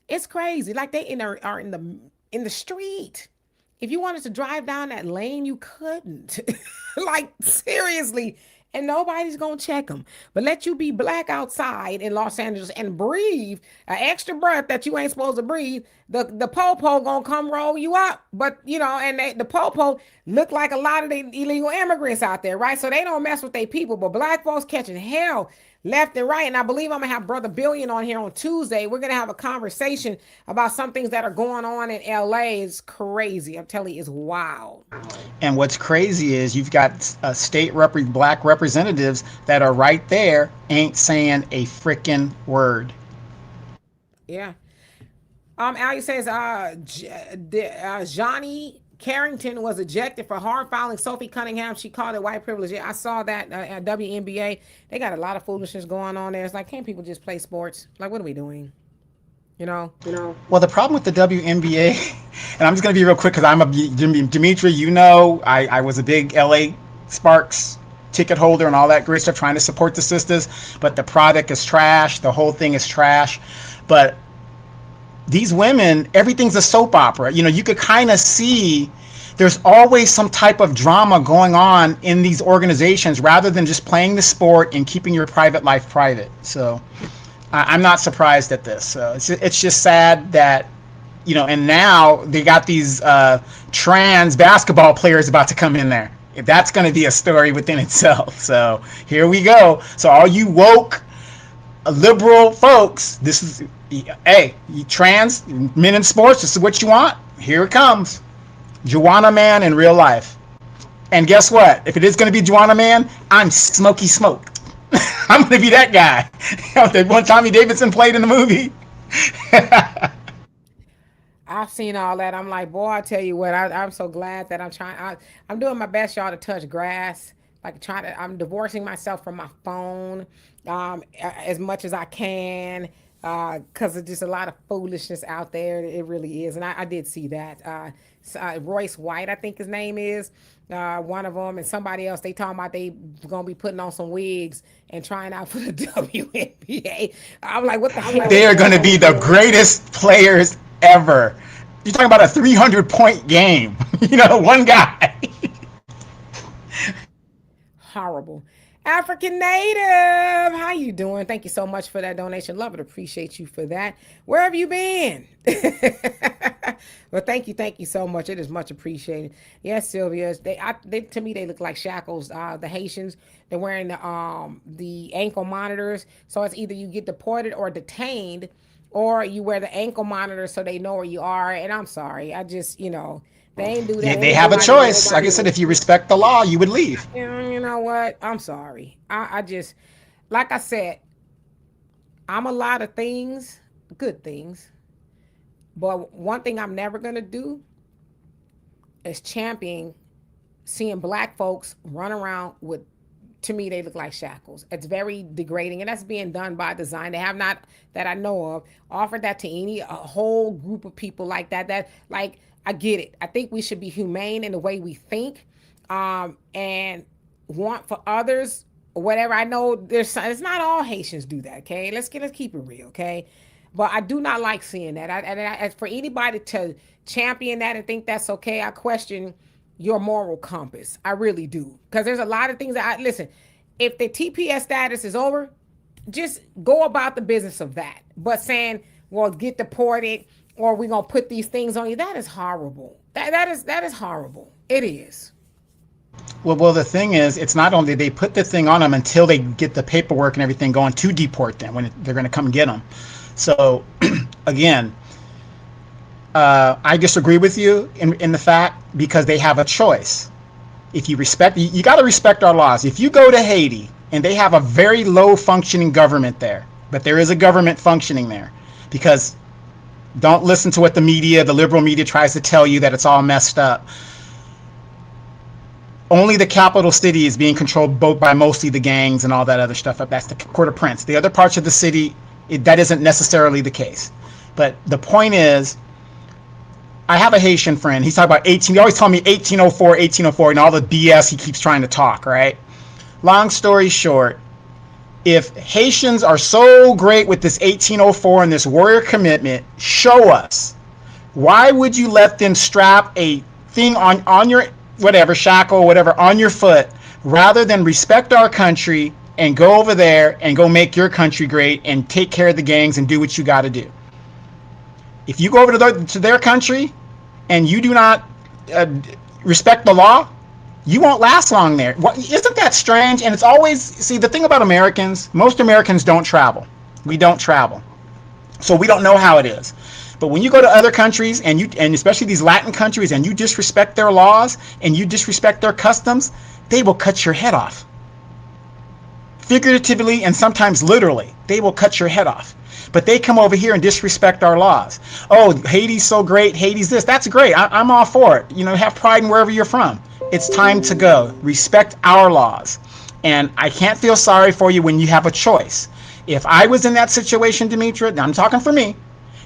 it's crazy. Like they are in the street. If you wanted to drive down that lane, you couldn't. Like, seriously. And nobody's going to check them. But let you be black outside in Los Angeles and breathe an extra breath that you ain't supposed to breathe, the po-po going to come roll you up. But, and the po-po look like a lot of the illegal immigrants out there, right? So they don't mess with their people. But black folks catching hell left and right. And I believe I'm going to have Brother Billion on here on Tuesday. We're going to have a conversation about some things that are going on in LA. It's crazy. I'm telling you, it's wild. And what's crazy is you've got black representatives that are right there, ain't saying a freaking word. Yeah. Ali says, Johnny Carrington was ejected for hard fouling Sophie Cunningham. She called it white privilege. Yeah, I saw that at WNBA. They got a lot of foolishness going on there. It's like, can't people just play sports? Like, what are we doing? Well, the problem with the WNBA, and I'm just going to be real quick because Demetri, I was a big LA Sparks ticket holder and all that great stuff, trying to support the sisters, but the product is trash. The whole thing is trash. But these women, everything's a soap opera. You could kind of see there's always some type of drama going on in these organizations rather than just playing the sport and keeping your private life private. So I'm not surprised at this. So it's just sad that and now they got these trans basketball players about to come in there. That's going to be a story within itself. So here we go. So all you woke liberal folks, this is, hey, you trans men in sports, this is what you want. Here it comes. Juana Man in real life. And guess what? If it is going to be Juana Man, I'm Smokey Smoke. I'm going to be that guy. The one Tommy Davidson played in the movie. I've seen all that. I'm like, boy, I tell you what, I'm so glad that I'm doing my best, y'all, to touch grass. Like I'm divorcing myself from my phone as much as I can because there's just a lot of foolishness out there. It really is. And I did see that. Royce White, I think his name is, one of them, and somebody else, they talking about they going to be putting on some wigs and trying out for the WNBA. I'm like, what the hell? They are going to be the greatest players ever. You're talking about a 300-point game. One guy. Horrible. African Native, how you doing? Thank you so much for that donation. Love it. Appreciate you for that. Where have you been? Well, thank you so much. It is much appreciated. Yes, Sylvia. They to me, they look like shackles. The Haitians, they're wearing the ankle monitors. So it's either you get deported or detained, or you wear the ankle monitor so they know where you are. And I'm sorry, I just, they ain't do that. They have a choice. Like I said, if you respect the law, you would leave. You know what? I'm sorry. I just, like I said, I'm a lot of things, good things. But one thing I'm never going to do is champion seeing black folks run around with, to me, they look like shackles. It's very degrading, and that's being done by design. They have not, that I know of, offered that to a whole group of people like that. Like, I get it. I think we should be humane in the way we think, and want for others, or whatever. I know it's not all Haitians do that, okay? Let's keep it real, okay? But I do not like seeing that. And for anybody to champion that and think that's okay, I question your moral compass. I really do. Because there's a lot of things that listen, if the TPS status is over, just go about the business of that. But saying, well, get deported, or we're going to put these things on you, that is horrible. That is horrible. It is. Well, the thing is, it's not only they put the thing on them until they get the paperwork and everything going to deport them when they're going to come get them. So, again, I disagree with you in the fact, because they have a choice. If you respect, you got to respect our laws. If you go to Haiti and they have a very low functioning government there, but there is a government functioning there, because don't listen to what the liberal media tries to tell you that it's all messed up. Only the capital city is being controlled both by mostly the gangs and all that other stuff. That's the Port-au-Prince. The other parts of the city, that isn't necessarily the case. But the point is, I have a Haitian friend. He's talking about he always told me 1804, and all the BS he keeps trying to talk, right? Long story short, if Haitians are so great with this 1804 and this warrior commitment, show us. Why would you let them strap a thing on your whatever shackle, whatever, on your foot, rather than respect our country and go over there and go make your country great and take care of the gangs and do what you got to do? If you go over to their country and you do not respect the law, you won't last long there. Isn't that strange? And it's always, see, the thing about Americans, most Americans don't travel. We don't travel. So we don't know how it is. But when you go to other countries, and especially these Latin countries, and you disrespect their laws and you disrespect their customs, they will cut your head off. Figuratively and sometimes literally, they will cut your head off. But they come over here and disrespect our laws. Oh, Haiti's so great. Haiti's this. That's great. I'm all for it. Have pride in wherever you're from. It's time to go. Respect our laws. And I can't feel sorry for you when you have a choice. If I was in that situation, Demetra, I'm talking for me,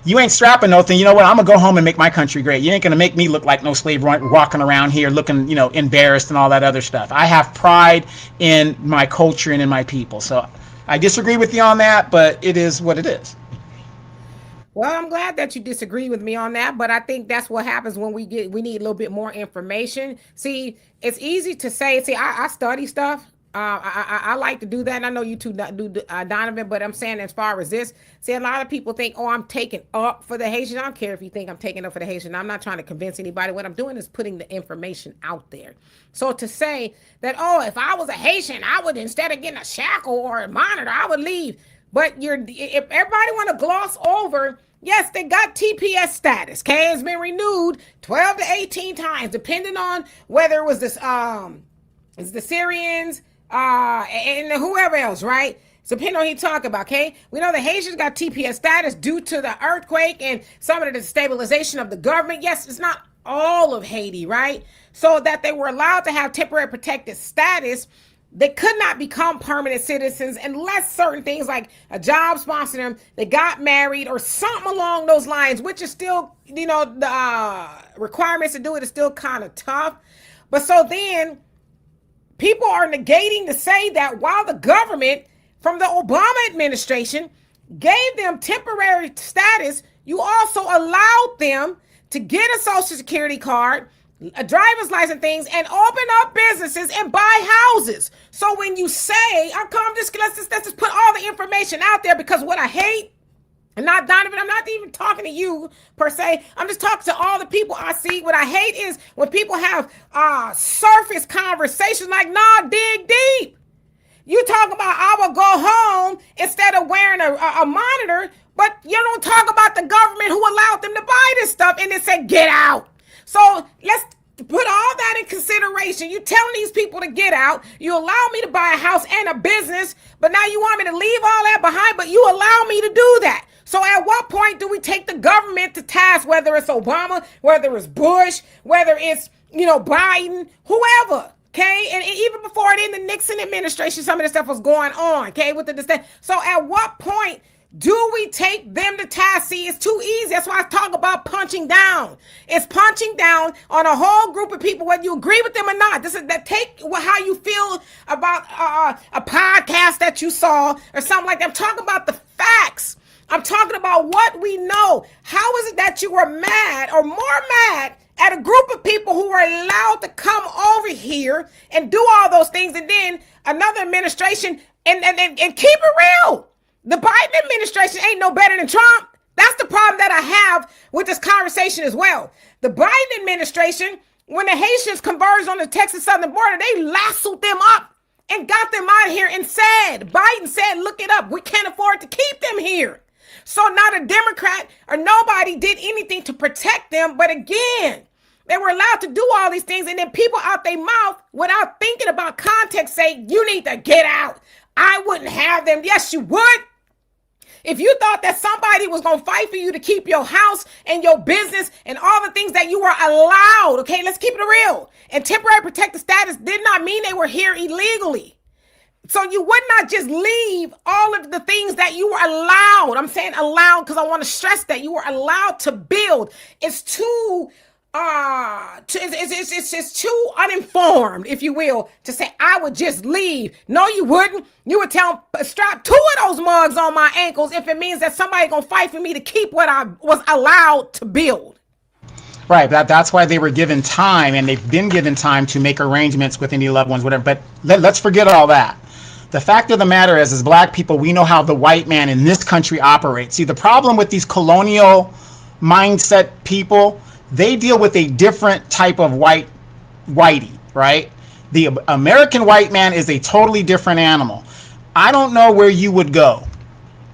you ain't strapping no thing. You know what? I'm going to go home and make my country great. You ain't going to make me look like no slave walking around here looking, embarrassed and all that other stuff. I have pride in my culture and in my people. So I disagree with you on that, but it is what it is. Well, I'm glad that you disagree with me on that, but I think that's what happens when we need a little bit more information. See, it's easy to say, I study stuff. I like to do that. And I know you two do, Donovan, but I'm saying as far as this, see, a lot of people think, oh, I'm taking up for the Haitian. I don't care if you think I'm taking up for the Haitian. I'm not trying to convince anybody. What I'm doing is putting the information out there. So to say that, oh, if I was a Haitian, I would, instead of getting a shackle or a monitor, I would leave. But if everybody want to gloss over, yes, they got TPS status. Okay, it's been renewed 12 to 18 times, depending on whether it was this it's the Syrians, and whoever else, right? So depending on who you talk about, okay? We know the Haitians got TPS status due to the earthquake and some of the destabilization of the government. Yes, it's not all of Haiti, right? So that they were allowed to have temporary protected status, they could not become permanent citizens unless certain things like a job sponsored them, they got married or something along those lines, which is still, the requirements to do it is still kind of tough. But so then people are negating to say that while the government from the Obama administration gave them temporary status, you also allowed them to get a social security card, a driver's license things, and open up businesses and buy houses. So when you say, let's just put all the information out there, because what I hate, and not Donovan, I'm not even talking to you per se. I'm just talking to all the people I see. What I hate is when people have surface conversations like, nah, dig deep. You talk about I will go home instead of wearing a monitor, but you don't talk about the government who allowed them to buy this stuff and then say, get out. So let's put all that in consideration. You telling these people to get out. You allow me to buy a house and a business, but now you want me to leave all that behind, but you allow me to do that. So at what point do we take the government to task, whether it's Obama, whether it's Bush, whether it's, Biden, whoever, okay? And even before it in the Nixon administration, some of this stuff was going on, okay? So at what point do we take them to task? See, it's too easy. That's why I talk about punching down. It's punching down on a whole group of people, whether you agree with them or not. Take how you feel about a podcast that you saw or something like that. I'm talking about the facts. I'm talking about what we know. How is it that you were mad or more mad at a group of people who were allowed to come over here and do all those things, and then another administration and keep it real? The Biden administration ain't no better than Trump. That's the problem that I have with this conversation as well. The Biden administration, when the Haitians converged on the Texas southern border, they lassoed them up and got them out of here and Biden said, look it up, we can't afford to keep them here. So not a Democrat or nobody did anything to protect them. But again, they were allowed to do all these things. And then people out their mouth without thinking about context say, you need to get out. I wouldn't have them. Yes, you would. If you thought that somebody was going to fight for you to keep your house and your business and all the things that you were allowed, okay, let's keep it real. And temporary protected status did not mean they were here illegally. So you would not just leave all of the things that you were allowed. I'm saying allowed because I want to stress that you were allowed to build. It's too it's too uninformed, if you will, to say I would just leave. No, you wouldn't. You would strap 2 of those mugs on my ankles if it means that somebody gonna fight for me to keep what I was allowed to build. Right, that's why they were given time, and they've been given time to make arrangements with any loved ones, whatever. But let's forget all that. The fact of the matter is, as black people, we know how the white man in this country operates. See, the problem with these colonial mindset people, they deal with a different type of whitey, right? The American white man is a totally different animal. I don't know where you would go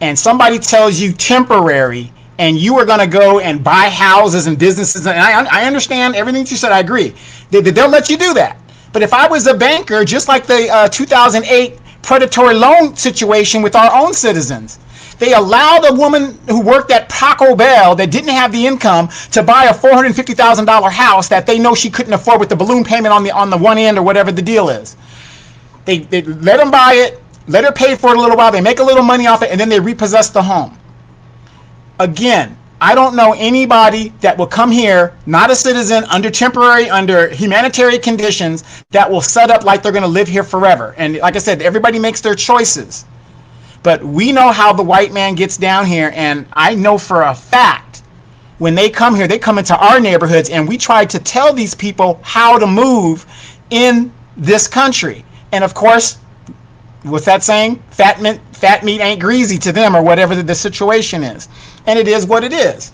and somebody tells you temporary and you are going to go and buy houses and businesses. And I understand everything you said. I agree. They'll let you do that. But if I was a banker, just like the 2008 predatory loan situation with our own citizens, they allowed a woman who worked at Taco Bell that didn't have the income to buy a $450,000 house that they know she couldn't afford with the balloon payment on the one end or whatever the deal is. They let them buy it, let her pay for it a little while, they make a little money off it, and then they repossess the home. Again, I don't know anybody that will come here, not a citizen, under humanitarian conditions, that will set up like they're going to live here forever. And like I said, everybody makes their choices. But we know how the white man gets down here, and I know for a fact when they come here, they come into our neighborhoods, and we try to tell these people how to move in this country. And of course, What's that saying? Fat meat ain't greasy to them, or whatever the situation is. And it is what it is.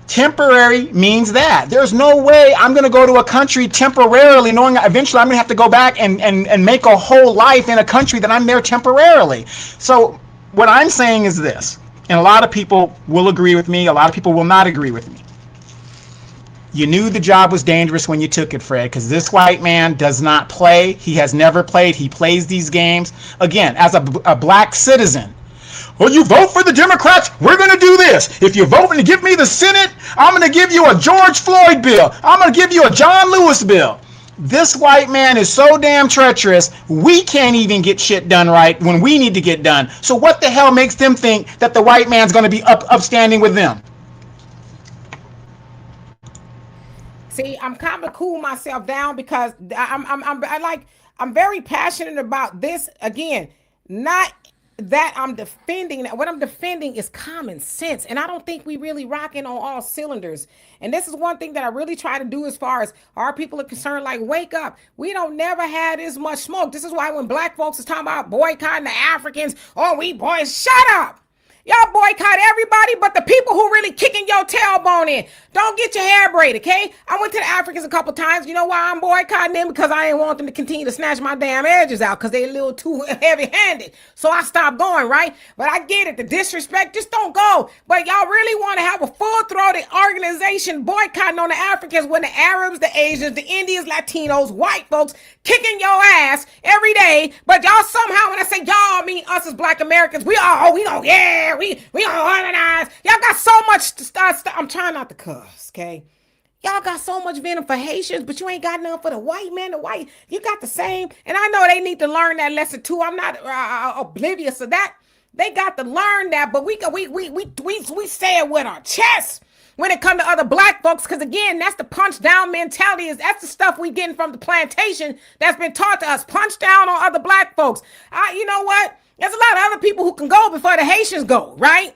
Temporary means that. There's no way I'm going to go to a country temporarily knowing eventually I'm going to have to go back and make a whole life in a country that I'm there temporarily. So what I'm saying is this, and a lot of people will agree with me, a lot of people will not agree with me. You knew the job was dangerous when you took it, Fred, because this white man does not play. He has never played. He plays these games. Again, as a black citizen, well, you vote for the Democrats, we're going to do this. If you vote and give me the Senate, I'm going to give you a George Floyd bill. I'm going to give you a John Lewis bill. This white man is so damn treacherous, we can't even get shit done right when we need to get done. So what the hell makes them think that the white man's going to be upstanding with them? See, I'm kind of cool myself down because I'm very passionate about this. Again, not that I'm defending that. What I'm defending is common sense. And I don't think we really rocking on all cylinders. And this is one thing that I really try to do as far as our people are concerned, like, wake up. We don't never had this much smoke. This is why when black folks is talking about boycotting the Africans, oh, we boys, shut up. Y'all boycott everybody but the people who really kicking your tailbone in. Don't get your hair braided, okay? I went to the Africans a couple times. You know why I'm boycotting them? Because I didn't want them to continue to snatch my damn edges out because they're a little too heavy-handed. So I stopped going, right? But I get it. The disrespect, just don't go. But y'all really want to have a full-throated organization boycotting on the Africans when the Arabs, the Asians, the Indians, Latinos, white folks kicking your ass every day. But y'all somehow, when I say y'all, I mean us as black Americans, we don't, yeah. We don't organize. Y'all got so much stuff. I'm trying not to cuss, okay? Y'all got so much venom for Haitians, but you ain't got none for the white man. You got the same. And I know they need to learn that lesson too. I'm not oblivious to that. They got to learn that, but we say it with our chest when it comes to other black folks, because again, that's the punch down mentality. That's the stuff we getting from the plantation that's been taught to us. Punch down on other black folks. You know what? There's a lot of other people who can go before the Haitians go, right?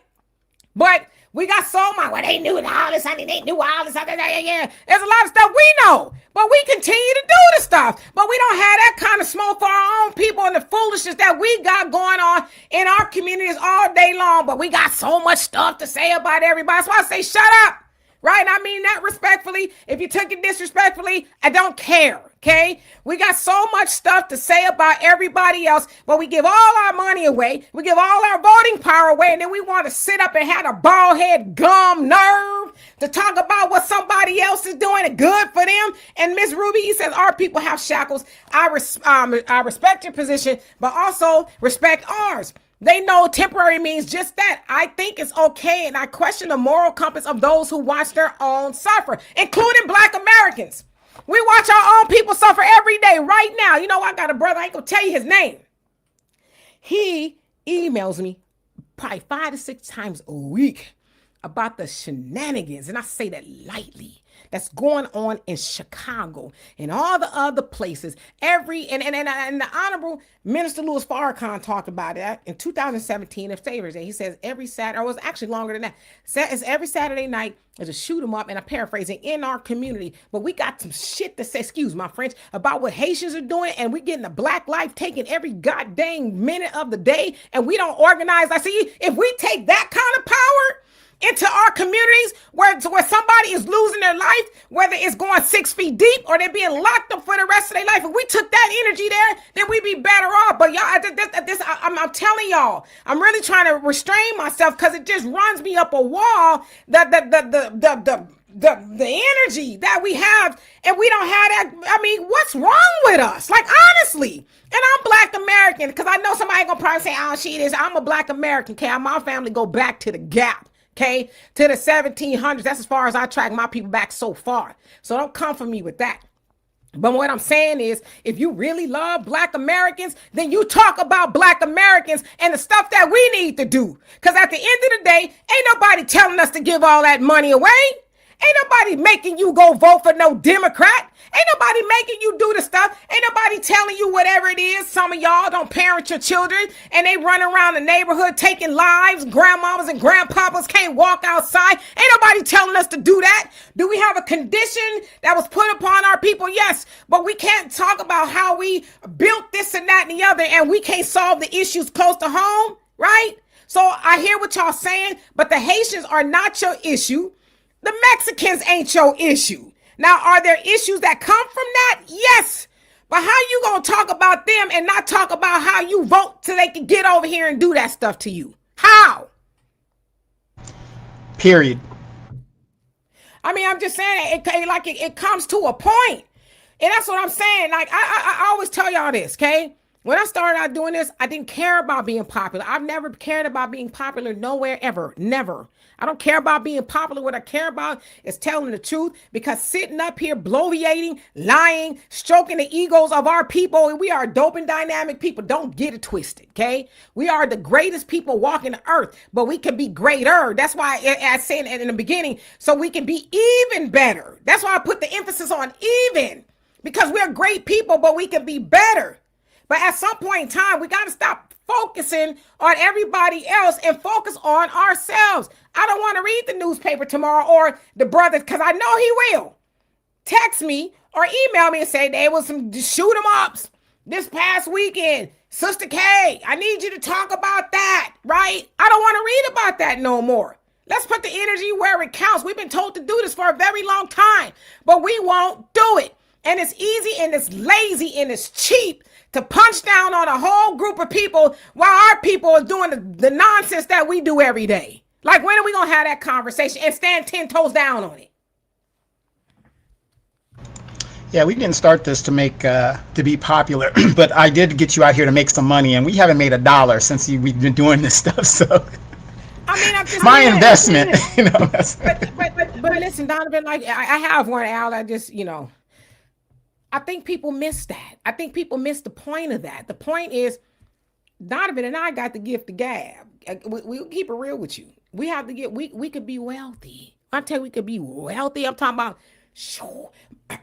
But we got so much. Well, they knew all this, honey. They knew all this. Yeah. There's a lot of stuff we know, but we continue to do the stuff. But we don't have that kind of smoke for our own people and the foolishness that we got going on in our communities all day long. But we got so much stuff to say about everybody. So I say, shut up. Right? I mean that respectfully. If you took it disrespectfully, I don't care. Okay? We got so much stuff to say about everybody else, but we give all our money away. We give all our voting power away, and then we want to sit up and have a bald head gum nerve to talk about what somebody else is doing and good for them. And Miss Ruby, he says, our people have shackles. I respect your position, but also respect ours. They know temporary means just that. I think it's okay, and I question the moral compass of those who watch their own suffer, including black Americans. We watch our own people suffer every day right now. You know, I got a brother, I ain't gonna tell you his name. He emails me probably 5 to 6 times a week about the shenanigans, and I say that lightly, that's going on in Chicago and all the other places. And the Honorable Minister Louis Farrakhan talked about that in 2017 at Favors Day. He says every Saturday, or it was actually longer than that. It's every Saturday night, there's a shoot 'em up, and I'm paraphrasing, in our community. But we got some shit to say, excuse my French, about what Haitians are doing, and we getting the black life taken every goddamn minute of the day, and we don't organize. I see, if we take that kind of power into our communities where somebody is losing their life, whether it's going 6 feet deep or they're being locked up for the rest of their life, if we took that energy there, then we'd be better off. But y'all, I'm telling y'all, I'm really trying to restrain myself because it just runs me up a wall. The energy that we have, and we don't have that. I mean, what's wrong with us? Like, honestly. And I'm black American, because I know somebody gonna probably say, oh, she is. I'm a black American. Okay, my family go back to the Gap. Okay, to the 1700s. That's as far as I track my people back so far. So don't come for me with that. But what I'm saying is, if you really love black Americans, then you talk about black Americans and the stuff that we need to do. Because at the end of the day, ain't nobody telling us to give all that money away. Ain't nobody making you go vote for no Democrat. Ain't nobody making you do the stuff. Ain't nobody telling you whatever it is. Some of y'all don't parent your children and they run around the neighborhood taking lives. Grandmamas and grandpapas can't walk outside. Ain't nobody telling us to do that. Do we have a condition that was put upon our people? Yes, but we can't talk about how we built this and that and the other, and we can't solve the issues close to home, right? So I hear what y'all saying, but the Haitians are not your issue. The Mexicans ain't your issue. Now, are there issues that come from that? Yes. But how you gonna talk about them and not talk about how you vote so they can get over here and do that stuff to you? How? Period. I mean, I'm just saying it comes to a point. And that's what I'm saying. Like, I always tell y'all this, okay? When I started out doing this, I didn't care about being popular. I've never cared about being popular nowhere, ever. Never. I don't care about being popular. What I care about is telling the truth, because sitting up here bloviating, lying, stroking the egos of our people, and we are dope and dynamic people. Don't get it twisted, okay? We are the greatest people walking the earth, but we can be greater. That's why I said in the beginning, so we can be even better. That's why I put the emphasis on even, because we're great people, but we can be better. But at some point in time, we got to stop focusing on everybody else and focus on ourselves. I don't want to read the newspaper tomorrow or the brother, because I know he will text me or email me and say there was some shoot 'em ups this past weekend. Sister K, I need you to talk about that, right? I don't want to read about that no more. Let's put the energy where it counts. We've been told to do this for a very long time, but we won't do it. And it's easy and it's lazy and it's cheap to punch down on a whole group of people while our people are doing the nonsense that we do every day. Like, when are we going to have that conversation and stand 10 toes down on it? Yeah, we didn't start this to be popular, but I did get you out here to make some money, and we haven't made $1 since we've been doing this stuff. So, I mean, I'm just my investment, But listen, Donovan, like I have one, Al. I think people miss that. I think people miss the point of that. The point is, Donovan and I got the gift of gab. We'll keep it real with you. We have to we could be wealthy. I tell you, we could be wealthy. I'm talking about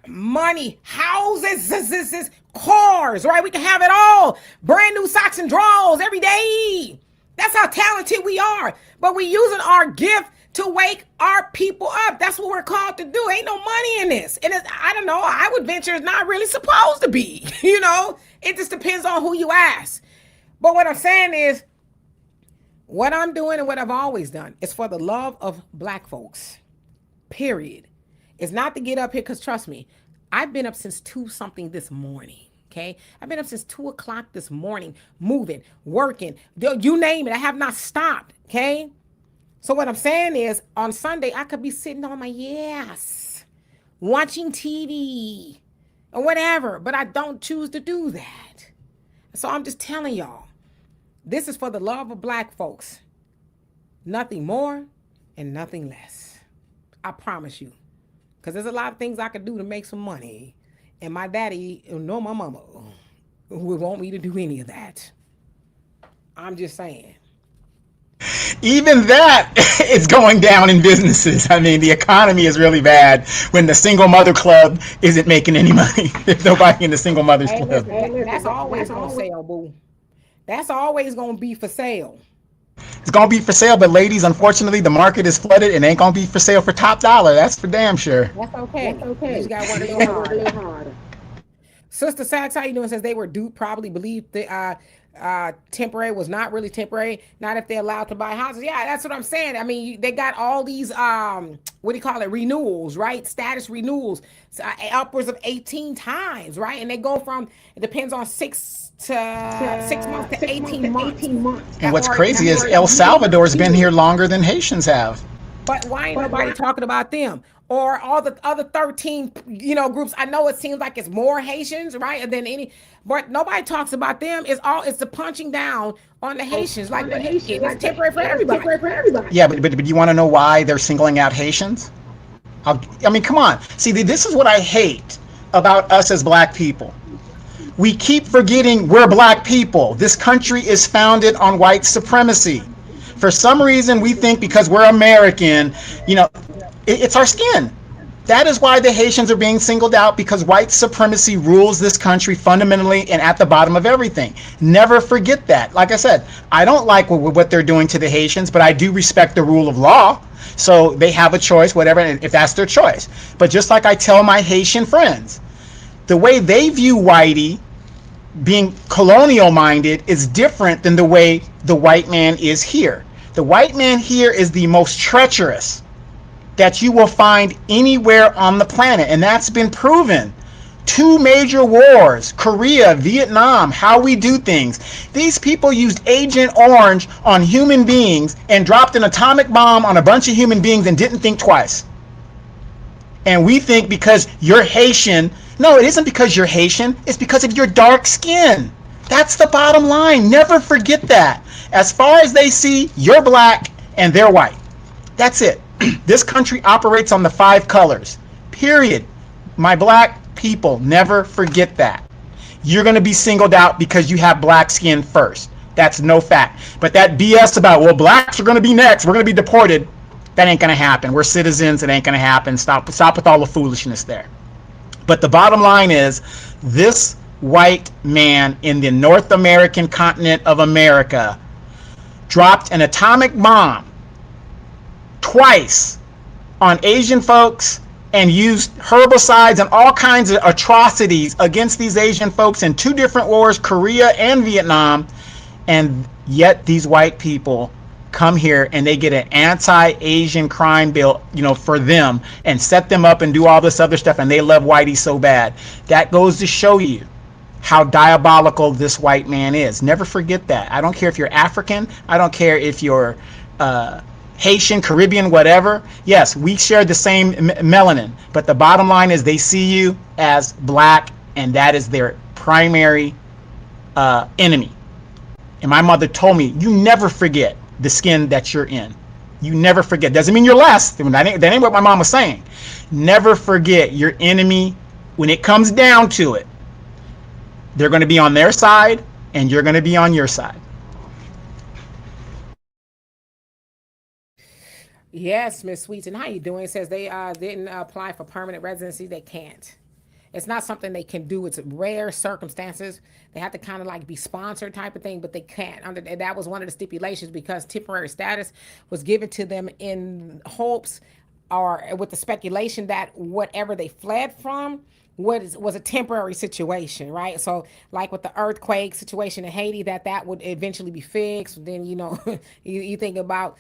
money, houses, cars, right? We can have it all. Brand new socks and drawers every day. That's how talented we are. But we're using our gift to wake our people up. That's what we're called to do. Ain't no money in this. And I don't know, I would venture it's not really supposed to be. It just depends on who you ask. But what I'm saying is, what I'm doing and what I've always done is for the love of Black folks, period. It's not to get up here, because trust me, I've been up since 2-something this morning. Okay, I've been up since 2 o'clock this morning, moving, working, you name it. I have not stopped. Okay. So what I'm saying is, on Sunday, I could be sitting on my ass, watching TV or whatever, but I don't choose to do that. So I'm just telling y'all, this is for the love of Black folks. Nothing more and nothing less. I promise you. Because there's a lot of things I could do to make some money. And my daddy, no, my mama, would want me to do any of that. I'm just saying. Even that is going down in businesses. I mean, the economy is really bad when the single mother club isn't making any money. There's nobody in the single mothers club. That's always going to sell, boo. That's always going to be for sale. It's going to be for sale, but ladies, unfortunately, the market is flooded and ain't going to be for sale for top dollar. That's for damn sure. That's okay. You just got to work really hard. Sister Sax, how you doing? Says they were duped, probably believed that temporary was not really temporary. Not if they're allowed to buy houses. Yeah, that's what I'm saying. I mean, they got all these, renewals, right? Status renewals, upwards of 18 times, right? And they go from, it depends on 6 months to 18 months. And what's crazy is El Salvador's been here longer than Haitians have. But why ain't nobody talking about them? Or all the other 13, groups. I know it seems like it's more Haitians, right, than any, but nobody talks about them. It's the punching down on the Haitians. Like the Haitians, it's temporary for everybody. Yeah, but you want to know why they're singling out Haitians? I mean, come on. See, this is what I hate about us as Black people. We keep forgetting we're Black people. This country is founded on white supremacy. For some reason, we think because we're American, It's our skin. That is why the Haitians are being singled out, because white supremacy rules this country fundamentally and at the bottom of everything. Never forget that. Like I said, I don't like what they're doing to the Haitians, but I do respect the rule of law. So they have a choice, whatever, if that's their choice. But just like I tell my Haitian friends, the way they view whitey being colonial minded is different than the way the white man is here. The white man here is the most treacherous that you will find anywhere on the planet, and that's been proven. 2 major wars, Korea, Vietnam, how we do things. These people used Agent Orange on human beings and dropped an atomic bomb on a bunch of human beings and didn't think twice. And we think because you're Haitian, no, it isn't because you're Haitian, it's because of your dark skin. That's the bottom line. Never forget that. As far as they see, you're black and they're white. That's it. This country operates on the 5 colors. Period. My black people, never forget that. You're going to be singled out because you have black skin first. That's no fact. But that BS about, well, blacks are going to be next, we're going to be deported, that ain't going to happen. We're citizens. It ain't going to happen. Stop with all the foolishness there. But the bottom line is, this white man in the North American continent of America dropped an atomic bomb twice on Asian folks and used herbicides and all kinds of atrocities against these Asian folks in 2 different wars, Korea and Vietnam. And yet these white people come here and they get an anti-Asian crime bill, for them, and set them up and do all this other stuff, and they love whitey so bad. That goes to show you how diabolical this white man is. Never forget that. I don't care if you're African. I don't care if you're Haitian, Caribbean, whatever. Yes, we share the same melanin, but the bottom line is they see you as black, and that is their primary enemy. And my mother told me, you never forget the skin that you're in. You never forget. Doesn't mean you're less. That ain't what my mom was saying. Never forget your enemy. When it comes down to it, they're going to be on their side and you're going to be on your side. Yes, Miss Sweetson, how you doing? It says they didn't apply for permanent residency. They can't. It's not something they can do. It's rare circumstances. They have to kind of like be sponsored type of thing, but they can't. That was one of the stipulations, because temporary status was given to them in hopes or with the speculation that whatever they fled from was a temporary situation, right? So like with the earthquake situation in Haiti, that would eventually be fixed. Then, you think about,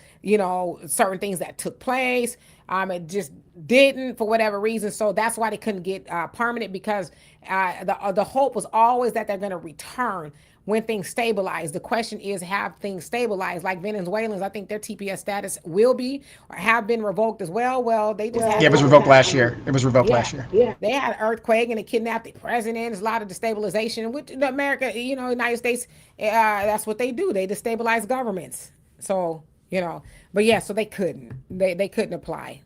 certain things that took place. It just didn't for whatever reason. So that's why they couldn't get permanent, because the hope was always that they're going to return when things stabilize. The question is, have things stabilized? Like Venezuelans, I think their TPS status will be or have been revoked as well. Well, they just had it was revoked last year. It was revoked last year. Yeah, they had an earthquake and they kidnapped the president. There's a lot of destabilization. With America, United States, that's what they do. They destabilize governments. So, but yeah, so they couldn't. They couldn't apply.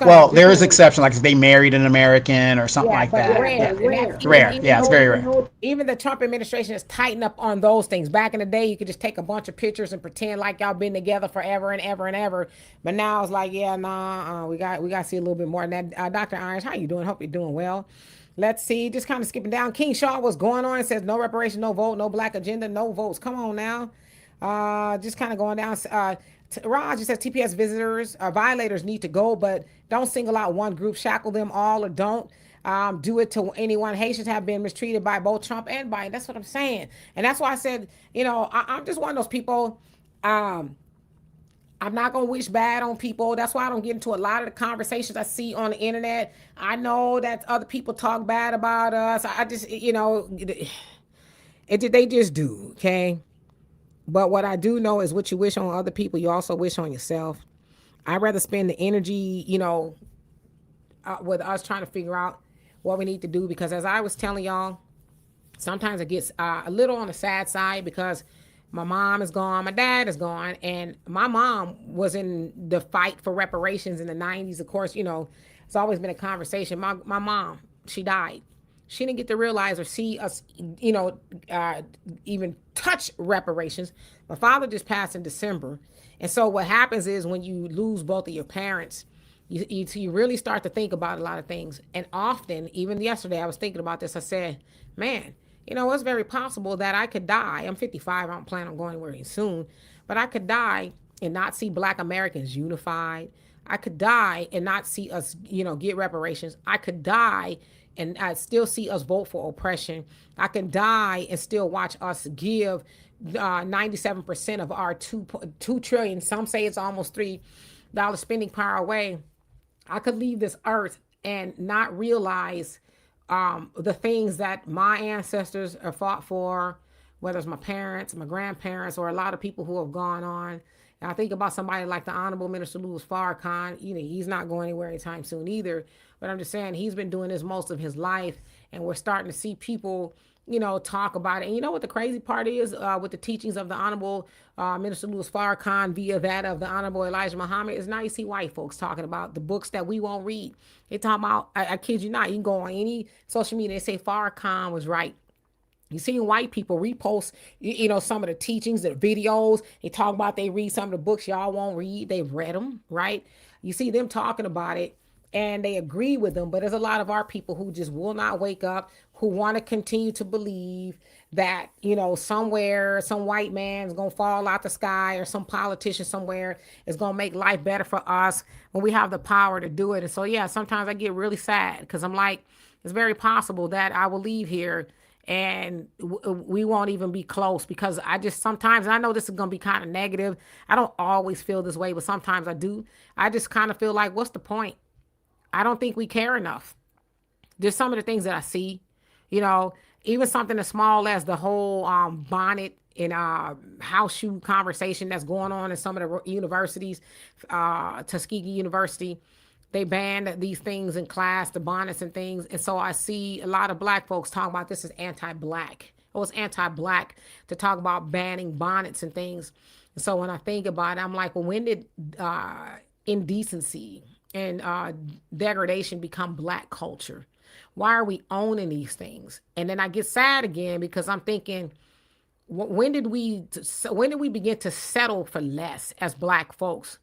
Well, there is exception, like if they married an American or something like that. Rare. Yeah, it's very rare. Even the Trump administration has tightened up on those things. Back in the day, you could just take a bunch of pictures and pretend like y'all been together forever and ever and ever. But now it's like, we got to see a little bit more. And that, Dr. Irons, how you doing? Hope you're doing well. Let's see, just kind of skipping down. King Shaw, what's going on? It says no reparation, no vote, no black agenda, no votes. Come on now. Just kind of going down. Raj says TPS visitors, violators need to go, but don't single out one group, shackle them all, or don't do it to anyone. Haitians have been mistreated by both Trump and Biden. That's what I'm saying. And that's why I said, I'm just one of those people. I'm not going to wish bad on people. That's why I don't get into a lot of the conversations I see on the internet. I know that other people talk bad about us. I just, they just do, okay? But what I do know is what you wish on other people, you also wish on yourself. I'd rather spend the energy, with us trying to figure out what we need to do. Because as I was telling y'all, sometimes it gets a little on the sad side, because my mom is gone, my dad is gone, and my mom was in the fight for reparations in the 90s. Of course, it's always been a conversation. My mom, she died. She didn't get to realize or see us, even touch reparations. My father just passed in December. And so what happens is when you lose both of your parents, You really start to think about a lot of things. And often, even yesterday, I was thinking about this. I said, man, it's very possible that I could die. I'm 55. I don't plan on going anywhere soon, but I could die and not see Black Americans unified. I could die and not see us, get reparations. I could die and I still see us vote for oppression. I can die and still watch us give 97% of our 2 trillion, some say it's almost $3 spending power away. I could leave this earth and not realize the things that my ancestors have fought for, whether it's my parents, my grandparents, or a lot of people who have gone on. And I think about somebody like the Honorable Minister Louis Farrakhan. He's not going anywhere anytime soon either. But I'm just saying he's been doing this most of his life, and we're starting to see people, talk about it. And you know what the crazy part is with the teachings of the Honorable Minister Louis Farrakhan via that of the Honorable Elijah Muhammad is now you see white folks talking about the books that we won't read. They talk about, I kid you not, you can go on any social media, they say Farrakhan was right. You see white people repost, some of the teachings, the videos. They talk about they read some of the books y'all won't read. They've read them, right? You see them talking about it and they agree with them. But there's a lot of our people who just will not wake up, who want to continue to believe that, somewhere some white man's going to fall out the sky or some politician somewhere is going to make life better for us when we have the power to do it. And so, yeah, sometimes I get really sad because I'm like, it's very possible that I will leave here and we won't even be close because sometimes, and I know this is going to be kind of negative. I don't always feel this way, but sometimes I do. I just kind of feel like, what's the point? I don't think we care enough. There's some of the things that I see, even something as small as the whole bonnet and house shoe conversation that's going on in some of the universities, Tuskegee University. They banned these things in class, the bonnets and things. And so I see a lot of Black folks talking about this as anti-Black. It was anti-Black to talk about banning bonnets and things. And so when I think about it, I'm like, well, when did indecency and degradation become Black culture? Why are we owning these things? And then I get sad again because I'm thinking, when did we begin to settle for less as Black folks?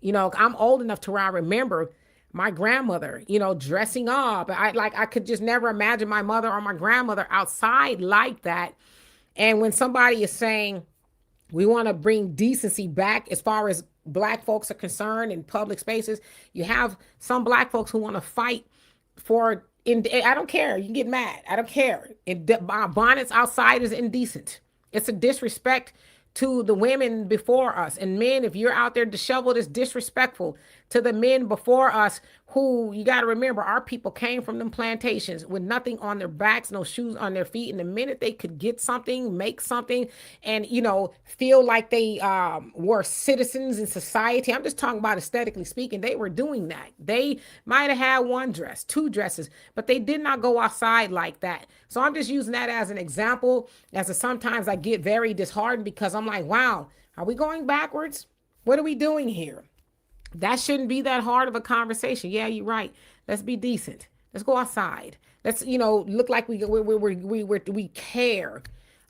I'm old enough to where I remember my grandmother, dressing up. I could just never imagine my mother or my grandmother outside like that. And when somebody is saying we want to bring decency back as far as Black folks are concerned in public spaces, you have some Black folks who want to fight for, I don't care. You can get mad. I don't care. Bonnets outside is indecent. It's a disrespect to the women before us. And men, if you're out there disheveled, it's disrespectful to the men before us who, you got to remember, our people came from them plantations with nothing on their backs, no shoes on their feet. And the minute they could get something, make something, and, feel like they were citizens in society, I'm just talking about aesthetically speaking, they were doing that. They might have had one dress, 2 dresses, but they did not go outside like that. So I'm just using that as an example, sometimes I get very disheartened because I'm like, wow, are we going backwards? What are we doing here? That shouldn't be that hard of a conversation. Yeah, you're right. Let's be decent. Let's go outside. Let's, look like we care.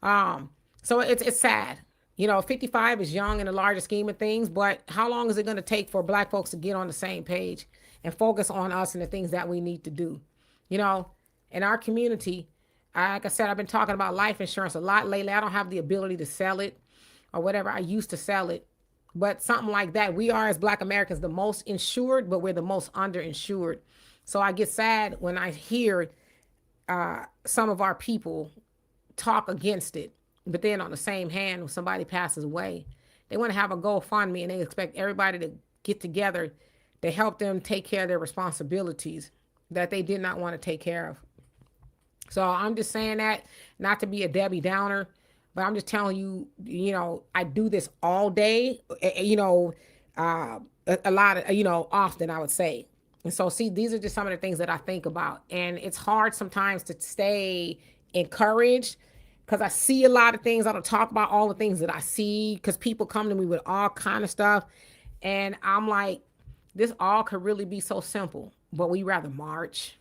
So it's sad. 55 is young in the larger scheme of things, but how long is it going to take for Black folks to get on the same page and focus on us and the things that we need to do? In our community, like I said, I've been talking about life insurance a lot lately. I don't have the ability to sell it or whatever. I used to sell it. But something like that, we are as Black Americans the most insured, but we're the most underinsured. So I get sad when I hear some of our people talk against it. But then on the same hand, when somebody passes away, they want to have a GoFundMe and they expect everybody to get together to help them take care of their responsibilities that they did not want to take care of. So I'm just saying that not to be a Debbie Downer, but I'm just telling you, I do this all day, a lot of, often I would say. And so, see, these are just some of the things that I think about. And it's hard sometimes to stay encouraged because I see a lot of things. I don't talk about all the things that I see because people come to me with all kind of stuff. And I'm like, this all could really be so simple, but we rather march,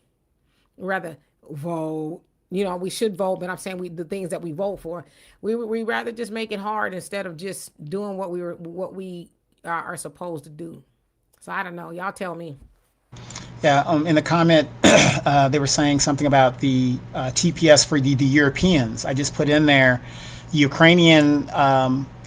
rather vote. We should vote, but I'm saying the things that we vote for, we rather just make it hard instead of just doing what we are supposed to do. So I don't know. Y'all tell me. Yeah, in the comment, they were saying something about the TPS for the Europeans. I just put in there, Ukrainian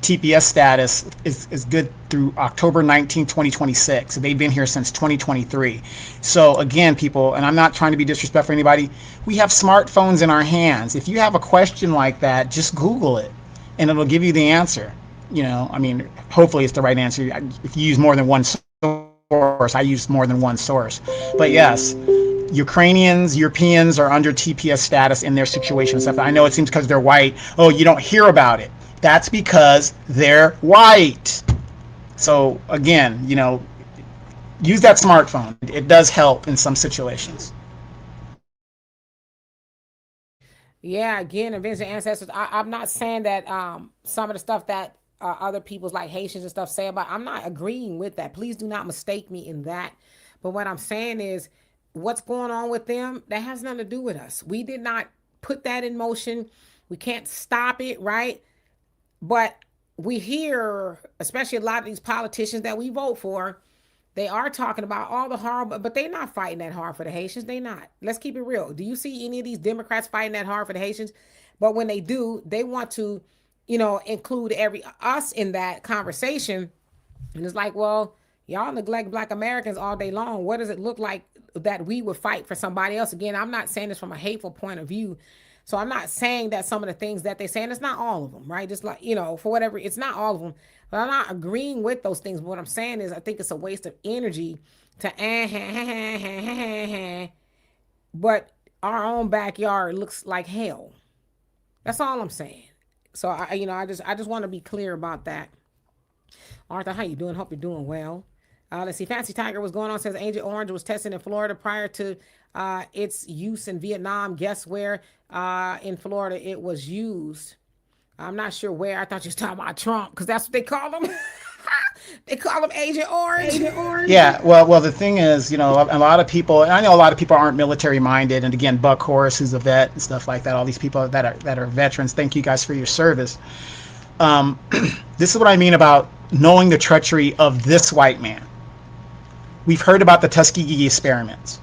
TPS status is good through October 19, 2026. So they've been here since 2023. So again, people, and I'm not trying to be disrespectful for anybody, we have smartphones in our hands. If you have a question like that, just Google it, and it'll give you the answer. You know, I mean, hopefully it's the right answer. If you use more than one source, I use more than one source. But yes, Ukrainians, Europeans are under TPS status in their situation. So I know it seems because they're white, oh, you don't hear about it. That's because they're white. So again, you know, use that smartphone. It does help in some situations. Yeah, again, avenge the ancestors. I'm not saying that some of the stuff that other people's like Haitians and stuff say about, I'm not agreeing with that. Please do not mistake me in that. But what I'm saying is what's going on with them, that has nothing to do with us. We did not put that in motion. We can't stop it, right? But we hear, especially a lot of these politicians that we vote for, they are talking about all the horrible, but they're not fighting that hard for the Haitians. They not. Let's keep it real. Do you see any of these Democrats fighting that hard for the Haitians? But when they do, they want to, you know, include us in that conversation. And it's like, well, y'all neglect Black Americans all day long. What does it look like that we would fight for somebody else? Again, I'm not saying this from a hateful point of view. So I'm not saying that some of the things that they're saying, it's not all of them, right? Just like, you know, for whatever, it's not all of them. But I'm not agreeing with those things. But what I'm saying is I think it's a waste of energy to, but our own backyard looks like hell. That's all I'm saying. So I just want to be clear about that. Arthur, how you doing? Hope you're doing well. Let's see. Fancy Tiger, what's going on? Says Agent Orange was tested in Florida prior to its use in Vietnam. Guess where in Florida it was used? I'm not sure where. I thought you was talking about Trump because that's what they call him. They call him Agent Orange. Agent Orange. Yeah, well, the thing is, you know, a lot of people, and I know a lot of people aren't military minded, and again, Buck Horace, who's a vet and stuff like that, all these people that are veterans, thank you guys for your service. This is what I mean about knowing the treachery of this white man. We've heard about the Tuskegee experiments.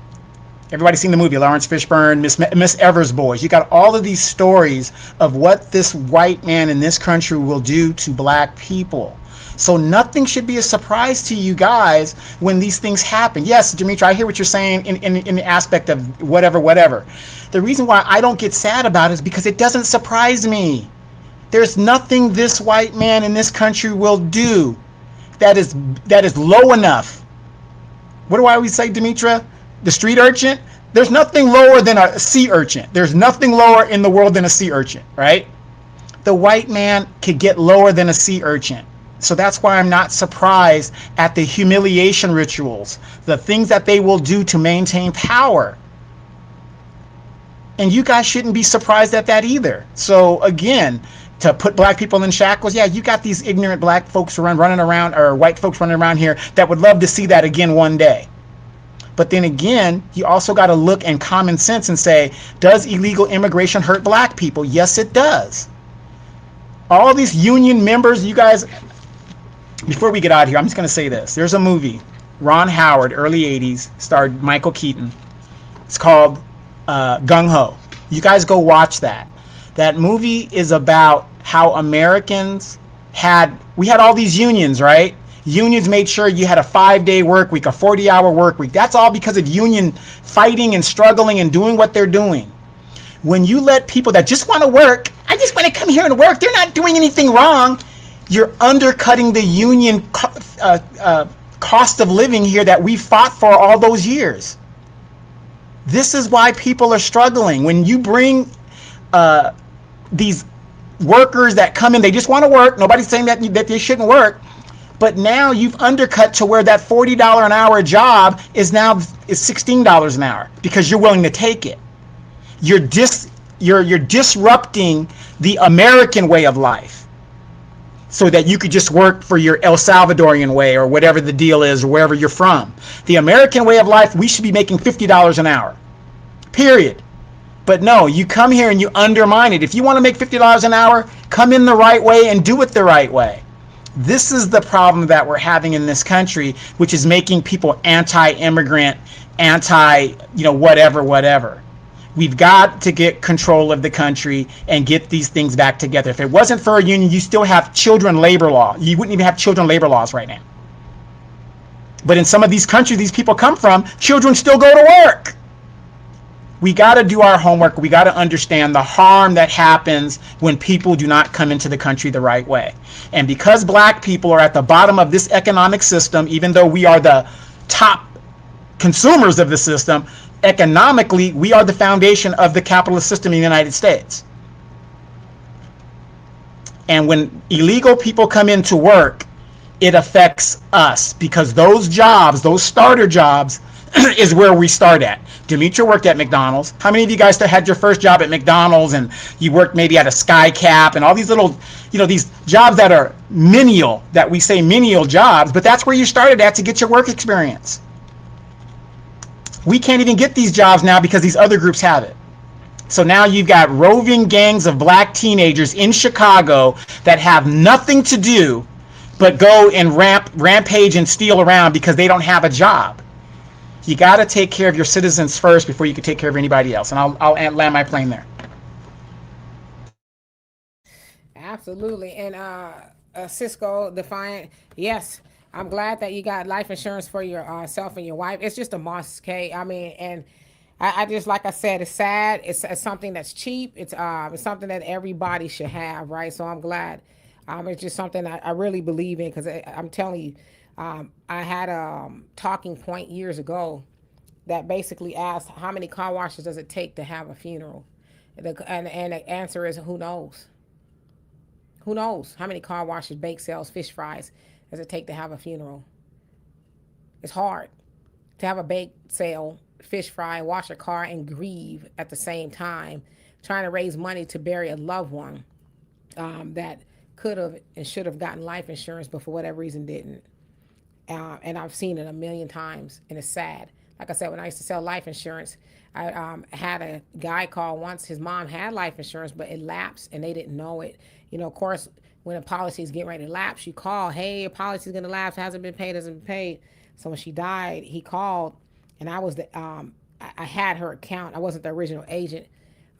Everybody's seen the movie, Lawrence Fishburne, Miss Evers boys. You got all of these stories of what this white man in this country will do to Black people. So nothing should be a surprise to you guys when these things happen. Yes, Demetri, I hear what you're saying in the aspect of whatever. The reason why I don't get sad about it is because it doesn't surprise me. There's nothing this white man in this country will do that is low enough. What do I always say, Demetra? The street urchin? There's nothing lower than a sea urchin. There's nothing lower in the world than a sea urchin, right? The white man could get lower than a sea urchin. So that's why I'm not surprised at the humiliation rituals, the things that they will do to maintain power. And you guys shouldn't be surprised at that either. So again, to put Black people in shackles, yeah, you got these ignorant Black folks running around, or white folks running around here that would love to see that again one day. But then again, you also got to look in common sense and say, does illegal immigration hurt Black people? Yes, it does. All these union members, you guys, before we get out of here, I'm just going to say this. There's a movie, Ron Howard, early 80s, starred Michael Keaton. It's called Gung Ho. You guys go watch that. That movie is about how Americans we had all these unions, right? Unions made sure you had a 5-day work week, a 40-hour work week. That's all because of union fighting and struggling and doing what they're doing. When you let people that just want to work, I just want to come here and work, they're not doing anything wrong, you're undercutting the union cost of living here that we fought for all those years. This is why people are struggling. When you bring these workers that come in, they just want to work. Nobody's saying that they shouldn't work. But now you've undercut to where that $40 an hour job is $16 an hour because you're willing to take it. You're disrupting the American way of life so that you could just work for your El Salvadorian way or whatever the deal is or wherever you're from. The American way of life, we should be making $50 an hour, period. But no, you come here and you undermine it. If you want to make $50 an hour, come in the right way and do it the right way. This is the problem that we're having in this country, which is making people anti-immigrant, whatever. We've got to get control of the country and get these things back together. If it wasn't for a union, you still have children labor law. You wouldn't even have children labor laws right now. But in some of these countries these people come from, children still go to work. We got to do our homework. We got to understand the harm that happens when people do not come into the country the right way. And because black people are at the bottom of this economic system, even though we are the top consumers of the system, economically, we are the foundation of the capitalist system in the United States. And when illegal people come into work, it affects us, because those jobs, those starter jobs, is where we start at. Demetra worked at McDonald's. How many of you guys had your first job at McDonald's and you worked maybe at a Sky Cap and all these little, these jobs that are menial, that we say menial jobs, but that's where you started at to get your work experience. We can't even get these jobs now because these other groups have it. So now you've got roving gangs of black teenagers in Chicago that have nothing to do but go and rampage and steal around because they don't have a job. You got to take care of your citizens first before you can take care of anybody else. And I'll land my plane there. Absolutely. And Cisco Defiant, yes, I'm glad that you got life insurance for yourself and your wife. It's just a must, okay? I mean, and I just, like I said, it's sad. It's something that's cheap. It's something that everybody should have, right? So I'm glad. It's just something I really believe in, because I'm telling you, I had a talking point years ago that basically asked, how many car washes does it take to have a funeral? And the answer is, who knows? Who knows how many car washes, bake sales, fish fries does it take to have a funeral? It's hard to have a bake sale, fish fry, wash a car, and grieve at the same time, trying to raise money to bury a loved one that could have and should have gotten life insurance, but for whatever reason didn't. And I've seen it a million times, and it's sad. Like I said, when I used to sell life insurance, I had a guy call once. His mom had life insurance, but it lapsed, and they didn't know it. Of course, when a policy is getting ready to lapse, you call, hey, your policy is going to lapse, hasn't been paid. So when she died, he called, and I was I had her account. I wasn't the original agent.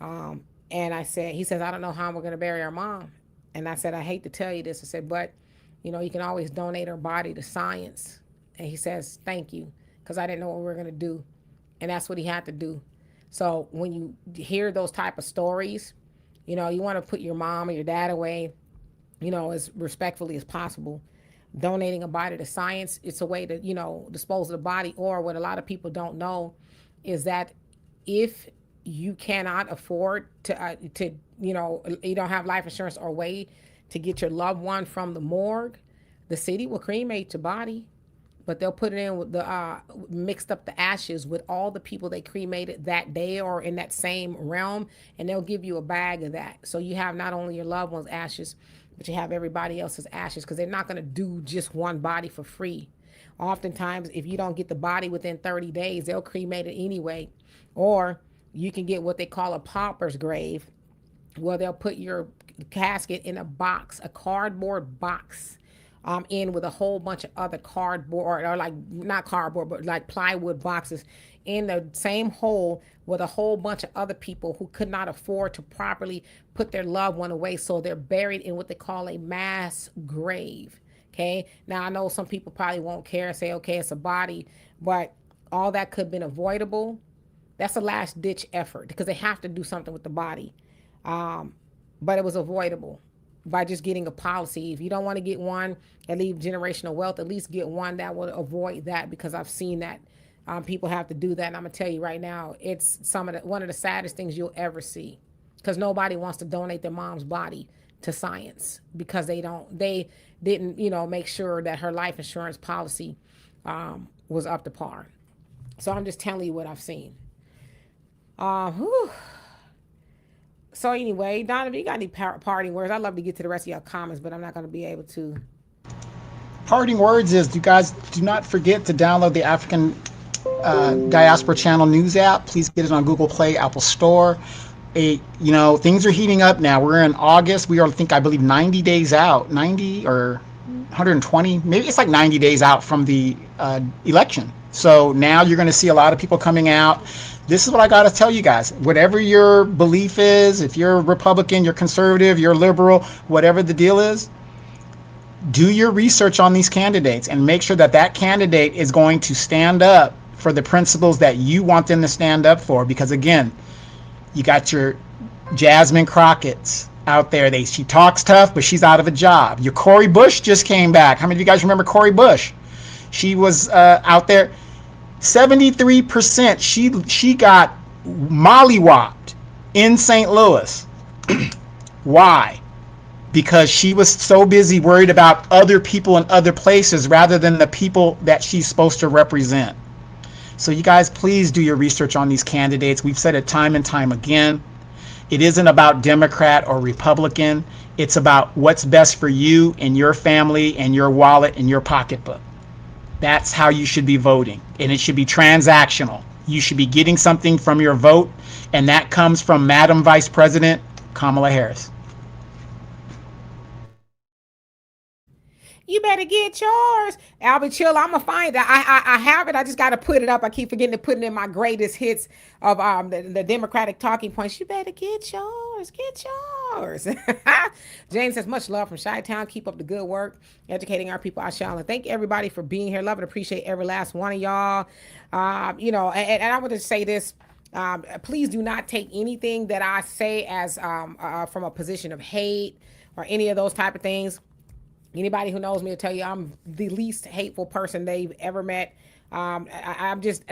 And he says, I don't know how we're going to bury our mom. And I said, I hate to tell you this. I said, but, you can always donate her body to science. And he says, thank you, because I didn't know what we were going to do. And that's what he had to do. So when you hear those type of stories, you want to put your mom or your dad away, as respectfully as possible. Donating a body to science, it's a way to, dispose of the body. Or what a lot of people don't know is that if you cannot afford to you don't have life insurance or way to get your loved one from the morgue, the city will cremate your body, but they'll put it in with the mixed up the ashes with all the people they cremated that day or in that same realm, and they'll give you a bag of that. So you have not only your loved one's ashes, but you have everybody else's ashes, because they're not going to do just one body for free. Oftentimes, if you don't get the body within 30 days, they'll cremate it anyway. Or you can get what they call a pauper's grave, where they'll put your casket in a box, a cardboard box, in with a whole bunch of other cardboard, or like not cardboard, but like plywood boxes in the same hole with a whole bunch of other people who could not afford to properly put their loved one away. So they're buried in what they call a mass grave. Okay. Now I know some people probably won't care and say, okay, it's a body, but all that could have been avoidable. That's a last ditch effort, because they have to do something with the body. But it was avoidable by just getting a policy. If you don't want to get one and leave generational wealth, at least get one that will avoid that, because I've seen that people have to do that. And I'm gonna tell you right now, it's one of the saddest things you'll ever see, because nobody wants to donate their mom's body to science because they didn't make sure that her life insurance policy was up to par. So I'm just telling you what I've seen. So anyway, Donovan, you got any parting words? I'd love to get to the rest of your comments, but I'm not going to be able to. Parting words is, you guys do not forget to download the African Diaspora Channel News app. Please get it on Google Play, Apple Store. Things are heating up now. We're in August. We are, I believe 90 days out. 90 or 120, maybe it's like 90 days out from the election. So now you're going to see a lot of people coming out. This is what I got to tell you guys. Whatever your belief is, if you're Republican, you're conservative, you're liberal, whatever the deal is, do your research on these candidates and make sure that that candidate is going to stand up for the principles that you want them to stand up for. Because again, you got your Jasmine Crockett's out there. She talks tough, but she's out of a job. Your Cori Bush just came back. How many of you guys remember Cori Bush? She was out there. 73%. She got mollywopped in St. Louis. Why? Because she was so busy worried about other people in other places rather than the people that she's supposed to represent. So you guys, please do your research on these candidates. We've said it time and time again. It isn't about Democrat or Republican. It's about what's best for you and your family and your wallet and your pocketbook. That's how you should be voting. And it should be transactional. You should be getting something from your vote, and that comes from Madam Vice President Kamala Harris. You better get yours. Albert Chill, I'm going to find it. I have it. I just got to put it up. I keep forgetting to put it in my greatest hits of the Democratic talking points. You better get yours. Get yours. James says, much love from Chi-Town. Keep up the good work, educating our people. I shall. And thank everybody for being here. Love and appreciate every last one of y'all. And I want to say this. Please do not take anything that I say as from a position of hate or any of those type of things. Anybody who knows me will tell you I'm the least hateful person they've ever met. I'm just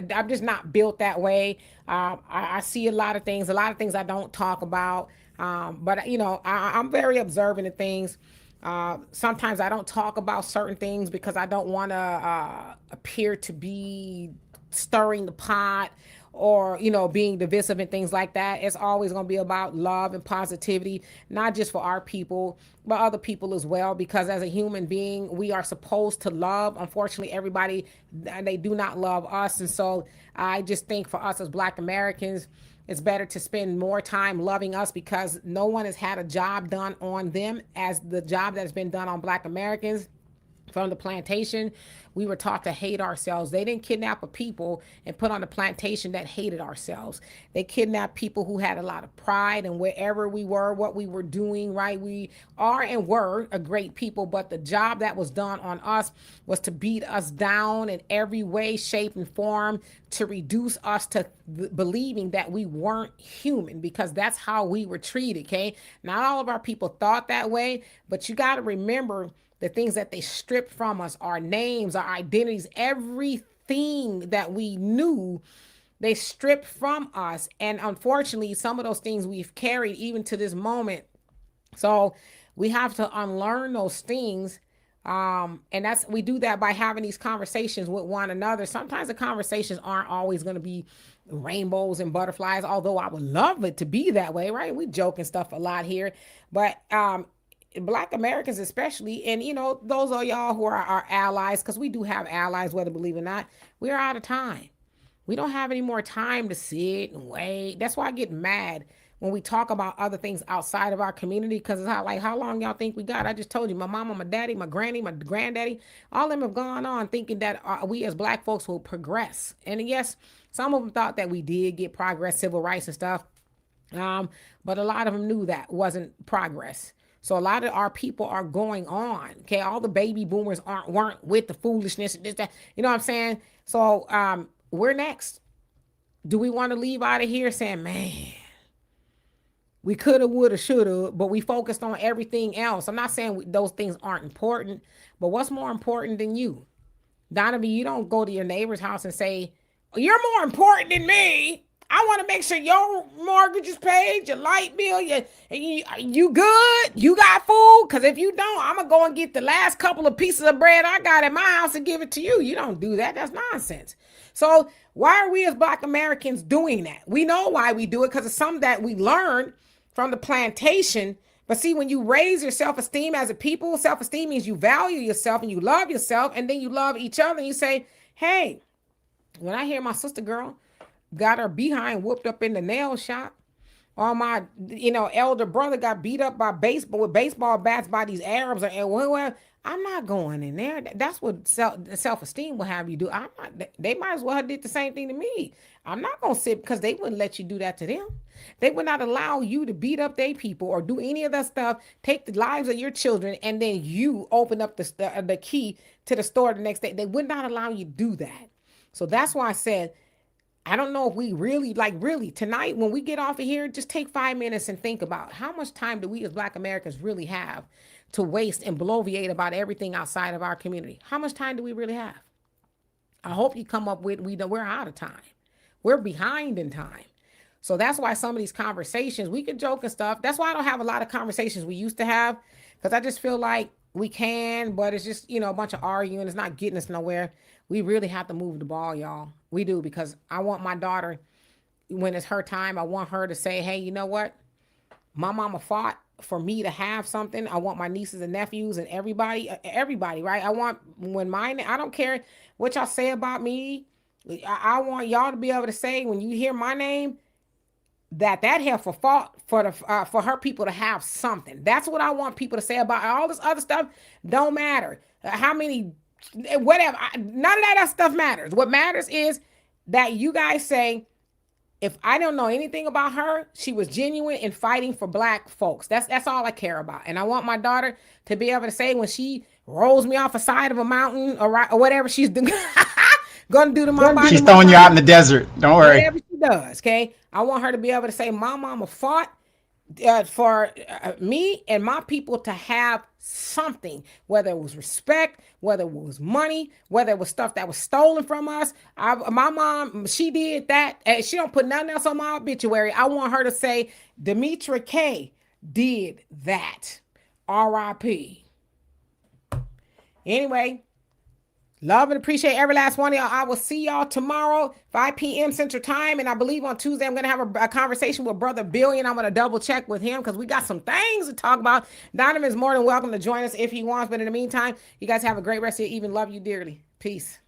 not built that way. I see a lot of things I don't talk about. But I'm very observant of things. Sometimes I don't talk about certain things because I don't want to appear to be stirring the pot or, being divisive and things like that. It's always going to be about love and positivity, not just for our people, but other people as well, because as a human being, we are supposed to love. Unfortunately, everybody, they do not love us. And so I just think for us as Black Americans, it's better to spend more time loving us, because no one has had a job done on them as the job that's been done on Black Americans. From the plantation, we were taught to hate ourselves. They didn't kidnap a people and put on a plantation that hated ourselves. They kidnapped people who had a lot of pride in wherever we were, what we were doing, right? We are and were a great people, but the job that was done on us was to beat us down in every way, shape, and form, to reduce us to believing that we weren't human, because that's how we were treated, okay? Not all of our people thought that way, but you got to remember the things that they stripped from us, our names, our identities, everything that we knew, they stripped from us. And unfortunately, some of those things we've carried even to this moment. So we have to unlearn those things. And we do that by having these conversations with one another. Sometimes the conversations aren't always going to be rainbows and butterflies, although I would love it to be that way, right? We joke and stuff a lot here, but Black Americans especially, and those are y'all who are our allies, because we do have allies, whether believe it or not. We are out of time. We don't have any more time to sit and wait. That's why I get mad when we talk about other things outside of our community, because it's how long y'all think we got? I just told you, my mama, my daddy, my granny, my granddaddy, all of them have gone on thinking that we as Black folks will progress. And yes, some of them thought that we did get progress, civil rights and stuff, but a lot of them knew that wasn't progress. So a lot of our people are going on. Okay, all the baby boomers weren't with the foolishness. This, that, you know what I'm saying? So we're next. Do we want to leave out of here saying, man, we coulda, woulda, shoulda, but we focused on everything else? I'm not saying those things aren't important, but what's more important than you? Donovan, you don't go to your neighbor's house and say, you're more important than me. I want to make sure your mortgage is paid, your light bill, you good? You got food? Because if you don't, I'm going to go and get the last couple of pieces of bread I got in my house and give it to you. You don't do that. That's nonsense. So why are we as Black Americans doing that? We know why we do it, because it's something that we learned from the plantation. But see, when you raise your self-esteem as a people, self-esteem means you value yourself and you love yourself, and then you love each other, and you say, hey, when I hear my sister girl got her behind whooped up in the nail shop, or my, elder brother got beat up by baseball with baseball bats by these Arabs, and well, I'm not going in there. That's what self-esteem will have you do. I'm not. They might as well have did the same thing to me. I'm not gonna sit because they wouldn't let you do that to them. They would not allow you to beat up their people or do any of that stuff. Take the lives of your children, and then you open up the key to the store the next day. They would not allow you to do that. So that's why I said, I don't know if we really tonight when we get off of here, just take 5 minutes and think about how much time do we as Black Americans really have to waste and bloviate about everything outside of our community. How much time do we really have? I hope you come up with, we're out of time. We're behind in time. So that's why some of these conversations, we can joke and stuff. That's why I don't have a lot of conversations we used to have, because I just feel like we can, but it's just, a bunch of arguing. It's not getting us nowhere. We really have to move the ball, y'all. We do, because I want my daughter, when it's her time, I want her to say, hey, you know what? My mama fought for me to have something. I want my nieces and nephews and everybody, right? I want I don't care what y'all say about me. I want y'all to be able to say, when you hear my name, that heifer fought for her people to have something. That's what I want people to say about all this other stuff. Don't matter. How many, whatever. None of that stuff matters. What matters is that you guys say, if I don't know anything about her, she was genuine in fighting for Black folks. That's all I care about. And I want my daughter to be able to say, when she rolls me off the side of a mountain or whatever she's doing, gonna do to my body. She's throwing you out in the desert. Don't worry. Whatever she does, okay? I want her to be able to say, my mama fought for me and my people to have something, whether it was respect, whether it was money, whether it was stuff that was stolen from us. My mom, she did that. She don't put nothing else on my obituary. I want her to say, Demetra K did that. R.I.P. Anyway, love and appreciate every last one of y'all. I will see y'all tomorrow, 5 p.m. Central Time. And I believe on Tuesday, I'm going to have a conversation with Brother Billy, and I'm going to double check with him because we got some things to talk about. Donovan is more than welcome to join us if he wants. But in the meantime, you guys have a great rest of your evening. Love you dearly. Peace.